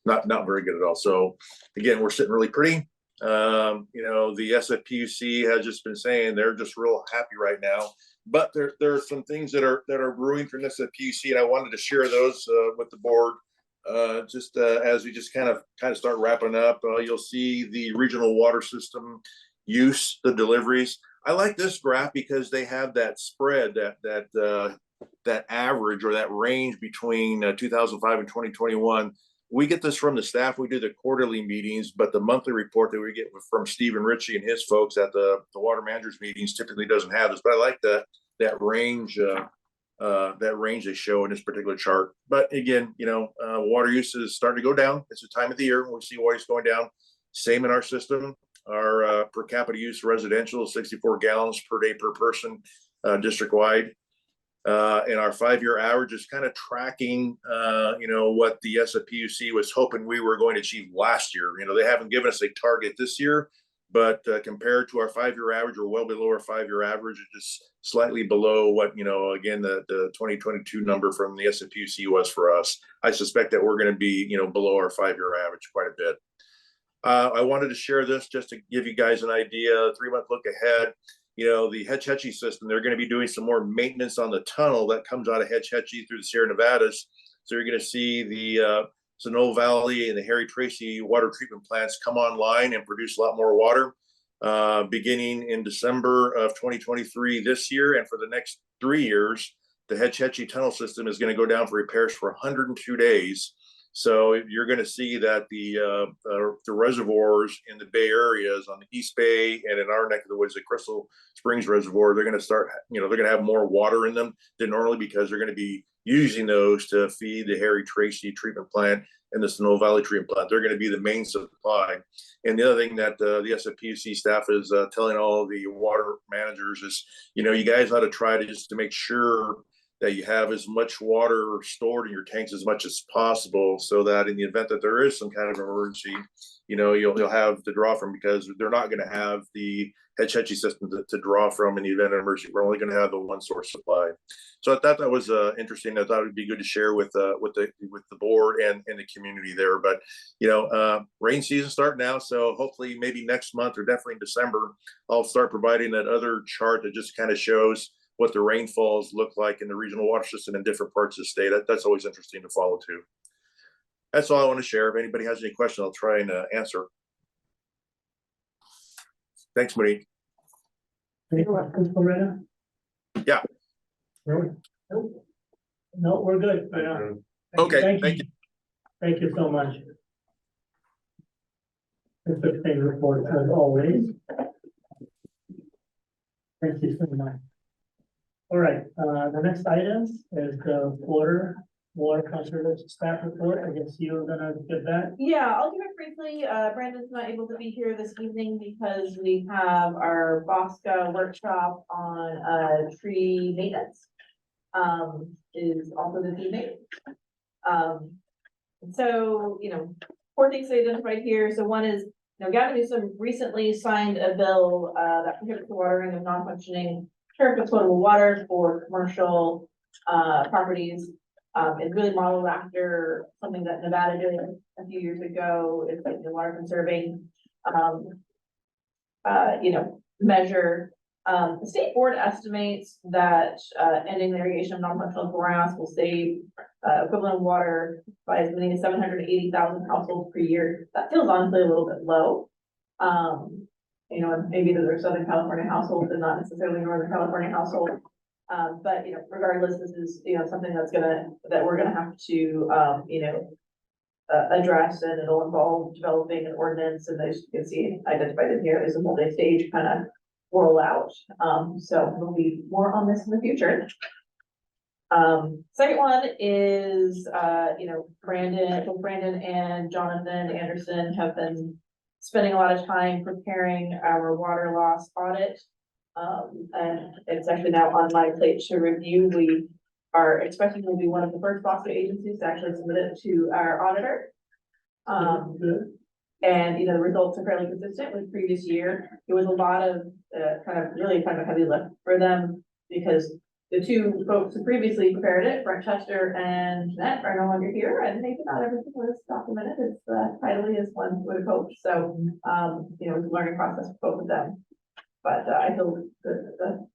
not very good at all. So again, we're sitting really pretty. The SFPUC has just been saying they're just real happy right now, but there are some things that are brewing from SFPUC, and I wanted to share those with the board. As we just kind of start wrapping up, you'll see the regional water system use, the deliveries. I like this graph because they have that spread, that average or that range between 2005 and 2021. We get this from the staff. We do the quarterly meetings, but the monthly report that we get from Stephen Ritchie and his folks at the water managers meetings typically doesn't have this. But I like that range they show in this particular chart. But again, water use is starting to go down. It's the time of the year when we see water use going down. Same in our system. Our per capita use residential is 64 gallons per day per person, district wide. And our 5-year average is kind of tracking, what the SFPUC was hoping we were going to achieve last year. They haven't given us a target this year, but compared to our 5-year average, we're well below our 5-year average. It's just slightly below what, again, the 2022 number from the SFPUC was for us. I suspect that we're going to be, below our 5-year average quite a bit. I wanted to share this just to give you guys an idea, 3-month look ahead. The Hetch Hetchy system, they're going to be doing some more maintenance on the tunnel that comes out of Hetch Hetchy through the Sierra Nevadas. So you're going to see the Sonoma Valley and the Harry Tracy water treatment plants come online and produce a lot more water beginning in December of 2023 this year. And for the next 3 years, the Hetch Hetchy tunnel system is going to go down for repairs for 102 days. So you're going to see that the reservoirs in the Bay areas on the East Bay and in our neck of the woods, the Crystal Springs Reservoir, they're going to start, they're going to have more water in them than normally because they're going to be using those to feed the Harry Tracy treatment plant and the Sonoma Valley treatment plant. They're going to be the main supply. And the other thing that the SFPUC staff is telling all the water managers is, you guys ought to try to make sure that you have as much water stored in your tanks as much as possible, so that in the event that there is some kind of emergency, you'll have to draw from, because they're not going to have the Hetch Hetchy system to draw from in the event of emergency. We're only going to have the one source supply. So I thought that was interesting. I thought it would be good to share with the board and the community there. But rain season start now, so hopefully maybe next month or definitely in December, I'll start providing that other chart that just kind of shows what the rainfalls look like in the regional water system in different parts of the state. That's always interesting to follow too. That's all I want to share. If anybody has any questions, I'll try and answer. Thanks, Monique. Any questions, Loretta? Yeah. No, we're good. Okay, thank you. Thank you so much. Interesting report as always. Thank you so much. All right, the next item is the water conservation staff report. I guess you're gonna give that. Yeah, I'll do it briefly. Brandon's not able to be here this evening because we have our Bosca workshop on, tree maintenance. Is also this evening. So, four things identified here. So one is, Gavin Newsom recently signed a bill, that prohibits the watering of non-functioning turf with potable water for commercial, properties. It's really modeled after something that Nevada did a few years ago. It's like the water conserving, measure. The state board estimates that, ending the irrigation of non-functional grass will save, equivalent water by as many as 780,000 households per year. That feels honestly a little bit low. And maybe those are Southern California households and not necessarily Northern California households. But regardless, this is, something that we're gonna have to, address, and it'll involve developing an ordinance, and as you can see identified in here is a multi-stage kind of rollout. So there'll be more on this in the future. Second one is, Brandon and Jonathan Anderson have been spending a lot of time preparing our water loss audit. And it's actually now on my plate to review. We are expecting to be one of the first Boston agencies to actually submit it to our auditor. And, the results are fairly consistent with previous year. It was a lot of, kind of a heavy lift for them, because the two folks who previously prepared it, Brent Chester and Jeanette, are no longer here, and maybe not everything was documented as tidily as one would have hoped. So, it was a learning process for both of them. But I feel the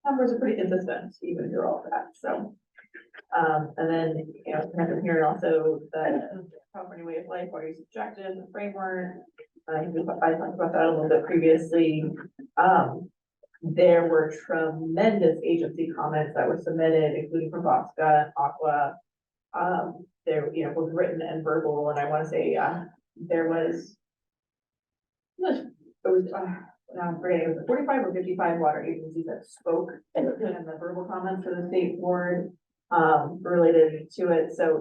numbers are pretty consistent, even through all of that. So, and then, kind of here also the California Way of Life, water use objectives and framework. I talked about that a little bit previously. There were tremendous agency comments that were submitted, including from Bosca, Aqua. There, both written and verbal, and I want to say, there was, now I'm forgetting, it was 45 or 55 water agencies that spoke, and the verbal comments for the state board, related to it. So,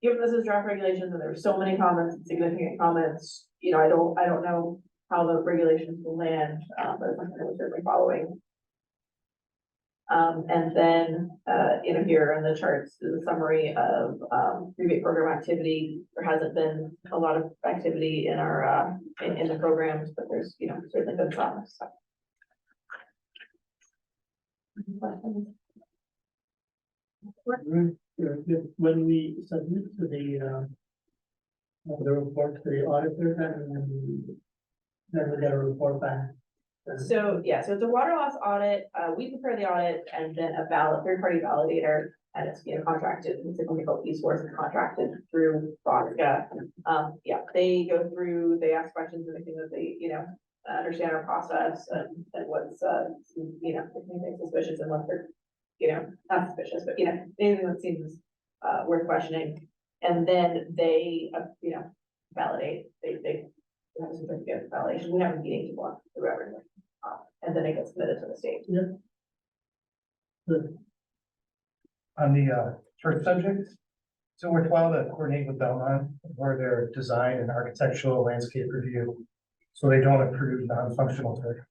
given this is draft regulations and there were so many comments, significant comments, I don't know how the regulations will land, but it's something that we're certainly following. And then, here in the charts is a summary of, rebate program activity. There hasn't been a lot of activity in our, in the programs, but there's, certainly been some. So. When we submit to the report to the auditor, then we get a report back. So, so it's a water loss audit. We prepare the audit, and then a third-party validator, and it's, contracted, it's a company called eSource, and contracted through Bosca. They go through, they ask questions, and they think that they, understand our process and what's, anything suspicious, and what they're, not suspicious, but, anything that seems, worth questioning. And then they, validate, they have a certificate of validation. We have a meeting to walk through everything. And then it gets submitted to the state. Yeah. Good. On the first subject, so we're trying to coordinate with Belmont for their design and architectural landscape review, so they don't approve non-functional turf.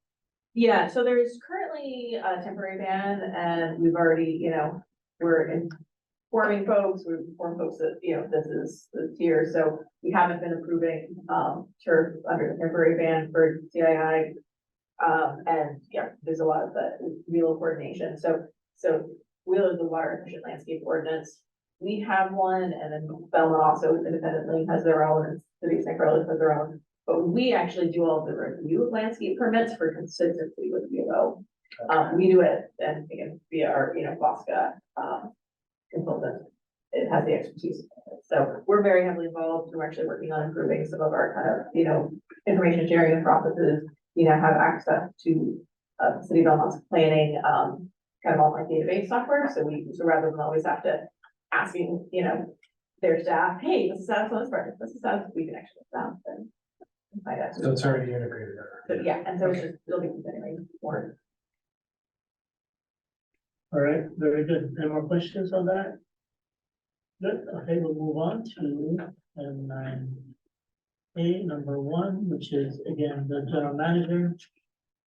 Yeah, so there's currently a temporary ban, and we've already, we're informing folks, we've informed folks that, this is the tier, so we haven't been approving, turf under the temporary ban for CII. And there's a lot of the WHEEL coordination. So WHEEL is the water efficient landscape ordinance. We have one, and then Belmont also independently has their own, and City of St. Carlos has their own. But we actually do all the review of landscape permits for consistency with WHEEL. We do it, and again, via our, Bosca, consultant. It has the expertise. So we're very heavily involved. We're actually working on improving some of our kind of, information sharing and processes, have access to City of Belmont's planning, kind of online database software. So rather than always have to asking, their staff, hey, this is status on this project, this is status, we can actually found and find out. So it's already integrated. So, and so it's just, it'll be continuing more. All right, very good. Any more questions on that? Good, okay, we'll move on to item 9A, number 1, which is again, the general manager.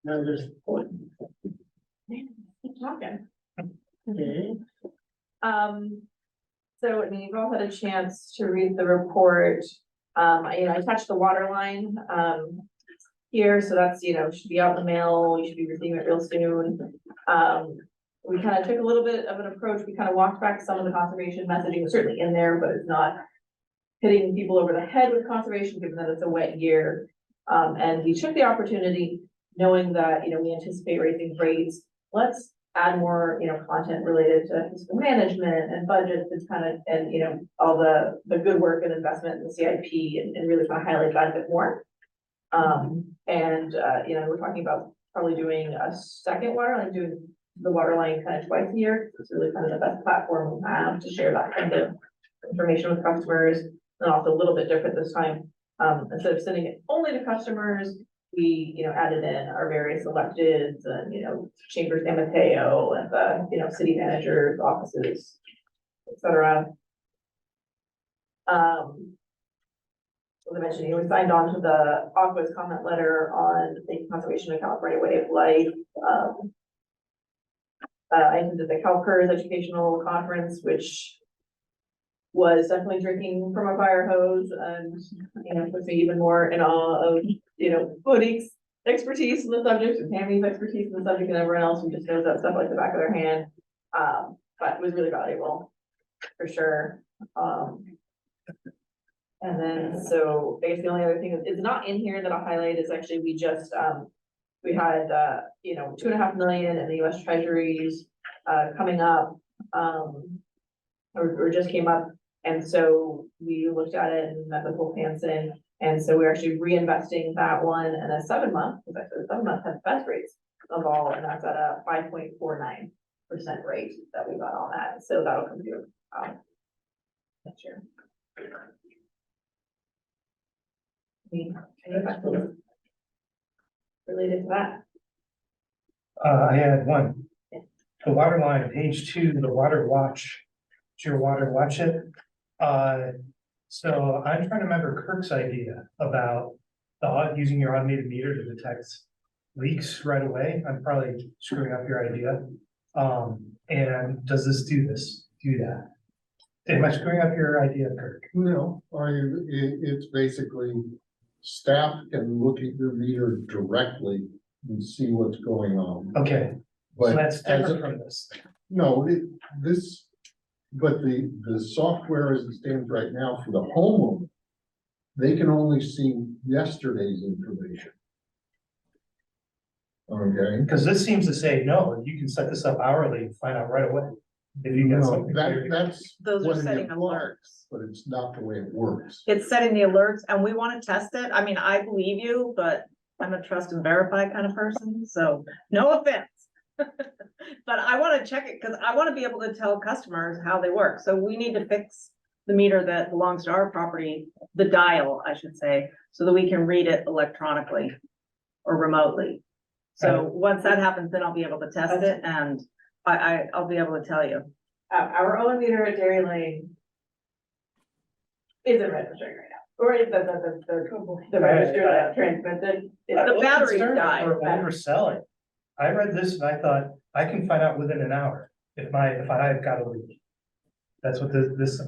Manager's report. Keep talking. Okay, So, I mean, you've all had a chance to read the report. I touched the water line, here, so that's, should be out in the mail, you should be receiving it real soon. We kind of took a little bit of an approach, we kind of walked back some of the conservation messaging, was certainly in there, but it's not hitting people over the head with conservation, given that it's a wet year. And we took the opportunity, knowing that, we anticipate raising rates, let's add more, content related to fiscal management and budgets and all the good work and investment in the CIP and really kind of highlight that a bit more. We're talking about probably doing a second water line, doing the water line kind of twice a year. It's really kind of the best platform we have to share that kind of information with customers, and also a little bit different this time. Instead of sending it only to customers, we, added in our various electeds and, Chamber San Mateo and the, city managers, offices, et cetera. As I mentioned, we signed on to the Aqua's comment letter on the conservation of California way of life. I attended the CalPERS educational conference, which was definitely drinking from a fire hose, and puts me even more in awe of Monique's expertise in the subject and Tammy's expertise in the subject, and everyone else who just knows that stuff like the back of their hand. But it was really valuable for sure. And then, so I guess the only other thing is not in here that I'll highlight is actually we just, we had, $2.5 million in the US Treasuries, coming up, or just came up. And so we looked at it and met with Wolf Hansen. And so we're actually reinvesting that one in a 7-month, because actually the 7-month has the best rates of all, and that's at a 5.49% rate that we got on that. So that'll come through, next year. Any questions related to that? I had one. The water line, page 2, the water watch, it's your water watch it. So I'm trying to remember Kirk's idea about using your automated meter to detect leaks right away. I'm probably screwing up your idea. And does this do that? Am I screwing up your idea, Kirk? No, it's basically staff can look at your meter directly and see what's going on. Okay, But so that's as different a- from this. No, but the software as it stands right now for the homeowner, they can only see yesterday's information. Okay? Because this seems to say, no, you can set this up hourly and find out right away. If you got No, something. that's. Those are what it setting implies, alerts. But it's not the way it works. It's setting the alerts, and we want to test it. I mean, I believe you, but I'm a trust and verify kind of person, so no offense. But I want to check it because I want to be able to tell customers how they work. So we need to fix the meter that belongs to our property, the dial, I should say, so that we can read it electronically or remotely. So once that happens, then I'll be able to test it, and I'll be able to tell you. Our own meter at Dairy Lane isn't registering right now, or is the register that transmitted. The battery Concerned that died. we're overselling. I read this and I thought, I can find out within an hour if I've got a leak. That's what this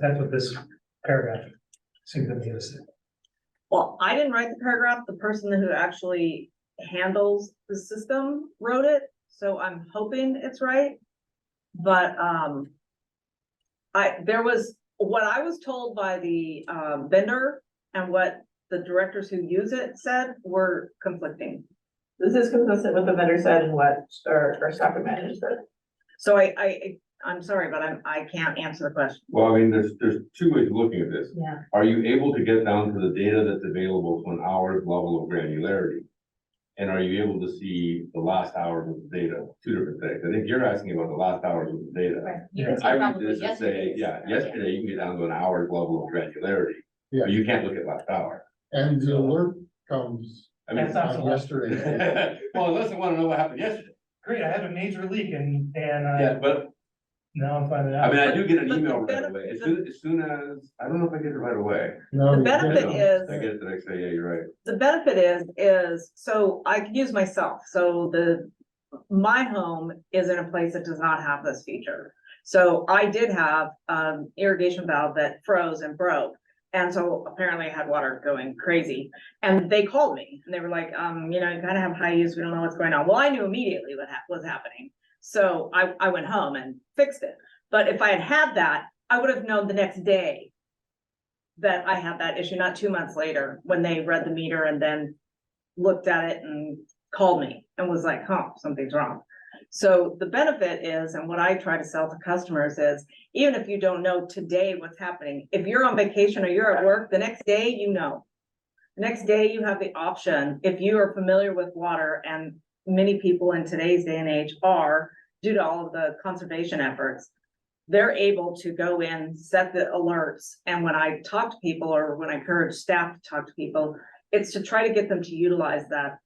paragraph seems to me to say. Well, I didn't write the paragraph. The person who actually handles the system wrote it, so I'm hoping it's right. But what I was told by the vendor and what the directors who use it said were conflicting. This is consistent with the vendor said and what our staff manager said. So I'm sorry, but I can't answer the question. Well, I mean, there's 2 ways of looking at this. Yeah. Are you able to get down to the data that's available to an hour's level of granularity? And are you able to see the last hours of the data? 2 different things. I think you're asking about the last hours of the data. Right. Yeah. I read this to say, yesterday you can get down to an hour's level of granularity. Yeah. But you can't look at last hour. And the alert comes I mean, That's not so much. yesterday. well, unless they want to know what happened yesterday. great, I have a major leak and, Yeah, but now I'm finding I out. mean, I do get an But the email right benefit- away, as soon as, I don't know if I get it right away. No, The you benefit don't. is- I get it the next day, yeah, you're right. The benefit is, so I can use myself, so my home is in a place that does not have this feature. So I did have, irrigation valve that froze and broke. And so apparently I had water going crazy, and they called me and they were like, you know, you kind of have high use, we don't know what's going on. Well, I knew immediately what was happening. So I went home and fixed it. But if I had had that, I would have known the next day that I had that issue, not 2 months later, when they read the meter and then looked at it and called me and was like, huh, something's wrong. So the benefit is, and what I try to sell to customers is, even if you don't know today what's happening, if you're on vacation or you're at work, the next day, you know. The next day you have the option, if you are familiar with water, and many people in today's day and age are, due to all of the conservation efforts, they're able to go in, set the alerts. And when I talk to people, or when I encourage staff to talk to people, it's to try to get them to utilize that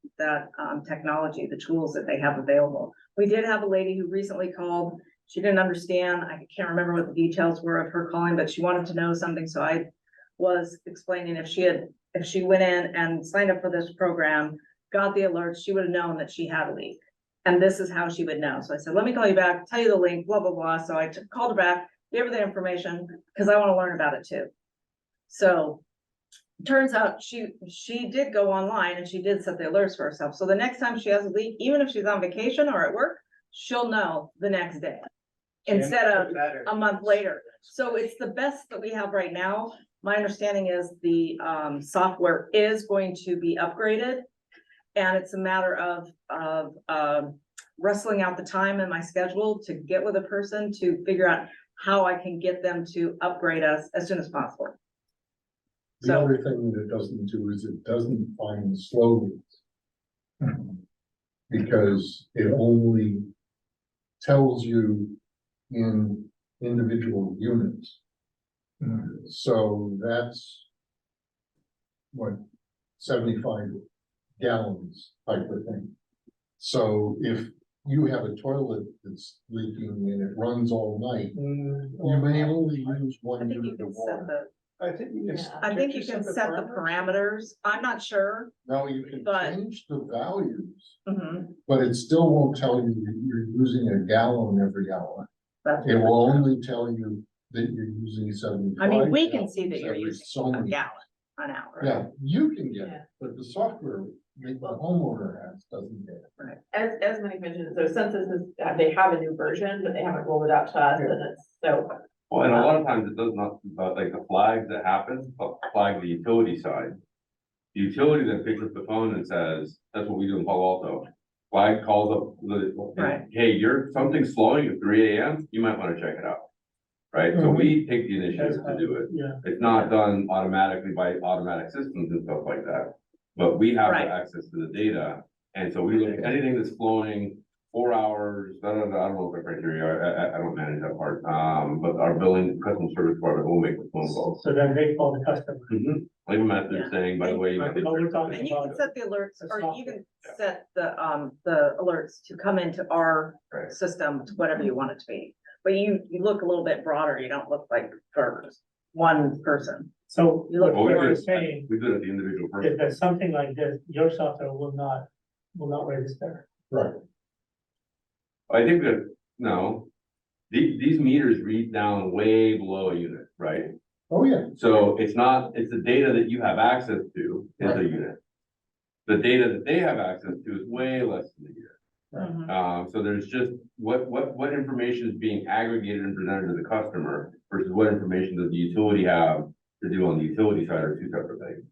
technology, the tools that they have available. We did have a lady who recently called. She didn't understand. I can't remember what the details were of her calling, but she wanted to know something. So I was explaining if she went in and signed up for this program, got the alerts, she would have known that she had a leak. And this is how she would know. So I said, let me call you back, tell you the link, blah, blah, blah. So I called her back, gave her the information, because I want to learn about it too. So turns out she did go online and she did set the alerts for herself. So the next time she has a leak, even if she's on vacation or at work, she'll know the next day instead of a month later. So it's the best that we have right now. My understanding is the software is going to be upgraded. And it's a matter of wrestling out the time in my schedule to get with a person to figure out how I can get them to upgrade us as soon as possible. The So- other thing that it doesn't do is it doesn't find slow leaks. Because it only tells you in individual units. So that's what, 75 gallons type of thing. So if you have a toilet that's leaking and it runs all night, you may only use I one think you unit can of set water. the, I think you can. I think you can set the parameters. I'm not sure. Now you can But- change the values, Mhm. but it still won't tell you that you're using a gallon every hour. That's- It will only tell you that you're using 75. I mean, we can see that you're gallons every using so a many. gallon an hour. Yeah, you can get Yeah. it, but the software that the homeowner has doesn't get it. Right. As Mike mentioned, so census is, they have a new version, but they haven't rolled it out to us, and it's so. Well, and a lot of times it does not, but like the flags that happen, but flag the utility side. The utility then picks up the phone and says, that's what we do in Palo Alto. Flag calls up, Right. hey, something's slowing at 3 AM, you might wanna check it out. Right, so we take the initiative to do it. Yeah, It's not done automatically by automatic systems and stuff like that. But we have the Right. access to the data, and so we look at anything that's flowing 4 hours, I don't know what the criteria are, I don't manage that part. But our billing customer service department will make the phone calls. so then they call the customer. Leave a message Yeah. saying, by the way, you But know, we're talking And you can about, set the alerts, the or you software. can set the alerts to come into our Right. system to whatever you want it to be. But you look a little bit broader, you don't look like for one person. so You what look well, you're forward. saying we do it at the individual is person. that something like this, your software will not register. Right. I think that, no, these meters read down way below a unit, right? Oh, yeah. So it's the data that you have access to is a unit. The data that they have access to is way less than a unit. Mhm. So there's just what information is being aggregated and presented to the customer versus what information does the utility have to do on the utility side are two separate things.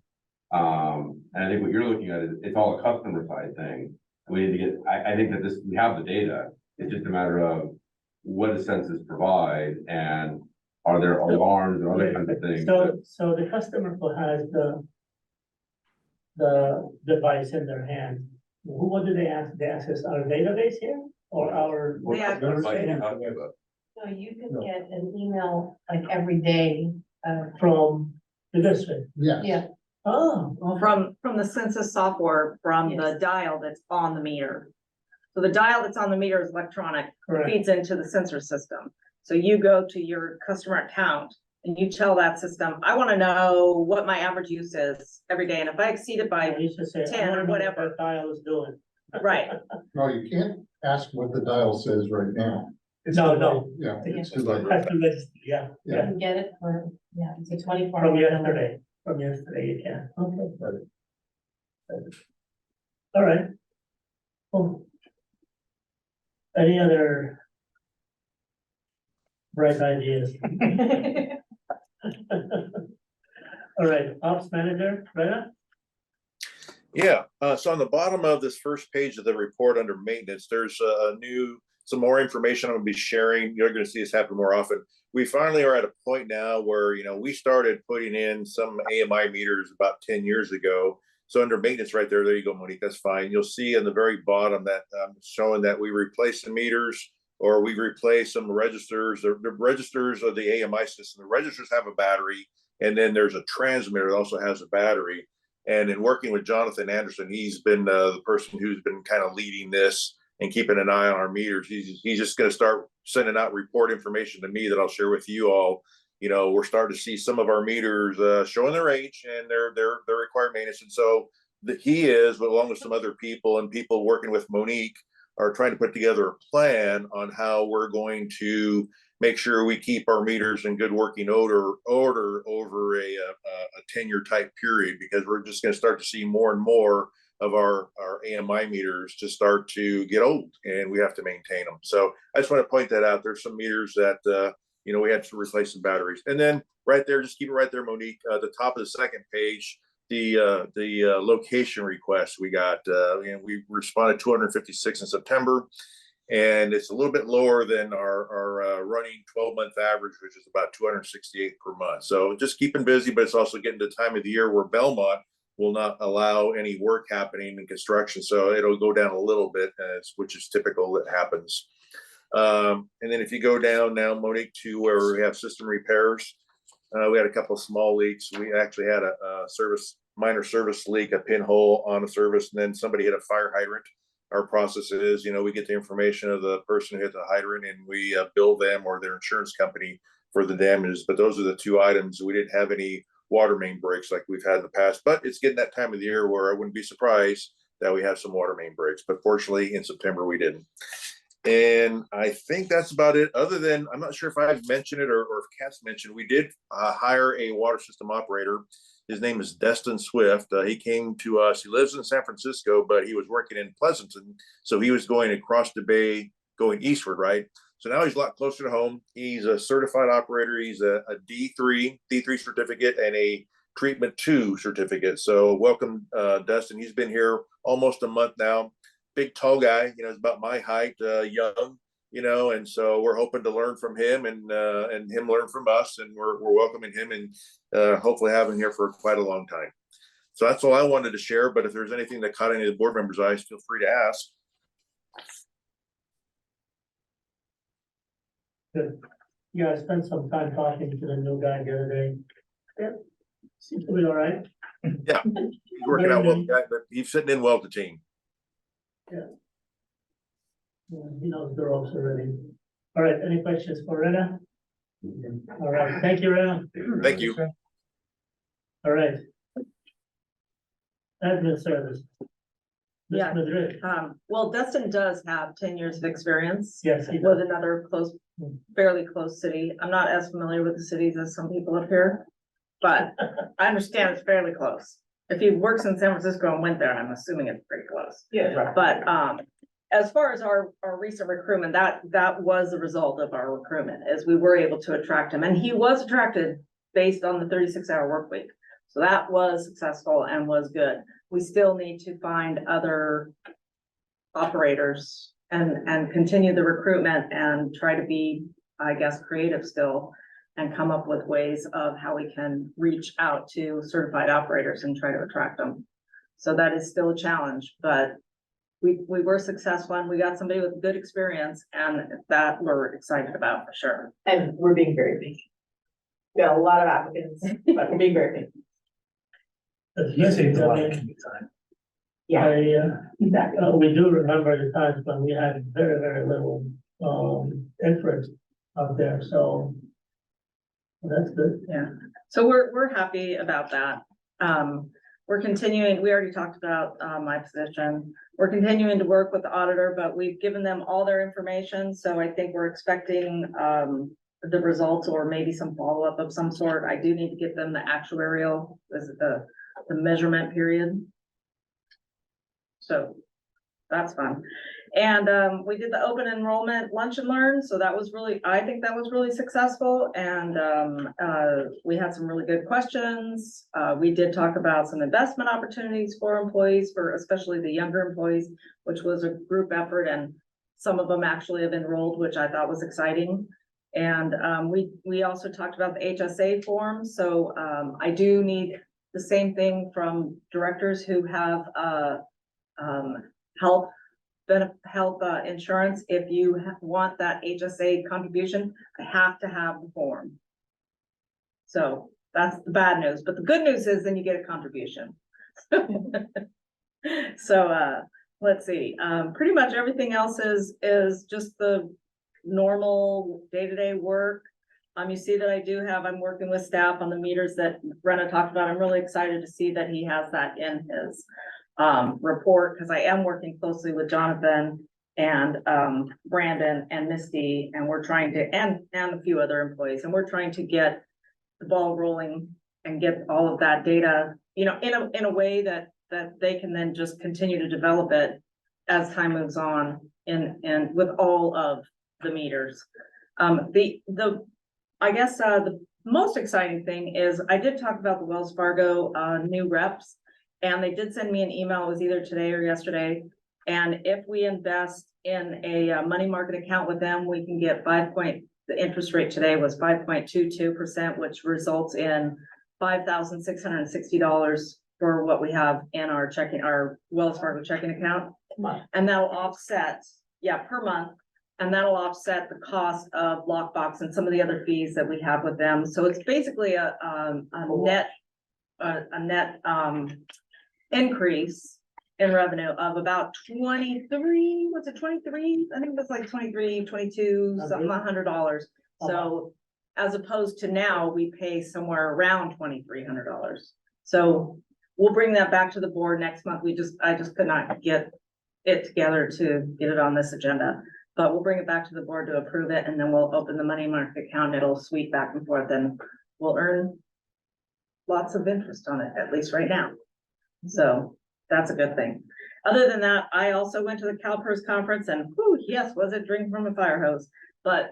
And I think what you're looking at is, it's all a customer side thing. We need to get, I think that we have the data, it's just a matter of what does census provide and are there alarms and other kinds of things? So the customer who has the device in their hand, what do they ask? They access our database here or our? What Yeah. customer side are you talking about? So you could No. get an email like every day, From the district? Yes. yeah, Oh, okay. From the census software, from the Yes. dial that's on the meter. So the dial that's on the meter is electronic, Correct. feeds into the sensor system. So you go to your customer account and you tell that system, I want to know what my average use is every day. And if I exceed it I by, used to say, I 10 wanna or know what whatever. that dial is doing. right, No, you can't ask what the dial says right now. No, Yeah, it's too late. has to register, yeah, You can get it for, yeah, it's a 24. from hour yesterday, you can, okay. All right. Well, any other bright ideas? All right, ops manager, Rena? Yeah, so on the bottom of this first page of the report under maintenance, there's some more information I'm gonna be sharing. You're gonna see this happen more often. We finally are at a point now where, we started putting in some AMI meters about 10 years ago. So under maintenance right there you go, Monique, that's fine. You'll see in the very bottom that I'm showing that we replaced the meters or we replaced some registers. The registers of the AMI system, the registers have a battery, and then there's a transmitter that also has a battery. And in working with Jonathan Anderson, he's been the person who's been kind of leading this and keeping an eye on our meters. He's just going to start sending out report information to me that I'll share with you all. We're starting to see some of our meters showing their age and their required maintenance. And so he is, along with some other people and people working with Monique, are trying to put together a plan on how we're going to make sure we keep our meters in good working order over a 10-year type period, because we're just going to start to see more and more of our AMI meters to start to get old and we have to maintain them. So I just want to point that out. There's some meters that, we had to replace some batteries. And then right there, just keep it right there, Monique, the top of the second page, the location request we got, and we responded 256 in September. And it's a little bit lower than our running 12-month average, which is about 268 per month. So just keeping busy, but it's also getting to the time of the year where Belmont will not allow any work happening in construction. So it'll go down a little bit, which is typical that happens. And then if you go down now, Monique, to where we have system repairs, we had a couple of small leaks. We actually had a minor service leak, a pinhole on a service, and then somebody hit a fire hydrant. Our process is, we get the information of the person who hit the hydrant and we bill them or their insurance company for the damages. But those are the two items. We didn't have any water main breaks like we've had in the past, but it's getting that time of the year where I wouldn't be surprised that we have some water main breaks. But fortunately, in September, we didn't. And I think that's about it. Other than, I'm not sure if I've mentioned it or if Kat's mentioned, we did hire a water system operator. His name is Destin Swift. He came to us. He lives in San Francisco, but he was working in Pleasanton. So he was going across the bay, going eastward, right? So now he's a lot closer to home. He's a certified operator. He's a D3 certificate and a treatment 2 certificate. So welcome, Destin. He's been here almost a month now. Big, tall guy, is about my height, young, and so we're hoping to learn from him and him learn from us, and we're welcoming him and hopefully having him here for quite a long time. So that's all I wanted to share, but if there's anything that caught any of the board members' eyes, feel free to ask. Good. Yeah, I spent some time talking to the new guy the other day. Yeah, seems to be all right. Yeah, he's working out well, but he's fitting in well with the team. Yeah. He knows the ropes already. All right, any questions for Rena? All right, thank you, Rena. Thank you. All right. Admin service. Ms. Yeah. Madrid. Well, Dustin does have 10 years of experience Yes, he with does. another fairly close city. I'm not as familiar with the cities as some people up here, but I understand it's fairly close. If he works in San Francisco and went there, I'm assuming it's pretty close. Yeah. Right. But as far as our recent recruitment, that was the result of our recruitment, is we were able to attract him, and he was attracted based on the 36-hour work week. So that was successful and was good. We still need to find other operators and continue the recruitment and try to be, I guess, creative still and come up with ways of how we can reach out to certified operators and try to attract them. So that is still a challenge, but we were successful and we got somebody with good experience, and that we're excited about for sure. And we're being very picky. We got a lot of applicants, but we're being very picky. That's easy, Yeah. We do remember the times when we had very, very little, interest up there, so that's good. Yeah, so we're happy about that. We're continuing, we already talked about, my position. We're continuing to work with the auditor, but we've given them all their information, so I think we're expecting, the results or maybe some follow-up of some sort. I do need to get them the actuarial, the measurement period. So that's fun. And we did the open enrollment lunch and learn, so that was really, I think that was really successful. And we had some really good questions. We did talk about some investment opportunities for employees, for especially the younger employees, which was a group effort, and some of them actually have enrolled, which I thought was exciting. And we also talked about the HSA form. So I do need the same thing from directors who have health insurance. If you want that HSA contribution, I have to have the form. So that's the bad news, but the good news is then you get a contribution. So let's see, pretty much everything else is just the normal day-to-day work. You see that I'm working with staff on the meters that Brenna talked about. I'm really excited to see that he has that in his report, because I am working closely with Jonathan and Brandon and Misty, and we're trying to, and a few other employees, and we're trying to get the ball rolling and get all of that data, in a way that they can then just continue to develop it as time moves on and with all of the meters. I guess the most exciting thing is I did talk about the Wells Fargo new reps. And they did send me an email, it was either today or yesterday. And if we invest in a money market account with them, we can get the interest rate today was 5.22%, which results in $5,660 for what we have in our Wells Fargo checking account. And that'll offset, per month. And that'll offset the cost of lockbox and some of the other fees that we have with them. So it's basically a net increase in revenue of about 23, what's it, 23? I think it was like 23, 22, something, $100. So as opposed to now, we pay somewhere around $2,300. So we'll bring that back to the board next month. I just could not get it together to get it on this agenda. But we'll bring it back to the board to approve it, and then we'll open the money market account. It'll sweep back and forth, and we'll earn lots of interest on it, at least right now. So that's a good thing. Other than that, I also went to the CalPERS conference, and yes, was it drink from a fire hose? But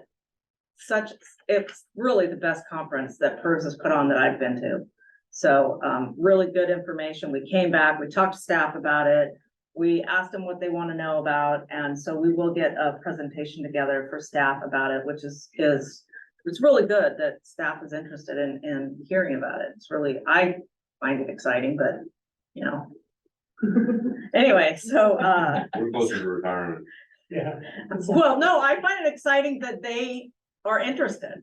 it's really the best conference that PERS has put on that I've been to. So really good information. We came back, we talked to staff about it. We asked them what they want to know about, and so we will get a presentation together for staff about it, which is it's really good that staff is interested in hearing about it. It's really, I find it exciting, but anyway, so we're closer to retirement. Yeah. well, no, I find it exciting that they are interested.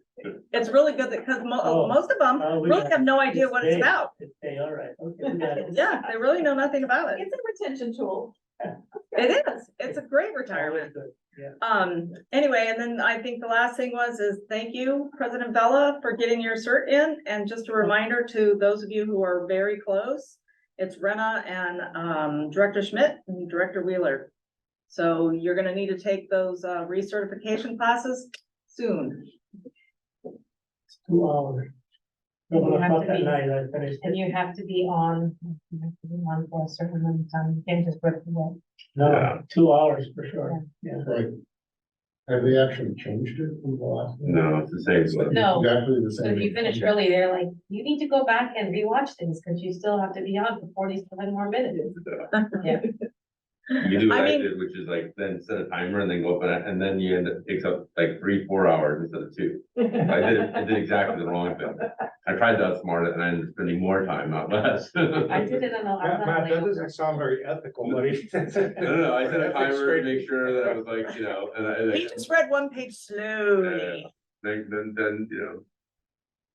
It's really good that, because most of them really have no idea what it's about. All right. Okay. We got it. Yeah, they really know nothing about it. It's a retention tool. It is. It's a great retirement. Yeah. Anyway, and then I think the last thing is thank you, President Bella, for getting your cert in. And just a reminder to those of you who are very close, it's Rena and Director Schmidt and Director Wheeler. So you're gonna need to take those recertification classes soon. It's 2 hours. And you have to At be- night, I finished And it. you have to be on for a certain amount of time. You can't just rip the web. No, Yeah. 2 hours for sure. Yeah. Right. Have they actually changed it from the last? one? No, it's the same. one. No. Exactly the So same. if you finish early, they're like, you need to go back and rewatch things because you still have to be on for 47 more minutes. Yeah. You do what I I mean- did, which is like then set a timer and then go up and then you end up, takes up like 3-4 hours instead of 2. I did exactly the wrong thing. I tried to outsmart it and I ended up spending more time, not less. I did it on a. Matt, that doesn't sound very ethical, buddy. No, I set a timer to make sure that I was like, and I He just read one page slowly. then,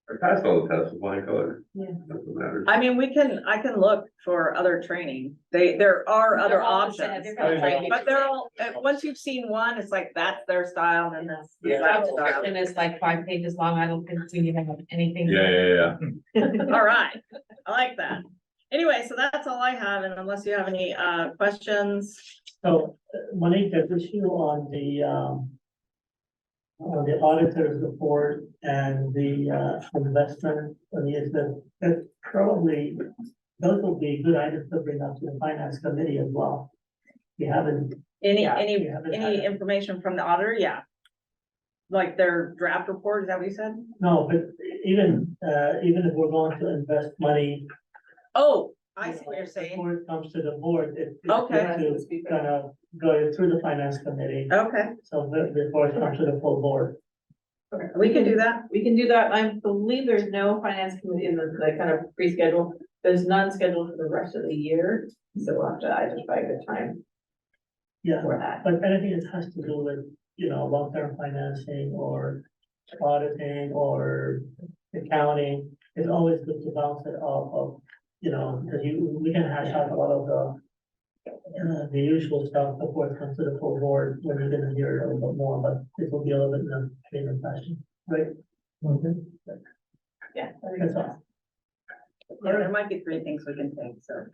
I passed all the tests with flying colors. Yeah. That's what matters. I mean, I can look for other training. There are other They're all the same. options. They're gonna try to- But they're all, once you've seen one, it's like, that's their style, and then that's The that job style. description is like 5 pages long. I don't think we even have anything. Yeah. All right, I like that. Anyway, so that's all I have, and unless you have any questions. So, Monique, there's issue on the auditor's report and the investment, that probably, those will be good items to bring up to the finance committee as well. We haven't, Any, Yeah, any, we haven't any had- information from the auditor? Yeah. Like their draft report, is that what you said? no, but even if we're going to invest money. Oh, I see what you're saying. Before it comes to the board, it's Okay. good to kind of go through the finance committee, Okay, so before it comes to the full board. we can do that. We can do that. I believe there's no finance committee in the kind of pre-schedule. There's none scheduled for the rest of the year, so we'll have to identify a good time Yeah, for that. but anything that has to do with, long-term financing or auditing or accounting, it's always good to bounce it off of, because we can hash out a lot of the usual stuff before it comes to the full board, when you're gonna hear a little bit more, but it will be a little bit in a cleaner fashion, right? Yeah. That's all. Yeah, there might be 3 things we can take, so.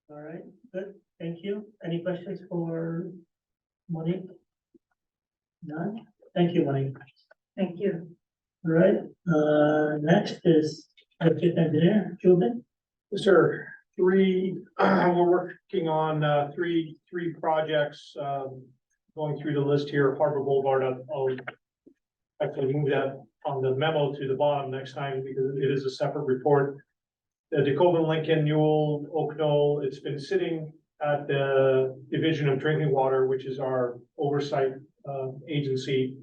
All right, good, thank you. Any questions for Monique? None? Thank you, Monique. Thank you. All right, next is District Engineer, Juben. Sir, we're working on, three projects, going through the list here, Harbor Boulevard. I'll actually move that on the memo to the bottom next time because it is a separate report. The Decoven, Lincoln, Newell, Oak Knoll, it's been sitting at the Division of Drinking Water, which is our oversight, agency.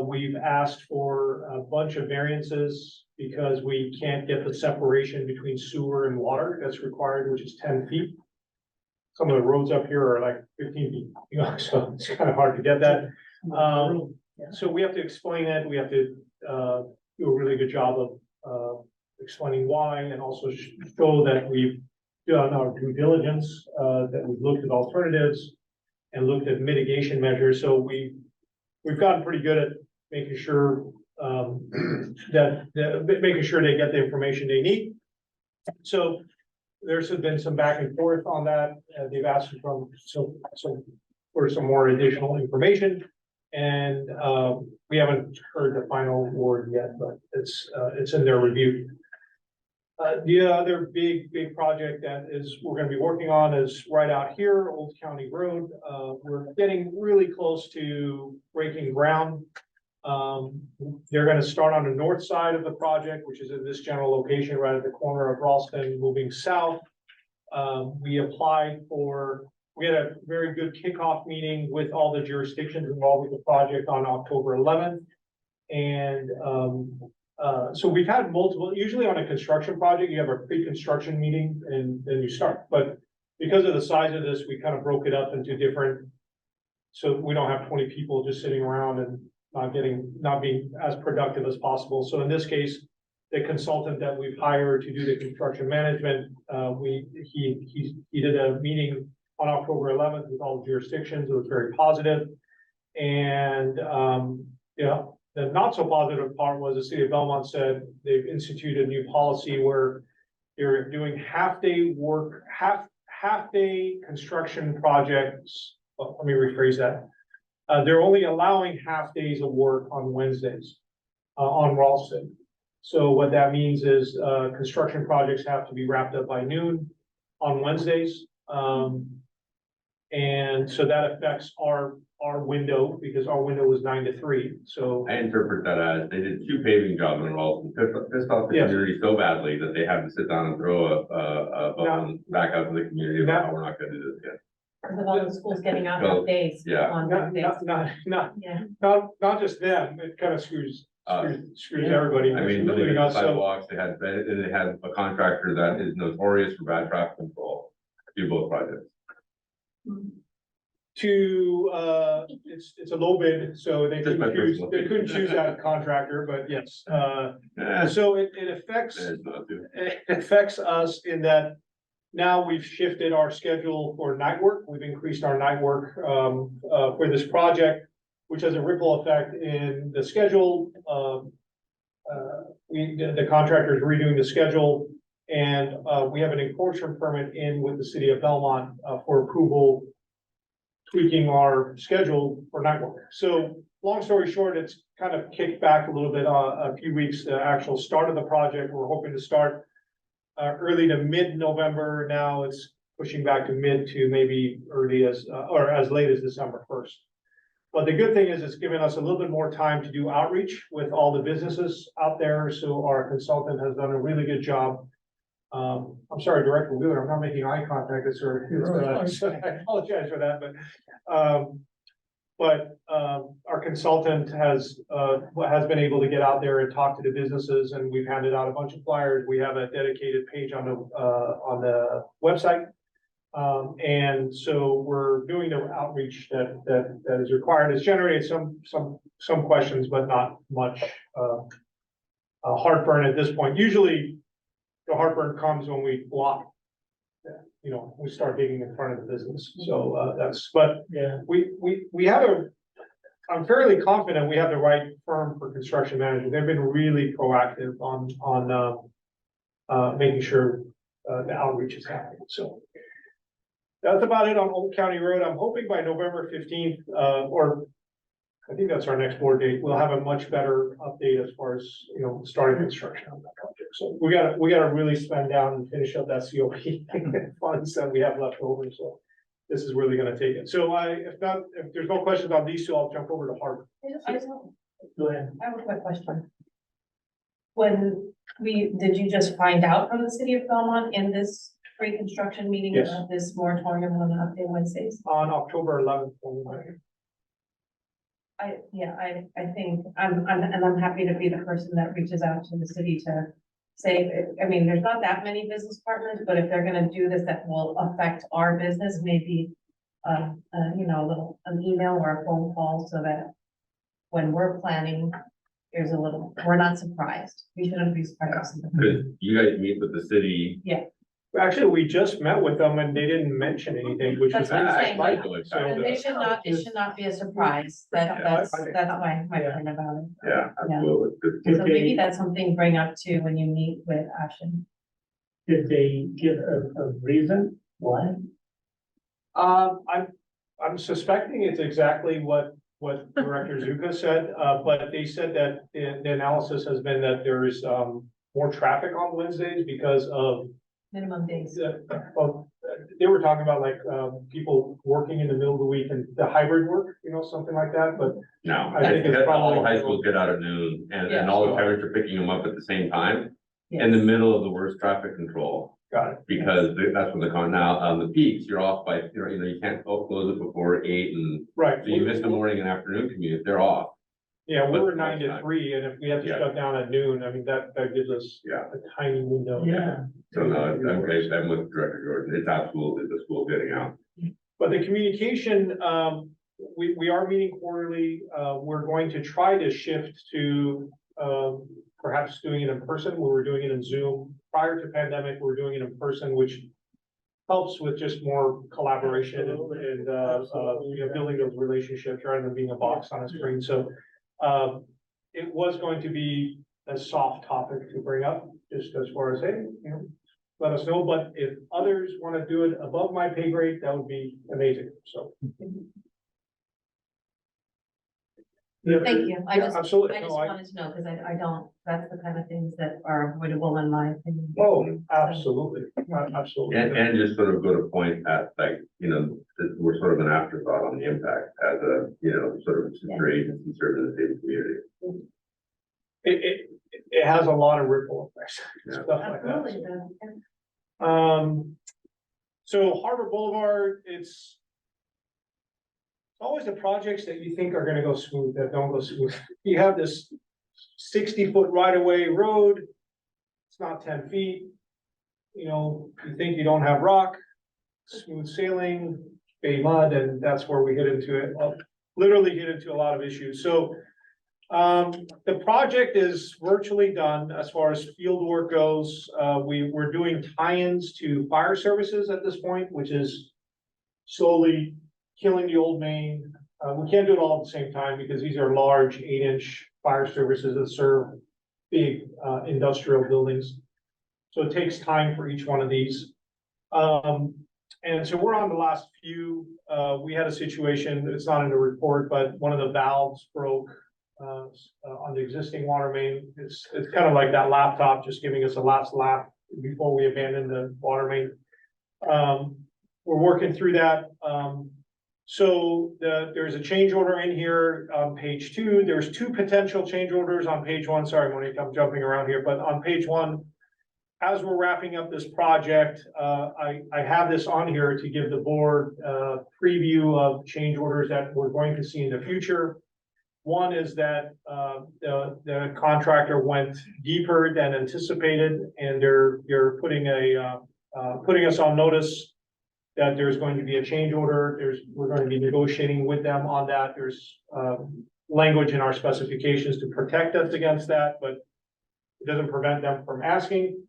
We've asked for a bunch of variances because we can't get the separation between sewer and water that's required, which is 10 feet. Some of the roads up here are like 15 feet, so it's kind of hard to get that. So we have to explain it. We have to do a really good job of explaining why, and also show that we've done our due diligence, that we've looked at alternatives and looked at mitigation measures. So we've gotten pretty good at making sure making sure they get the information they need. So there's been some back and forth on that. They've asked for some more additional information. And we haven't heard the final word yet, but it's in their review. The other big project that we're gonna be working on is right out here, Old County Road. We're getting really close to breaking ground. They're gonna start on the north side of the project, which is in this general location, right at the corner of Ralston, moving south. We had a very good kickoff meeting with all the jurisdictions involved with the project on October 11th. And so we've had multiple, usually on a construction project, you have a pre-construction meeting and then you start. But because of the size of this, we kind of broke it up into different, so we don't have 20 people just sitting around and not being as productive as possible. So in this case, the consultant that we've hired to do the construction management, he did a meeting on October 11th with all the jurisdictions. It was very positive. And the not so positive part was the city of Belmont said they've instituted a new policy where they're doing half-day work, half-day construction projects. Well, let me rephrase that. They're only allowing half days of work on Wednesdays on Ralston. So what that means is construction projects have to be wrapped up by noon on Wednesdays. And so that affects our window because our window was 9 to 3. So I interpret that as they did 2 paving jobs in Ralston, pissed off the Yes. community so badly that they had to sit down and throw a bone back out to the community about how we're not gonna do this again. Because of all the schools getting out So, of days. yeah. On not Wednesdays. Yeah. just them, it kind of screws Yeah. everybody. I mean, including the us. So sidewalks, they had a contractor that is notorious for bad traffic control, do both projects. it's a low bid, so they Just my couldn't choose, personal they couldn't opinion. choose that contractor, but yes, Eh, so it affects. it's not too- It affects us in that now we've shifted our schedule for night work. We've increased our night work for this project, which has a ripple effect in the schedule. The contractor is redoing the schedule, and we have an enforcement permit in with the city of Belmont for approval, tweaking our schedule for night work. So long story short, it's kind of kicked back a little bit, a few weeks, the actual start of the project. We're hoping to start early to mid-November. Now it's pushing back to mid to maybe early as, or as late as December 1st. But the good thing is it's given us a little bit more time to do outreach with all the businesses out there. So our consultant has done a really good job. I'm sorry, Director Wheeler, I'm not making eye contact, so I apologize for that, but our consultant has been able to get out there and talk to the businesses, and we've handed out a bunch of flyers. We have a dedicated page on the website. And so we're doing the outreach that is required. It's generated some questions, but not much heartburn at this point. Usually the heartburn comes when we block, we start digging in front of the business. So but Yeah. we have I'm fairly confident we have the right firm for construction management. They've been really proactive on making sure the outreach is happening. So that's about it on Old County Road. I'm hoping by November 15th, or I think that's our next board date, we'll have a much better update as far as, starting construction on that project. So we gotta really spend down and finish up that COP funds that we have left over. So this is really gonna take it. So if there's no questions on these two, I'll jump over to Harvard. Go ahead. I have a quick question. Did you just find out from the city of Belmont in this pre-construction meeting Yes. about this moratorium on update Wednesdays? On October 11th. I think, I'm happy to be the person that reaches out to the city to say, I mean, there's not that many business partners, but if they're gonna do this, that will affect our business, maybe, an email or a phone call so that when we're planning, we're not surprised. We shouldn't be surprised. Because you guys meet with the city. Actually, we just met with them and they didn't mention anything, which was. That's what I'm saying, like, So, And it should not be a surprise. That's my point about it. Yeah, absolutely. So maybe that's something to bring up too when you meet with Ashton. Did they give a reason why? I'm suspecting it's exactly what Director Zuka said, but they said that the analysis has been that there is more traffic on Wednesdays because of Minimum days. they were talking about like people working in the middle of the week and the hybrid work, something like that, but No, I think it's all probably- high schools get out at noon and Yeah. all the parents are picking them up at the same time. In the middle of the worst traffic control, got it. because that's when now on the peaks, you're off by, you can't close it before 8 and Right. so you miss the morning and afternoon commute, they're off. Yeah, we But- were 9 to 3, and if we have to Yeah. shut down at noon, I mean, that gives us Yeah. a tiny window. Yeah. So no, I'm with Director Jordan, it's absolutely the school getting out. But the communication, we are meeting quarterly. We're going to try to shift to perhaps doing it in person. We were doing it in Zoom. Prior to pandemic, we were doing it in person, which helps with just more collaboration and building those relationships rather than being a box on a screen. So it was going to be a soft topic to bring up, just as far as, hey, let us know. But if others want to do it above my pay grade, that would be amazing. So. Thank you. I just Absolutely. No, wanted to know, because I don't, that's the kind of things that are avoidable in my opinion. Oh, absolutely, absolutely. And just sort of go to point at that we're sort of an afterthought on the impact as a, sort of sister agency serving the same community. It has a lot of ripple effects, Yeah. stuff like that. Absolutely. So Harbor Boulevard, it's always the projects that you think are gonna go smooth that don't go smooth. You have this 60-foot right-of-way road. It's not 10 feet. You think you don't have rock, smooth sailing. Bay Mud, and that's where we hit into it, literally hit into a lot of issues. So the project is virtually done as far as field work goes. We're doing tie-ins to fire services at this point, which is slowly killing the old main. We can't do it all at the same time because these are large 8-inch fire services that serve big industrial buildings. So it takes time for each one of these. And so we're on the last few. We had a situation, it's not in the report, but one of the valves broke on the existing water main. It's kind of like that laptop just giving us a last lap before we abandon the water main. We're working through that. So there's a change order in here on page 2. There's 2 potential change orders on page 1. Sorry, Monique, I'm jumping around here, but on page 1, as we're wrapping up this project, I have this on here to give the board a preview of change orders that we're going to see in the future. One is that the contractor went deeper than anticipated, and they're putting us on notice that there's going to be a change order. We're going to be negotiating with them on that. There's language in our specifications to protect us against that, but it doesn't prevent them from asking.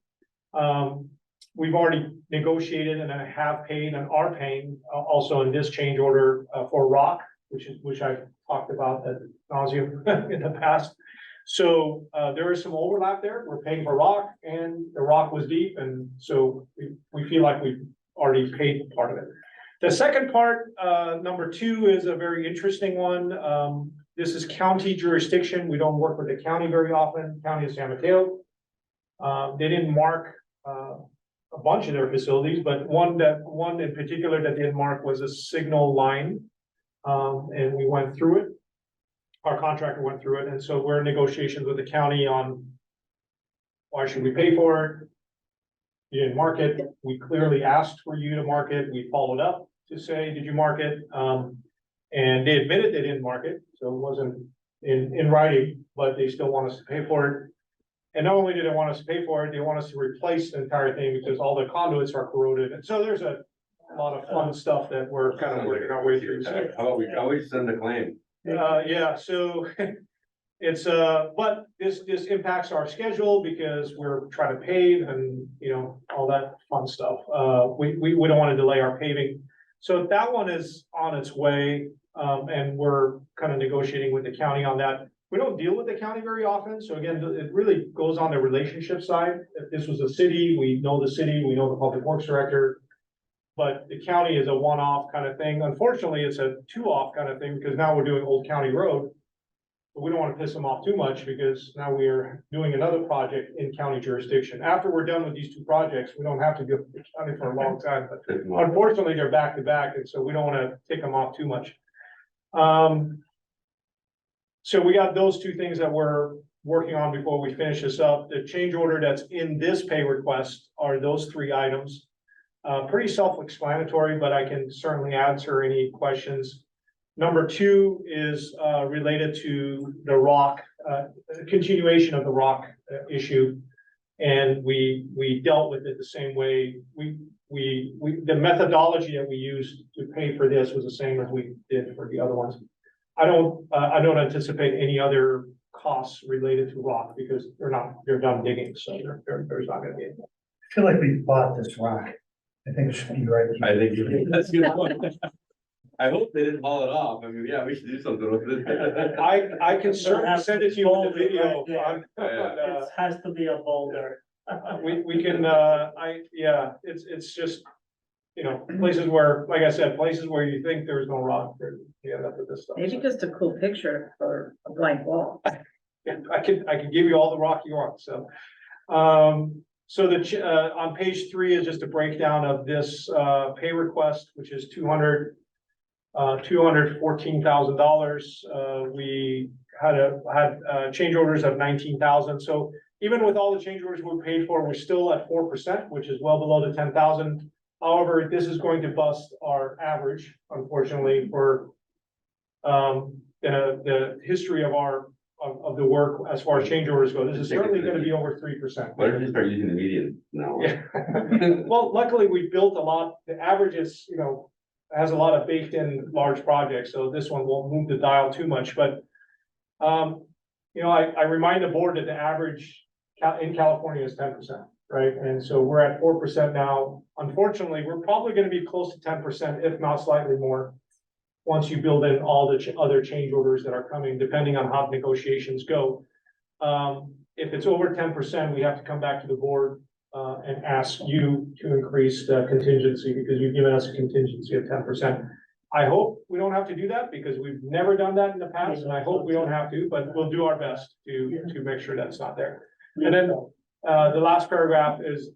We've already negotiated and I have paid and are paying also in this change order for rock, which I've talked about ad nauseam in the past. So there is some overlap there. We're paying for rock, and the rock was deep, and so we feel like we've already paid part of it. The second part, number 2, is a very interesting one. This is county jurisdiction. We don't work with the county very often, County of San Mateo. They didn't mark a bunch of their facilities, but one in particular that didn't mark was a signal line. And we went through it. Our contractor went through it, and so we're in negotiations with the county on why should we pay for it. You didn't mark it. We clearly asked for you to mark it. We followed up to say, did you mark it? And they admitted they didn't mark it, so it wasn't in writing, but they still want us to pay for it. And not only do they want us to pay for it, they want us to replace the entire thing because all the conduits are corroded. And so there's a lot of fun stuff that we're kind of working our way through. How about we always send a claim? Yeah, so it's, but this impacts our schedule because we're trying to pave and, you know, all that fun stuff. We don't want to delay our paving. So that one is on its way, and we're kind of negotiating with the county on that. We don't deal with the county very often, so again, it really goes on the relationship side. If this was a city, we know the city, we know the public works director. But the county is a one-off kind of thing. Unfortunately, it's a 2-off kind of thing because now we're doing Old County Road. But we don't want to piss them off too much because now we are doing another project in county jurisdiction. After we're done with these 2 projects, we don't have to go to the county for a long time, but unfortunately, they're back to back, and so we don't want to take them off too much. So we got those 2 things that we're working on before we finish this up. The change order that's in this pay request are those 3 items. Pretty self-explanatory, but I can certainly answer any questions. Number 2 is related to the rock, continuation of the rock issue. And we dealt with it the same way. The methodology that we used to pay for this was the same as we did for the other ones. I don't anticipate any other costs related to rock because they're done digging, so there's not gonna be any. I feel like we bought this rock. I think it should be right. I think that's a good point. I hope they didn't haul it off. I mean, yeah, we should do something with it. I can certainly send it to you with the video. It has to be a boulder. We can, it's just, you know, places where, like I said, places where you think there's no rock, you end up with this stuff. Maybe just a cool picture for a blank wall. Yeah, I can give you all the rock you want, so. So on page 3 is just a breakdown of this pay request, which is $214,000. We had change orders of 19,000. So even with all the change orders we paid for, we're still at 4%, which is well below the 10,000. However, this is going to bust our average, unfortunately, for the history of the work as far as change orders go. This is certainly going to be over 3%. Why don't you start using the median now? Yeah. Well, luckily we built a lot. The average is, you know, has a lot of baked in large projects, so this one won't move the dial too much, but. You know, I remind the board that the average in California is 10%, right? And so we're at 4% now. Unfortunately, we're probably gonna be close to 10%, if not slightly more. Once you build in all the other change orders that are coming, depending on how negotiations go. If it's over 10%, we have to come back to the board and ask you to increase the contingency because you've given us a contingency of 10%. I hope we don't have to do that because we've never done that in the past, and I hope we don't have to, but we'll do our best to make sure that's not there. And then the last paragraph is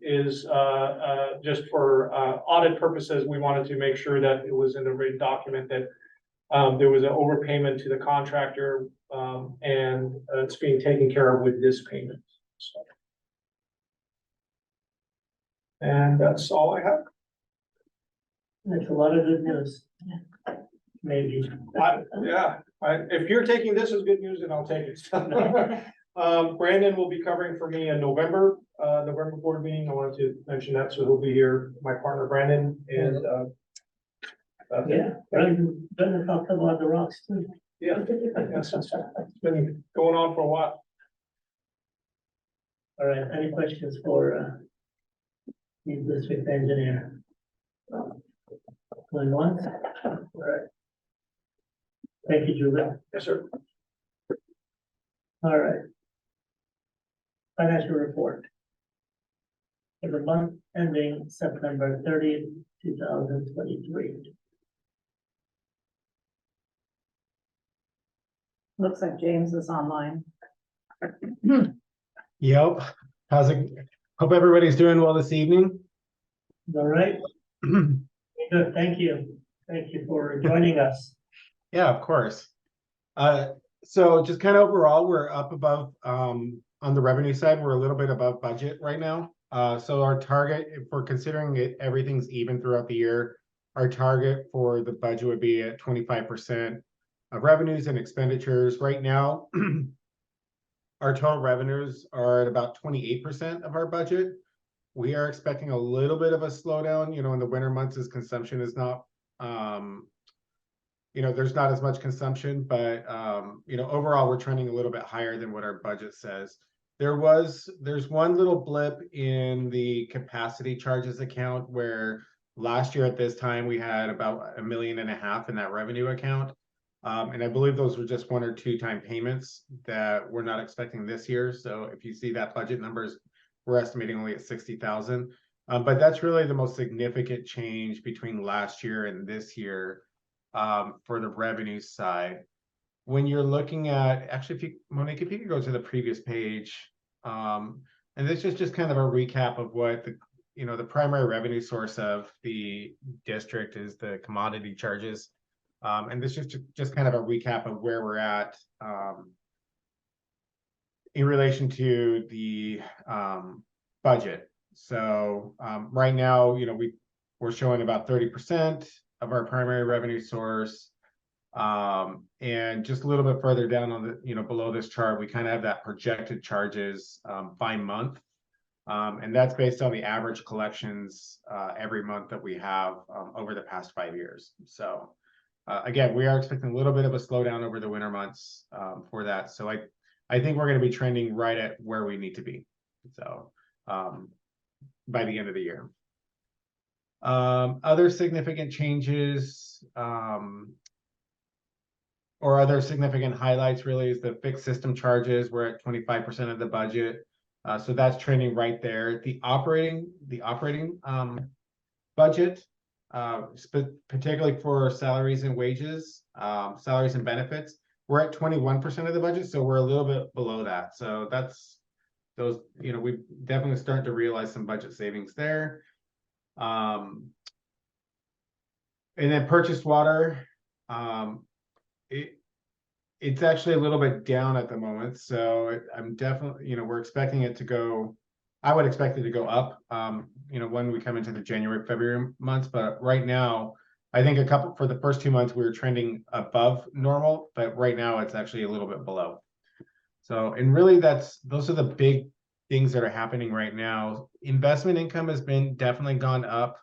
just for audit purposes. We wanted to make sure that it was in the written document that there was an overpayment to the contractor, and it's being taken care of with this payment. So. And that's all I have. That's a lot of good news. Maybe. If you're taking this as good news, then I'll take it. Brandon will be covering for me in November board meeting. I wanted to mention that, so he'll be here, my partner Brandon, and Yeah, Brandon talked about the rocks too. yeah, it's been going on for a while. All right, any questions for the district engineer? Going once? All right. Thank you, Julia. Yes, sir. All right. Financial report. For the month ending September 30th, 2023. Looks like James is online. Yep. How's it? Hope everybody's doing well this evening. All right. Good, thank you. Thank you for joining us. Yeah, of course. So just kind of overall, we're up above, on the revenue side, we're a little bit above budget right now. So our target, if we're considering it, everything's even throughout the year, our target for the budget would be at 25% of revenues and expenditures. Right now, our total revenues are at about 28% of our budget. We are expecting a little bit of a slowdown, you know, in the winter months as consumption is not, you know, there's not as much consumption, but, you know, overall, we're trending a little bit higher than what our budget says. There's one little blip in the capacity charges account where last year at this time, we had about $1.5 million in that revenue account. And I believe those were just 1 or 2 time payments that we're not expecting this year. So if you see that budget numbers, we're estimating only at 60,000. But that's really the most significant change between last year and this year for the revenue side. When you're looking at, actually, if you, Monique, if you could go to the previous page, and this is just kind of a recap of what the, you know, the primary revenue source of the district is the commodity charges. And this is just kind of a recap of where we're at in relation to the budget. So right now, you know, we're showing about 30% of our primary revenue source. And just a little bit further down on the, you know, below this chart, we kind of have that projected charges by month. And that's based on the average collections every month that we have over the past 5 years. So again, we are expecting a little bit of a slowdown over the winter months for that. So I think we're going to be trending right at where we need to be. So by the end of the year. Other significant changes or other significant highlights really is the fixed system charges. We're at 25% of the budget. So that's trending right there. The operating budget, particularly for salaries and wages, salaries and benefits, we're at 21% of the budget. So we're a little bit below that. So that's those, you know, we definitely starting to realize some budget savings there. And then purchased water, it's actually a little bit down at the moment. So I'm definitely, you know, we're expecting it to go, I would expect it to go up, you know, when we come into the January, February months. But right now, I think for the first 2 months, we were trending above normal, but right now it's actually a little bit below. So, and really those are the big things that are happening right now. Investment income has been definitely gone up.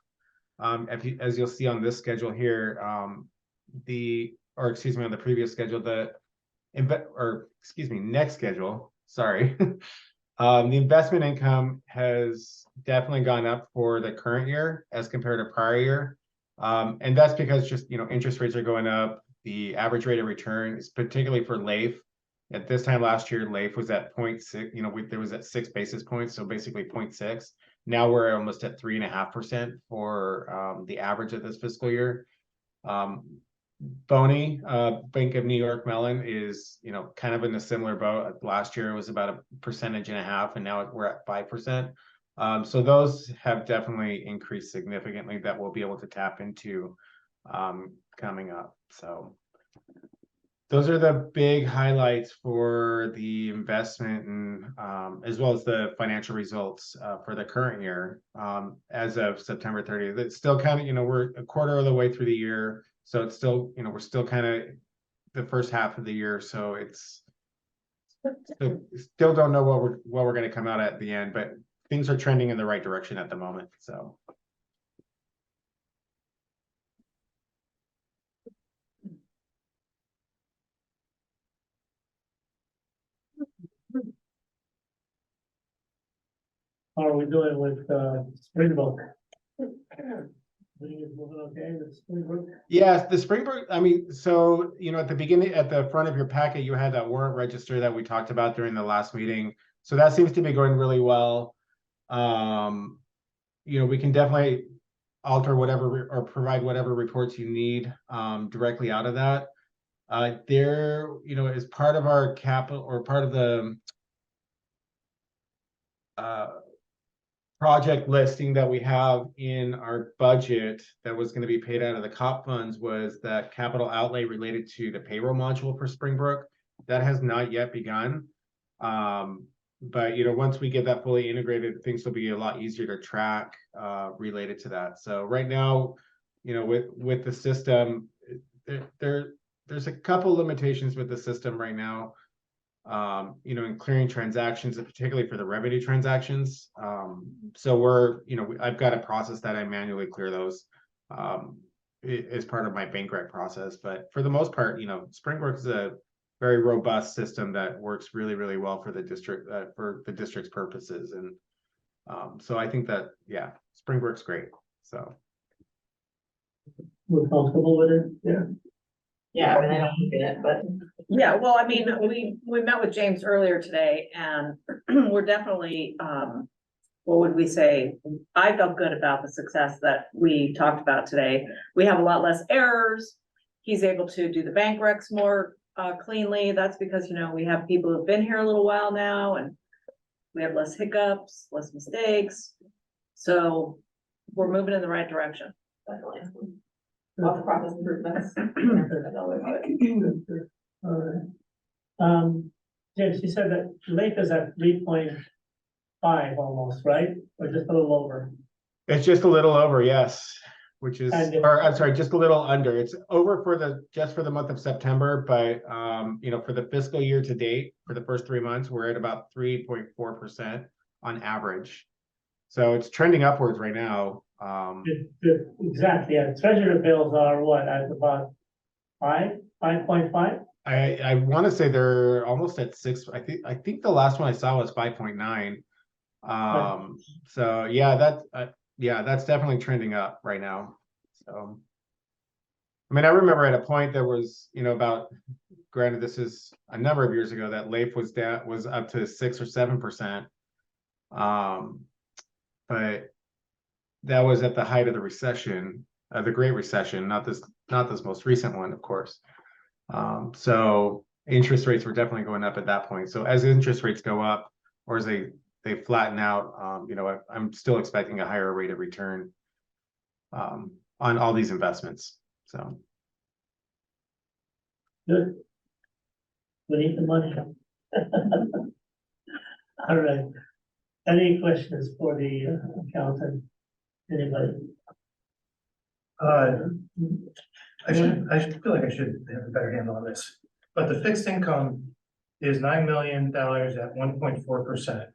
as you'll see on this schedule here, on the previous schedule, next schedule, sorry. The investment income has definitely gone up for the current year as compared to prior year. And that's because just, interest rates are going up. The average rate of return is particularly for LAIF. At this time last year, LAIF was at 0.6, there was at 6 basis points, so basically 0.6. Now we're almost at 3.5% for the average of this fiscal year. Boney, Bank of New York Mellon is, kind of in a similar boat. Last year it was about 1.5%, and now we're at 5%. So those have definitely increased significantly that we'll be able to tap into coming up. So those are the big highlights for the investment and as well as the financial results for the current year as of September 30th. It's still kind of, we're a quarter of the way through the year. So it's still, we're still kind of the first half of the year. So it's still don't know what we're going to come out at the end, but things are trending in the right direction at the moment. So. How are we doing with Springbrook? Everything is moving okay with Springbrook? Yes, the Springbrook, I mean, so, at the beginning, at the front of your packet, you had that warrant register that we talked about during the last meeting. So that seems to be going really well. We can definitely alter whatever or provide whatever reports you need directly out of that. There, as part of our capital or part of the project listing that we have in our budget that was going to be paid out of the COP funds was that capital outlay related to the payroll module for Springbrook. That has not yet begun. But once we get that fully integrated, things will be a lot easier to track related to that. So right now, with the system, there's a couple limitations with the system right now. In clearing transactions, and particularly for the revenue transactions. So I've got a process that I manually clear those as part of my bank rec process. But for the most part, Springbrook is a very robust system that works really, really well for the district's purposes. And so I think that, Springbrook's great. So We're comfortable with it, yeah. Yeah, I mean, I don't look at it, but. Yeah, well, I mean, we met with James earlier today and we're definitely, what would we say? I felt good about the success that we talked about today. We have a lot less errors. He's able to do the bank recs more cleanly. That's because, we have people who've been here a little while now and we have less hiccups, less mistakes. So we're moving in the right direction. Definitely. Lots of process improvements. All right. James, you said that LAIF is at 3.5 almost, right? Or just a little over? it's just a little over, yes, which is, And or I'm sorry, just a little under. It's over for just for the month of September, but for the fiscal year to date, for the first 3 months, we're at about 3.4% on average. So it's trending upwards right now. Exactly, yeah. Treasurer bills are what, at about 5.5? I want to say they're almost at 6. I think the last one I saw was 5.9. So yeah, that's definitely trending up right now. So I mean, I remember at a point there was, about, granted this is a number of years ago, that LAIF was up to 6 or 7%. But that was at the height of the recession, the Great Recession, not this most recent one, of course. So interest rates were definitely going up at that point. So as interest rates go up, or as they flatten out, I'm still expecting a higher rate of return on all these investments. So Good. We need the money. All right. Any questions for the accountant? Anybody? I should feel like I should have a better handle on this, but the fixed income is $9 million at 1.4%.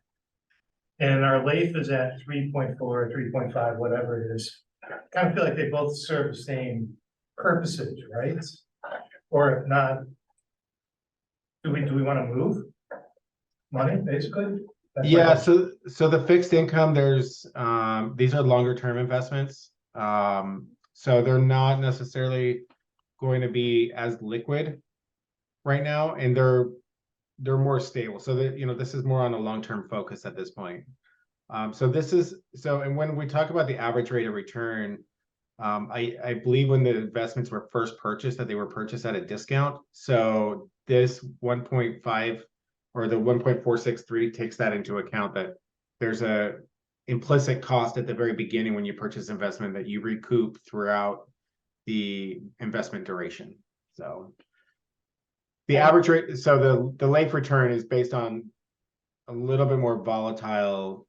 And our LAIF is at 3.4, 3.5, whatever it is. kind of feel like they both serve the same purposes, right? Or if not, do we want to move money, basically? That's Yeah, like- so the fixed income, there's, these are longer term investments. So they're not necessarily going to be as liquid right now, and they're more stable. So that, this is more on a long-term focus at this point. And when we talk about the average rate of return, I believe when the investments were first purchased, that they were purchased at a discount. So this 1.5 or the 1.463 takes that into account, that there's a implicit cost at the very beginning when you purchase investment that you recoup throughout the investment duration. So the average rate, so the LAIF return is based on a little bit more volatile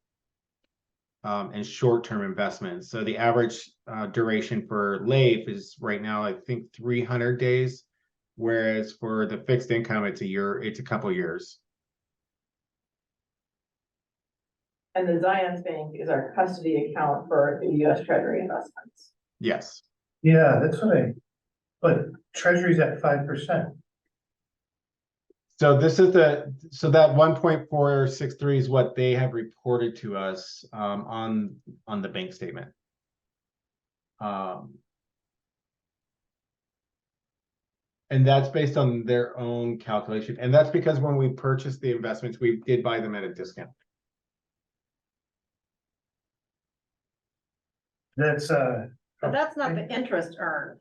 and short-term investments. So the average duration for LAIF is right now, I think 300 days, whereas for the fixed income, it's a couple years. And the Zions Bank is our custody account for the US Treasury investments. Yes. Yeah, that's what but treasury's at 5%. So this is so that 1.463 is what they have reported to us on the bank statement. And that's based on their own calculation. And that's because when we purchased the investments, we did buy them at a discount. That's But that's not the interest earned.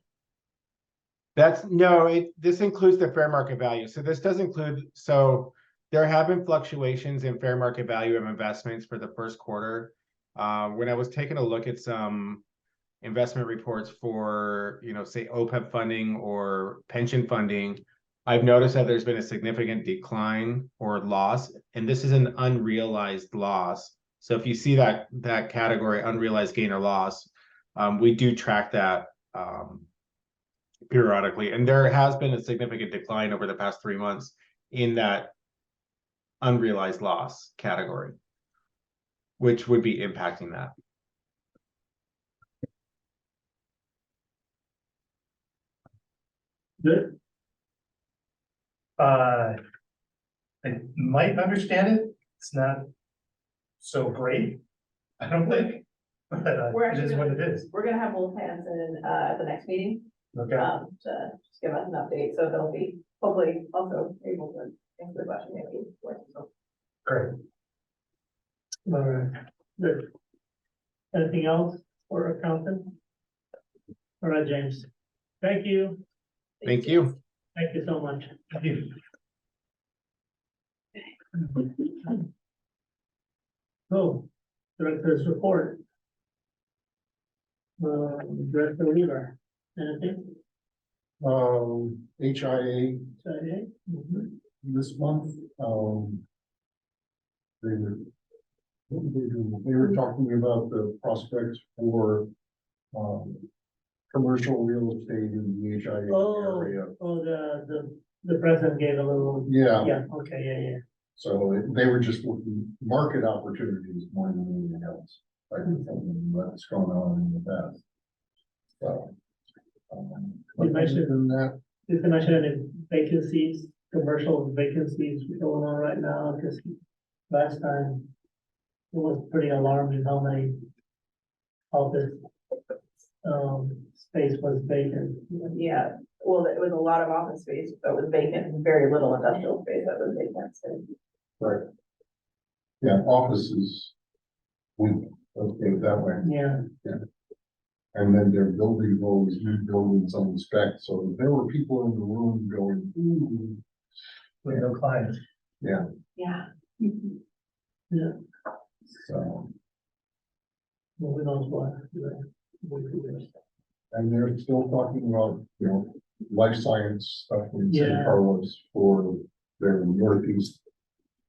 This includes the fair market value. So this does include, so there have been fluctuations in fair market value of investments for the first quarter. When I was taking a look at some investment reports for, say OPEB funding or pension funding, I've noticed that there's been a significant decline or loss, and this is an unrealized loss. So if you see that category, unrealized gain or loss, we do track that periodically, and there has been a significant decline over the past 3 months in that unrealized loss category, which would be impacting that. Good. I might understand it. It's not so great, I don't think, but it is what it is. We're gonna have Wolf Hanson at the next meeting, Okay. to just give us an update, so they'll be hopefully also able to answer the question maybe. Great. All right, good. Anything else for accountant? All right, James. Thank you. Thank you. Thank you so much. Thank you. So, director's report. Director Weaver, anything? HIA Sorry, this month, they were, what did they do? They were talking about the prospects for, commercial real estate in the HIA area. The president gave a little. Yeah. Yeah, okay, yeah. So they were just looking market opportunities more than anything else. I can tell them what's going on in the past. So. You mentioned- other than that, You can mention any vacancies, commercial vacancies going on right now, because last time it was pretty alarming how many office space was vacant. Yeah, well, it was a lot of office space that was vacant and very little industrial space that was vacant, so. right. Yeah, offices. Let's put it that way. Yeah. And then they're building those new buildings on the spec, so there were people in the room going, ooh. With no clients. Yeah, Yeah. Yeah, so, moving on to what? and they're still talking about, life science stuff in San Yeah. Carlos for their northeast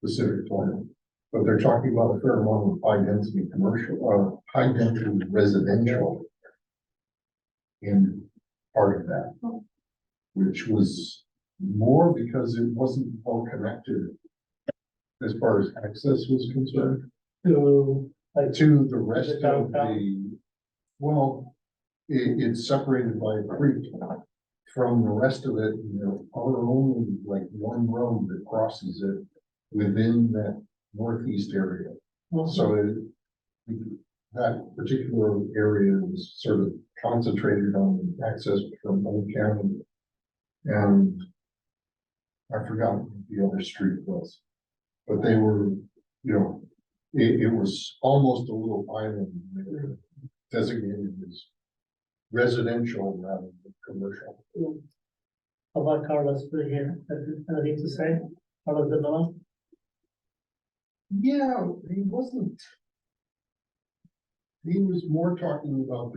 Pacific plant. But they're talking about a fair amount of high density commercial, high density residential in part of that, which was more because it wasn't all connected as far as access was concerned To, like, to the rest the of downtown? the, well, it's separated by a creek from the rest of it, and there are only like one road that crosses it within that northeast area. So that particular area is sort of concentrated on access from Old County. And I forgot what the other street was, but they were, it was almost a little island. They were designated as residential rather than commercial. How about Carlos here? Anything to say? Carlos de Mello? Yeah, he wasn't. He was more talking about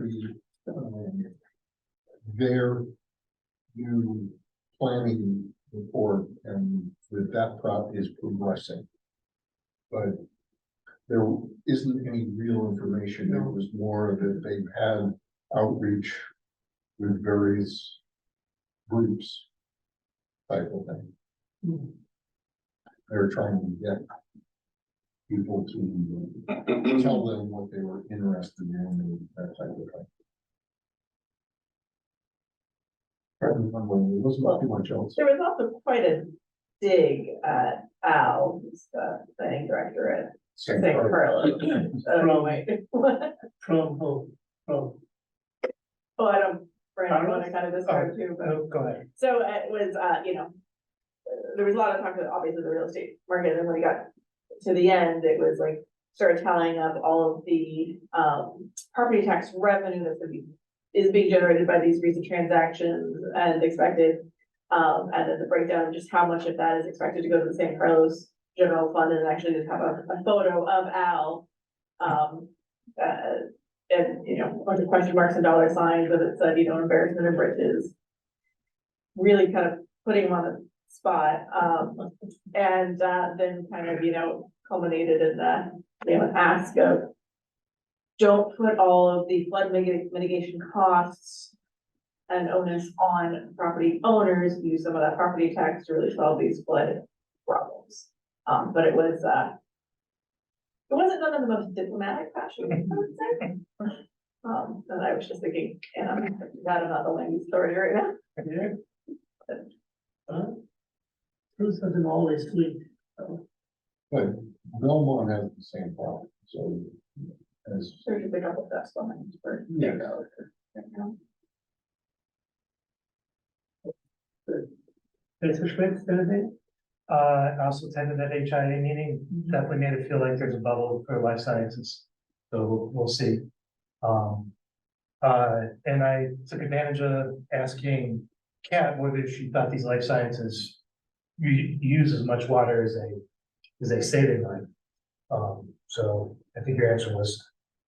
their new planning report and that prop is progressing. But there isn't any real information. It was more that they've had outreach with various groups type of thing. They're trying to get people to tell them what they were interested in and that type of thing. There wasn't too much else. There was also quite a dig at Al, who's the planning director at St. Carlos. From who? From, Oh, I don't, Brandon, want to kind of describe too, but. Go ahead. So it was, there was a lot of talk about obviously the real estate market, and when we got to the end, it was like, started tallying up all of the, property tax revenue that's is being generated by these recent transactions and expected. And then the breakdown of just how much of that is expected to go to the San Carlos General Fund, and actually just have a photo of Al. And, a bunch of question marks and dollar signs, but it said, embarrassment of riches. Really kind of putting him on the spot, and then kind of, culminated in an ask of, don't put all of the flood mitigation costs and onus on property owners, use some of that property tax to really solve these flood problems. But it wasn't done in the most diplomatic fashion, I would say. And I was just thinking, and I'm not the land use authority right now. Bruce doesn't always tweet. But Belmont has the same problem, so as. There's a big couple steps behind for. Yes. Mr. Schmitz, anything? I also attended that HIA meeting, definitely made it feel like there's a bubble for life sciences, so we'll see. And I took advantage of asking Kat whether she thought these life sciences use as much water as they say they might. So I think your answer was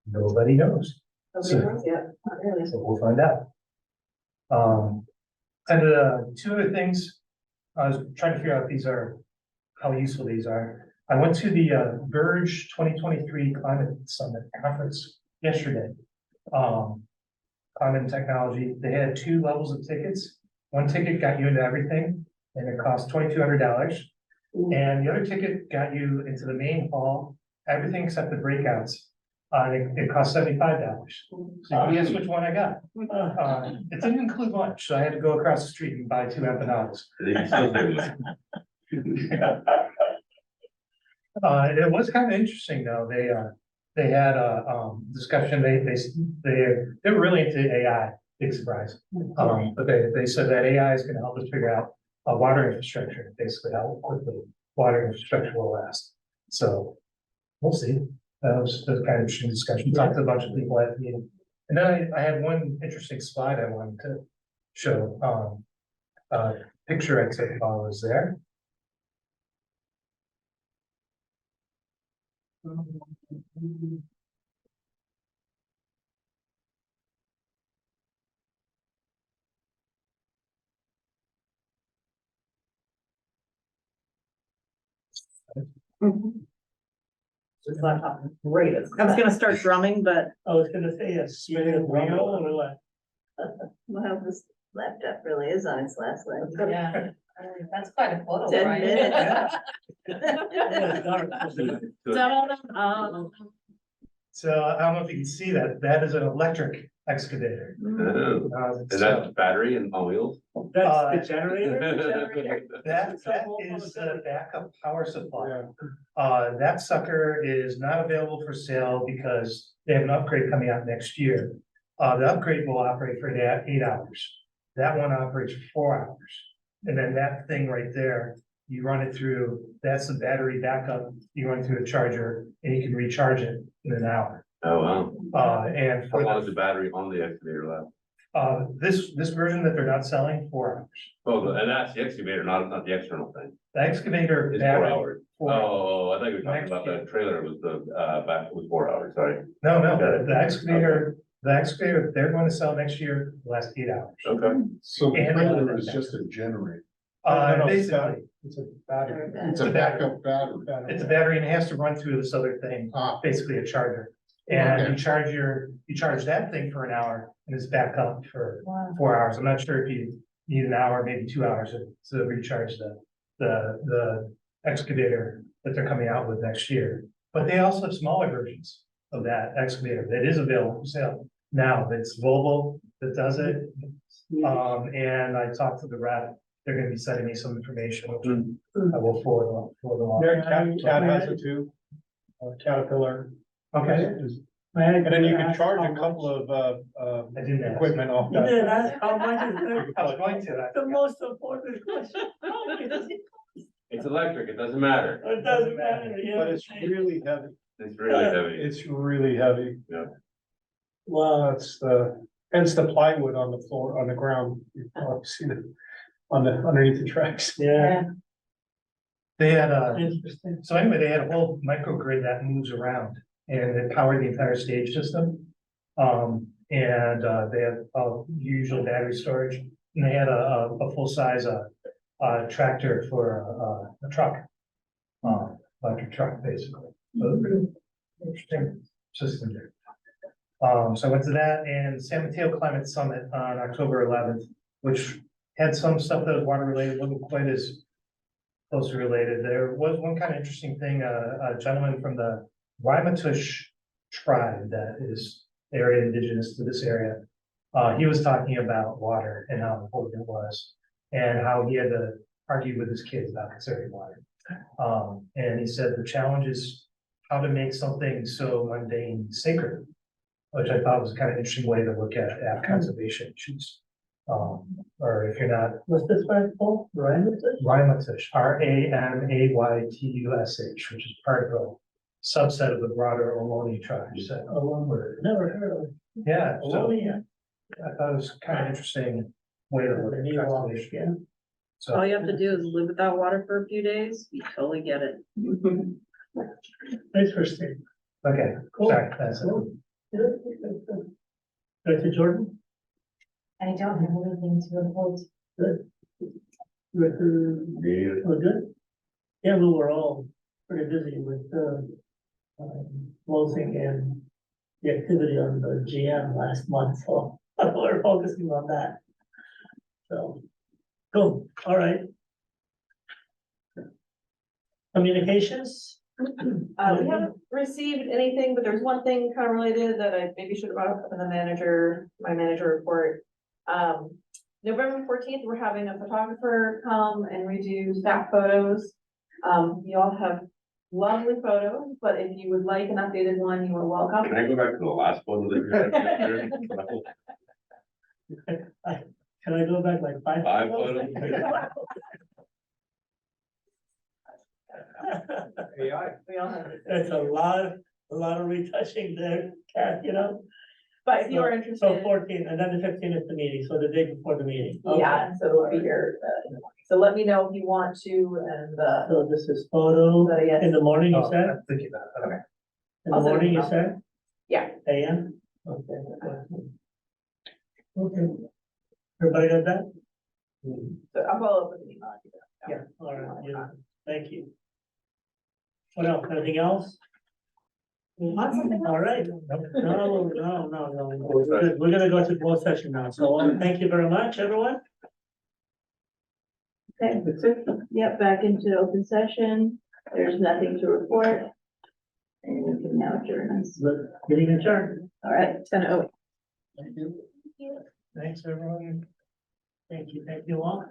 nobody knows. Nobody knows yet, not really. So we'll find out. And two other things, I was trying to figure out if these are, how useful these are. I went to the Verge 2023 Climate Summit Conference yesterday. Climate and technology, they had two levels of tickets. One ticket got you into everything and it cost $2,200. And the other ticket got you into the main hall, everything except the breakouts. It cost $75. So guess which one I got? It didn't include lunch, so I had to go across the street and buy 2 empanadas. It was kind of interesting though. They had a discussion. They were really into AI. Big surprise. But they said that AI is going to help us figure out water infrastructure, basically how quickly water infrastructure will last. So we'll see. That was kind of interesting discussion. Talked to a bunch of people at the meeting. And then I had one interesting slide I wanted to show. Picture I took while I was there. This laptop is great. I was gonna start drumming, but I was gonna say a spinning wheel or what? Well, this laptop really is on its last leg. Yeah, that's quite a photo, 10 right? minutes. Yeah, dark. So I don't know if you can see that. That is an electric excavator. Oh, is that battery and on wheels? That's the generator? That is the backup power supply. That sucker is not available for sale because they have an upgrade coming out next year. The upgrade will operate for 8 hours. That one operates for 4 hours. And then that thing right there, you run it through, that's the battery backup. You run it through a charger and you can recharge it in an hour. Oh, wow. And How for long is the battery on the excavator left? this version that they're not selling, 4 hours. Oh, and that's the excavator, not the external thing. The excavator. It's 4 battery, hours. 4 hours. Oh, I thought you were talking Next about year. the trailer was back was 4 hours, sorry. No, Okay. the excavator that they're going to sell next year lasts 8 hours. Okay. So the And- trailer is just a generator. Basically, It's a battery. It's a backup battery. it's a battery and it has to run through this other thing, Ah, basically a charger. And Okay. you charge that thing for an hour and it's back up for Wow. 4 hours. I'm not sure if you need an hour, maybe 2 hours to recharge the excavator that they're coming out with next year. But they also have smaller versions of that excavator that is available for sale now. It's Volvo that does it. And I talked to the rep. They're gonna be sending me some information, which I will forward along. There, Cat has it too. Caterpillar. Okay. And then you can charge a couple of, I didn't ask. equipment off You that. didn't ask how much is it? I was going to. The most important question. How much is it? It's electric, it doesn't matter. It doesn't matter, yeah. But it's really heavy. It's really heavy. It's really heavy. Wow, That's hence the plywood on the floor, on the ground. You probably see it underneath the tracks. yeah, They had interesting. so anyway, they had a whole microgrid that moves around and it powered the entire stage system. They had usual battery storage and they had a full-size tractor for a truck. Electric truck, basically. So it was pretty interesting system there. So I went to that and San Mateo Climate Summit on October 11th, which had some stuff that was water related, wasn't quite as closely related. There was one kind of interesting thing, a gentleman from the Waimatush tribe that is area indigenous to this area. He was talking about water and how important it was and how he had to argue with his kids about conserving water. And he said the challenge is how to make something so mundane sacred, which I thought was a kind of interesting way to look at conservation issues. Or if you're not. What's this one called? Waimatush, Ramaytush, which is part of a subset of the broader Ohlone tribe. So, Oh, one word, never heard of it. yeah, so Oh, yeah. I thought it was kind of interesting way to look at conservation. Yeah. So, All you have to do is live without water for a few days, you totally get it. Interesting. okay, Cool. sorry, that's it. Back to Jordan. I don't have anything to report. Good. We're good? Yeah, we were all pretty busy with, closing and the activity on the GM last month, so we're focusing on that. So, cool, all right. Communications? We haven't received anything, but there's one thing kind of related that I maybe should have brought up in my manager report. November 14th, we're having a photographer come and redo staff photos. You all have lovely photos, but if you would like an updated one, you are welcome. Can I go back to the last one that you had? Can I go back like 5? Five photos? AI. We all have it. It's a lot of retouching there, Kat, you know? But if you are So interested, 14, and then the 15th is the meeting, so the day before the meeting. Okay. yeah, so it'll be here. In the morning. So let me know if you want to, and, So this is photo yes. in the morning, you Oh, said? I'm thinking about it. Okay. In the I'll send morning, it you out. said? Yeah. AM? Okay. Okay. Everybody got that? So I'll follow up with an email. Yeah, all right, yeah, thank you. What else, anything else? Want something else? All right, no, we're gonna go to closed session now, so thank you very much, everyone. Okay, yep, back into open session. There's nothing to report. And we can now adjourn. Meeting adjourned. All right, 10:08. Thanks, everyone. Thank you all.